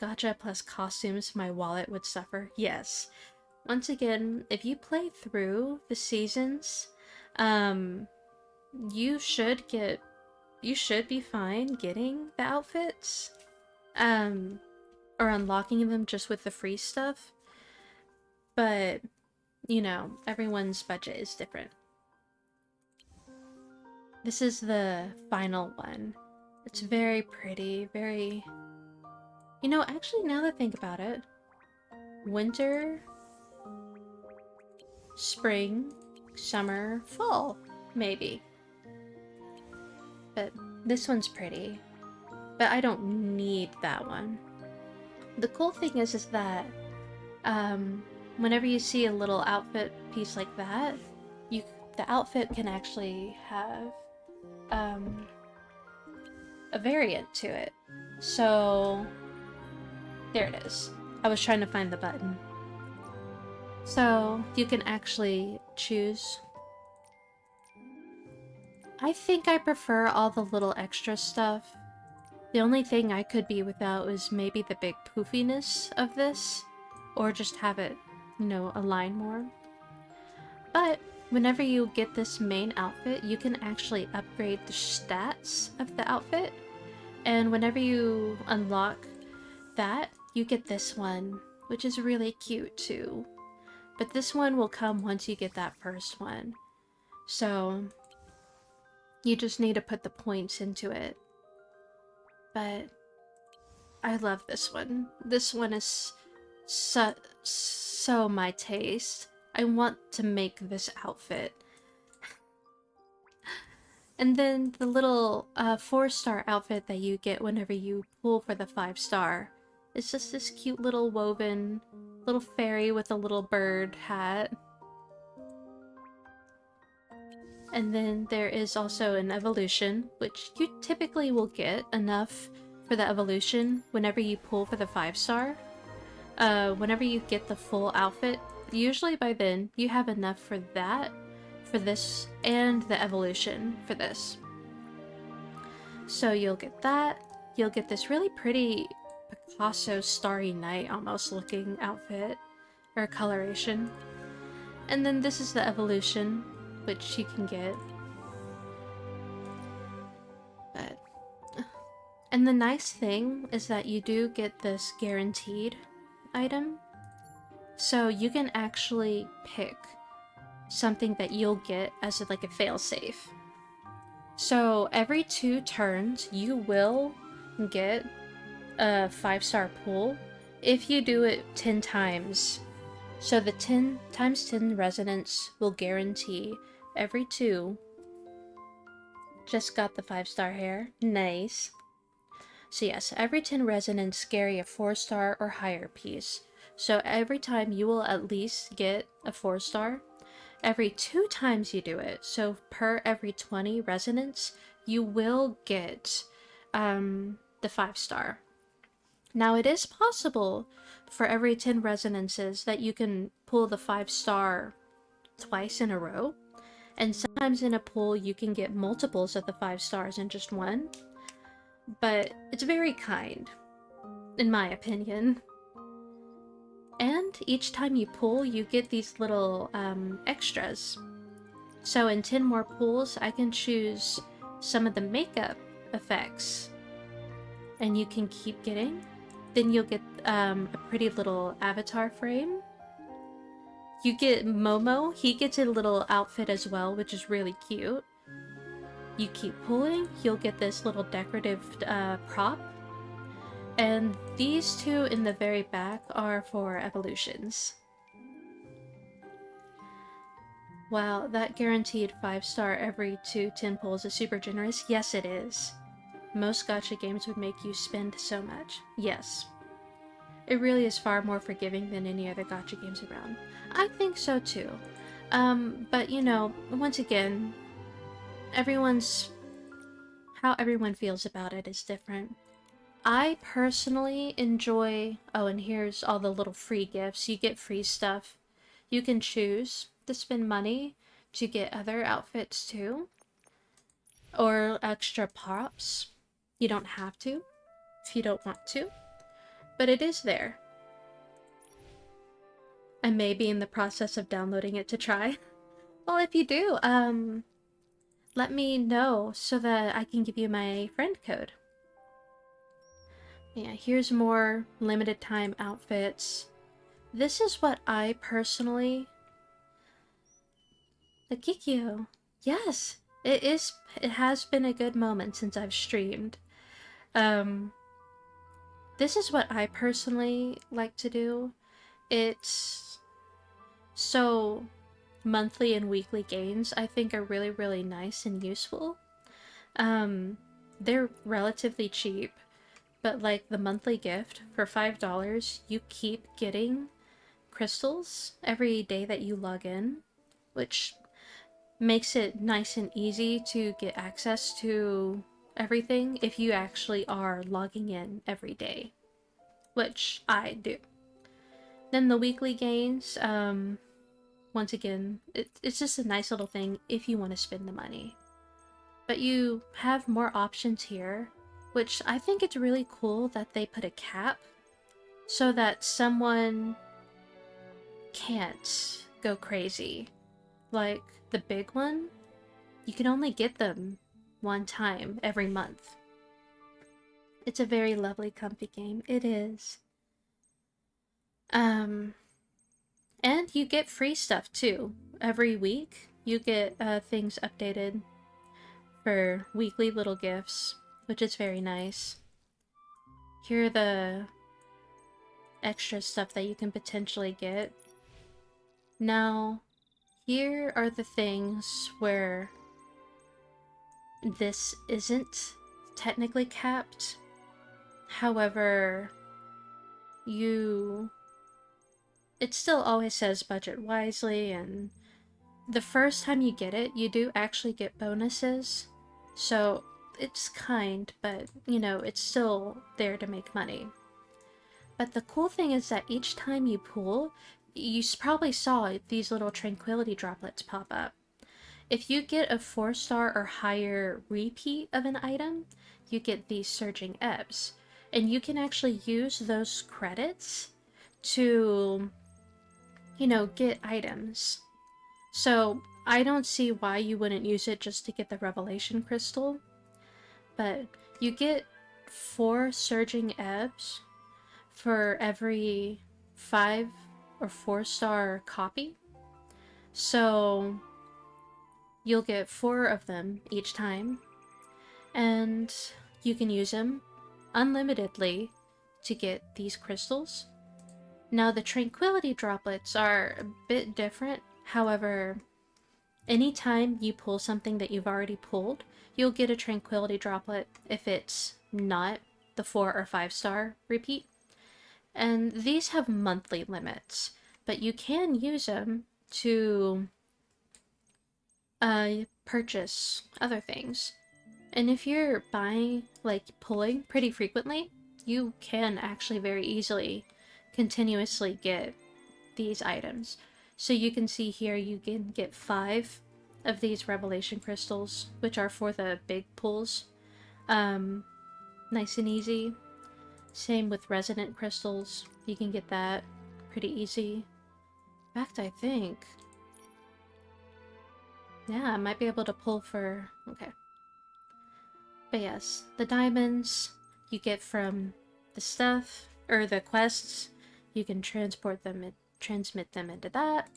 Gacha plus costumes, my wallet would suffer. Yes. Once again, if you play through the seasons, you should be fine getting the outfits. Or unlocking them just with the free stuff. but, you know, everyone's budget is different. This is the final one. It's very pretty, very... You know, actually, now that I think about it, winter, spring, summer, fall, maybe. But this one's pretty. But I don't need that one. The cool thing is that whenever you see a little outfit piece like that, the outfit can actually have a variant to it. So there it is. I was trying to find the button. So you can actually choose. I think I prefer all the little extra stuff. The only thing I could be without was maybe the big poofiness of this, or just have it, you know, align more. But whenever you get this main outfit, you can actually upgrade the stats of the outfit, and whenever you unlock that, you get this one, which is really cute too. But this one will come once you get that first one. So you just need to put the points into it. But I love this one. This one is so my taste. I want to make this outfit. And then the little 4-star outfit that you get whenever you pull for the 5-star. It's just this cute little woven little fairy with a little bird hat. And then there is also an evolution, which you typically will get enough for the evolution whenever you pull for the 5-star. Whenever you get the full outfit, usually by then you have enough for that, for this, and the evolution for this. So you'll get that. You'll get this really pretty Picasso Starry Night almost looking outfit, or coloration. And then this is the evolution, which you can get. But, and the nice thing is that you do get this guaranteed item. So you can actually pick something that you'll get as like a failsafe. So every 2 turns, you will get a 5-star pull if you do it 10 times. So the 10 times 10 resonance will guarantee every 2. Just got the 5-star hair. Nice. So yes, every 10 resonance carry a 4-star or higher piece. So every time you will at least get a 4-star. Every 2 times you do it, so per every 20 resonance, you will get the 5-star. Now it is possible for every 10 resonances that you can pull the 5-star twice in a row. And sometimes in a pull you can get multiples of the 5 stars in just one. But it's very kind, in my opinion. And each time you pull, you get these little extras. So in 10 more pulls, I can choose some of the makeup effects. And you can keep getting. Then you'll get a pretty little avatar frame. You get Momo. He gets a little outfit as well, which is really cute. You keep pulling, you'll get this little decorative prop. And these 2 in the very back are for evolutions. Wow, that guaranteed 5-star every 2 10 pulls is super generous. Yes, it is. Most gacha games would make you spend so much. Yes. It really is far more forgiving than any other gacha games around. I think so too. But you know, once again, how everyone feels about it is different. I personally enjoy... Oh, and here's all the little free gifts. You get free stuff. You can choose to spend money to get other outfits too. Or extra props. You don't have to if you don't want to. But it is there. I may be in the process of downloading it to try. Well, if you do, let me know so that I can give you my friend code. Yeah, here's more limited time outfits. this is what I personally... The Kikyo. Yes, it is. It has been a good moment since I've streamed. This is what I personally like to do. It's so monthly and weekly gains I think are really, really nice and useful. They're relatively cheap, but like the monthly gift for $5, you keep getting crystals every day that you log in, which makes it nice and easy to get access to everything if you actually are logging in every day, which I do. Then the weekly gains, once again, it's just a nice little thing if you want to spend the money. But you have more options here, which I think it's really cool that they put a cap so that someone can't go crazy. Like the big one, you can only get them one time every month. It's a very lovely, comfy game. It is. And you get free stuff too. Every week, you get things updated for weekly little gifts, which is very nice. Here are the extra stuff that you can potentially get. Now, here are the things where this isn't technically capped. However, it still always says budget wisely, and the first time you get it, you do actually get bonuses. So it's kind, but you know, it's still there to make money. But the cool thing is that each time you pull, you probably saw these little tranquility droplets pop up. If you get a 4-star or higher repeat of an item, you get these surging ebbs. And you can actually use those credits to, you know, get items. So I don't see why you wouldn't use it just to get the revelation crystal. But you get 4 surging ebbs for every 5 or 4-star copy. So you'll get 4 of them each time, and you can use them unlimitedly to get these crystals. Now the tranquility droplets are a bit different. However, anytime you pull something that you've already pulled, you'll get a tranquility droplet if it's not the 4 or 5-star repeat. And these have monthly limits, but you can use them to purchase other things. And if you're buying, like pulling pretty frequently, you can actually very easily continuously get these items. So you can see here you can get 5 of these revelation crystals, which are for the big pulls. Nice and easy. Same with resonant crystals. You can get that pretty easy. In fact, I think... yeah, I might be able to pull for... okay. But yes, the diamonds you get from the stuff, or the quests, you can transport them and transmit them into that.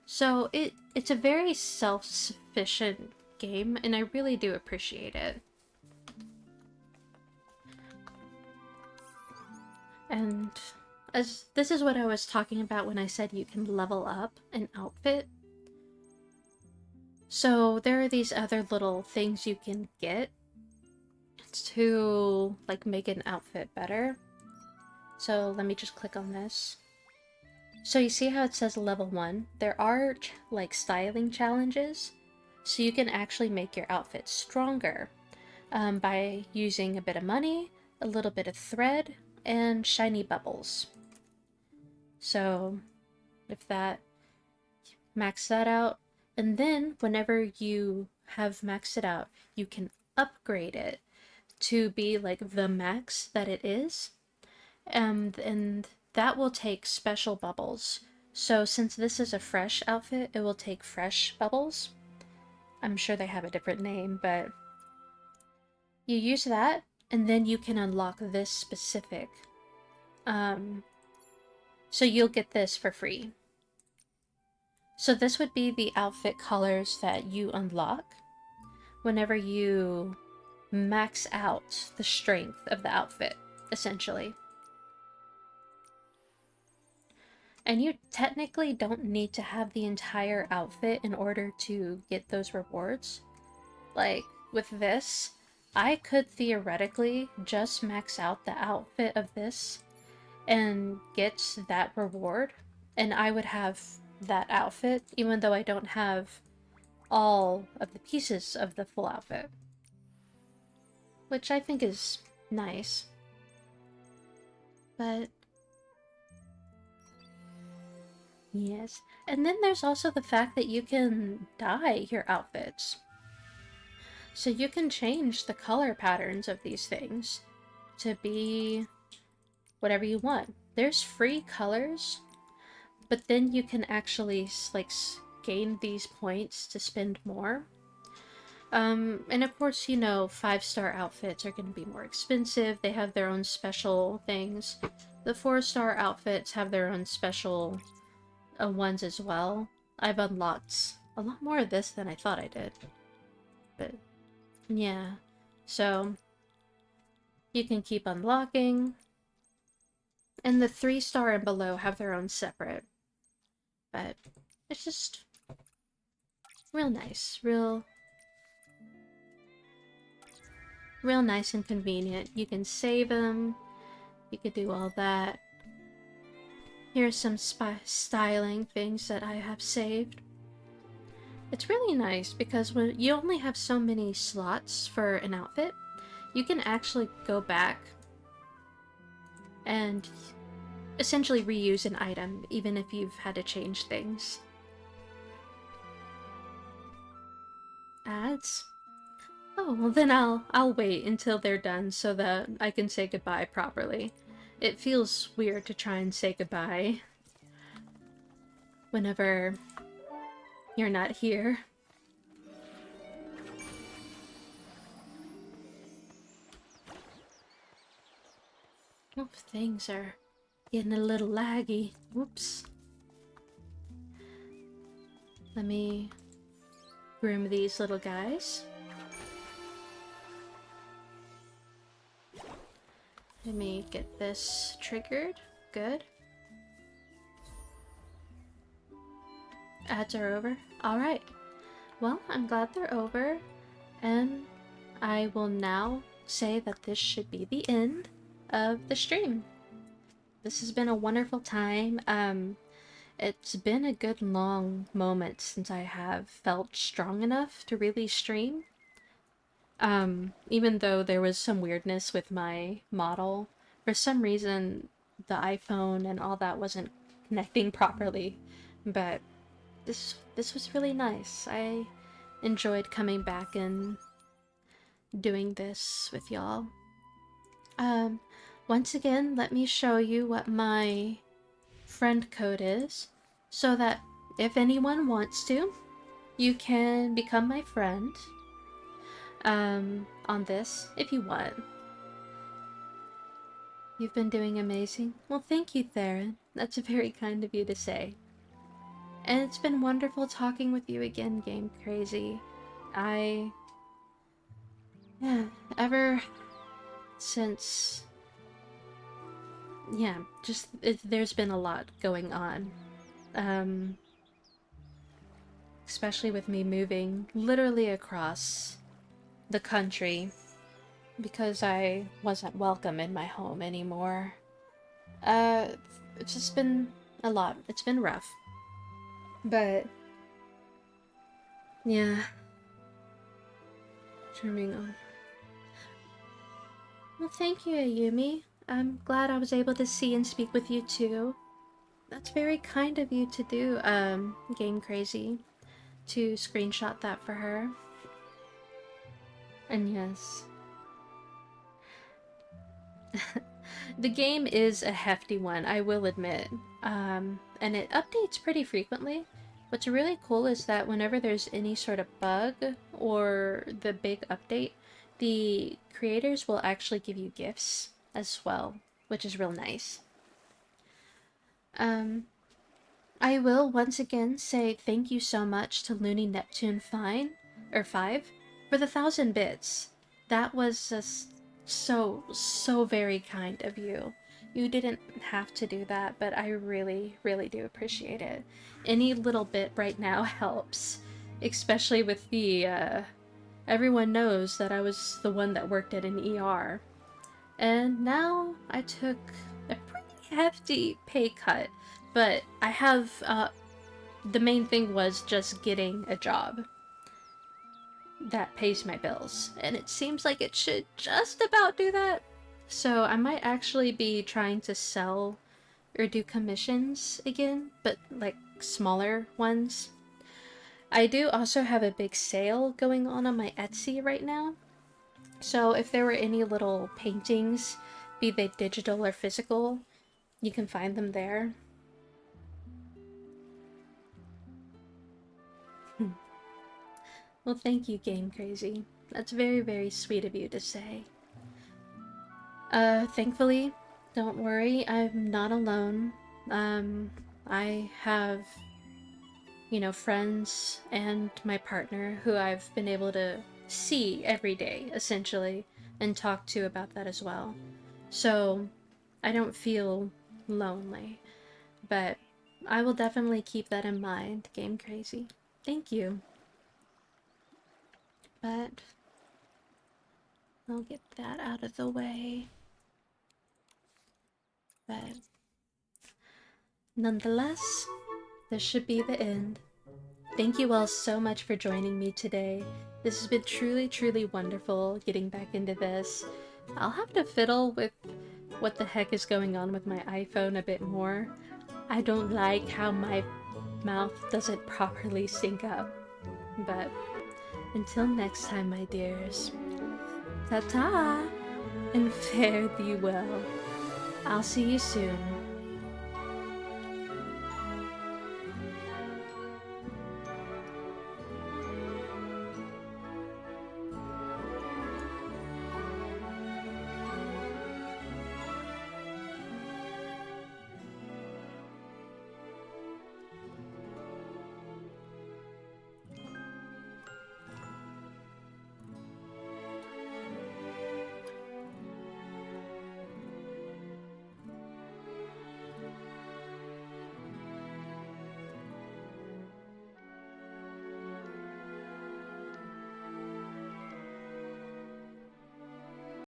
So it's a very self-sufficient game, and I really do appreciate it. And as this is what I was talking about when I said you can level up an outfit. So there are these other little things you can get to like make an outfit better. So let me just click on this. So you see how it says level 1? There are like styling challenges, so you can actually make your outfit stronger by using a bit of money, a little bit of thread, and shiny bubbles. So if that, max that out, and then whenever you have maxed it out, you can upgrade it to be like the max that it is, and that will take special bubbles. So since this is a fresh outfit, it will take fresh bubbles. I'm sure they have a different name, but you use that, and then you can unlock this specific So you'll get this for free. So this would be the outfit colors that you unlock whenever you max out the strength of the outfit, essentially. And you technically don't need to have the entire outfit in order to get those rewards. Like, with this, I could theoretically just max out the outfit of this and get that reward, and I would have that outfit, even though I don't have all of the pieces of the full outfit. Which I think is nice. But yes. And then there's also the fact that you can dye your outfits. So you can change the color patterns of these things to be whatever you want. There's free colors, but then you can actually like gain these points to spend more. And of course, you know, 5-star outfits are going to be more expensive. They have their own special things. The 4-star outfits have their own special ones as well. I've unlocked a lot more of this than I thought I did. But yeah, so you can keep unlocking. And the 3-star and below have their own separate. But it's just real nice, real nice and convenient. You can save them. You could do all that. Here's some styling things that I have saved. It's really nice because when you only have so many slots for an outfit, you can actually go back and essentially reuse an item, even if you've had to change things. Ads? Oh, well then I'll wait until they're done so that I can say goodbye properly. It feels weird to try and say goodbye whenever you're not here. Oh, things are getting a little laggy. Whoops. Let me groom these little guys. Let me get this triggered. Good. Ads are over. Alright. Well, I'm glad they're over. And I will now say that this should be the end of the stream. This has been a wonderful time. It's been a good long moment since I have felt strong enough to really stream. Even though there was some weirdness with my model, for some reason the iPhone and all that wasn't connecting properly, but this was really nice. I enjoyed coming back and doing this with y'all. Once again, let me show you what my friend code is, so that if anyone wants to, you can become my friend. On this, if you want. You've been doing amazing. Well, thank you, Theron. That's very kind of you to say. And it's been wonderful talking with you again, Game Crazy. Ever since... Yeah, just, there's been a lot going on. Especially with me moving literally across the country because I wasn't welcome in my home anymore. It's just been a lot. It's been rough. But yeah. Turning on. Well, thank you, Ayumi. I'm glad I was able to see and speak with you too. That's very kind of you to do, Game Crazy, to screenshot that for her. And yes. The game is a hefty one, I will admit. And it updates pretty frequently. What's really cool is that whenever there's any sort of bug or the big update, the creators will actually give you gifts as well, which is real nice. I will once again say thank you so much to Looney Neptune 5 for the 1,000 bits. That was just so very kind of you. You didn't have to do that, but I really do appreciate it. Any little bit right now helps, especially with the everyone knows that I was the one that worked at an ER. And now I took a pretty hefty pay cut, but I have, the main thing was just getting a job that pays my bills, and it seems like it should just about do that. So I might actually be trying to sell or do commissions again, but like smaller ones. I do also have a big sale going on my Etsy right now. So if there were any little paintings, be they digital or physical, you can find them there. Well, thank you, Game Crazy. That's very sweet of you to say. Thankfully, don't worry, I'm not alone. I have, you know, friends and my partner who I've been able to see every day, essentially, and talk to about that as well. So, I don't feel lonely, but I will definitely keep that in mind, Game Crazy. Thank you. But I'll get that out of the way. But nonetheless, this should be the end. Thank you all so much for joining me today. This has been truly wonderful getting back into this. I'll have to fiddle with what the heck is going on with my iPhone a bit more. I don't like how my mouth doesn't properly sync up. But until next time, my dears, ta-ta, and fare thee well. I'll see you soon.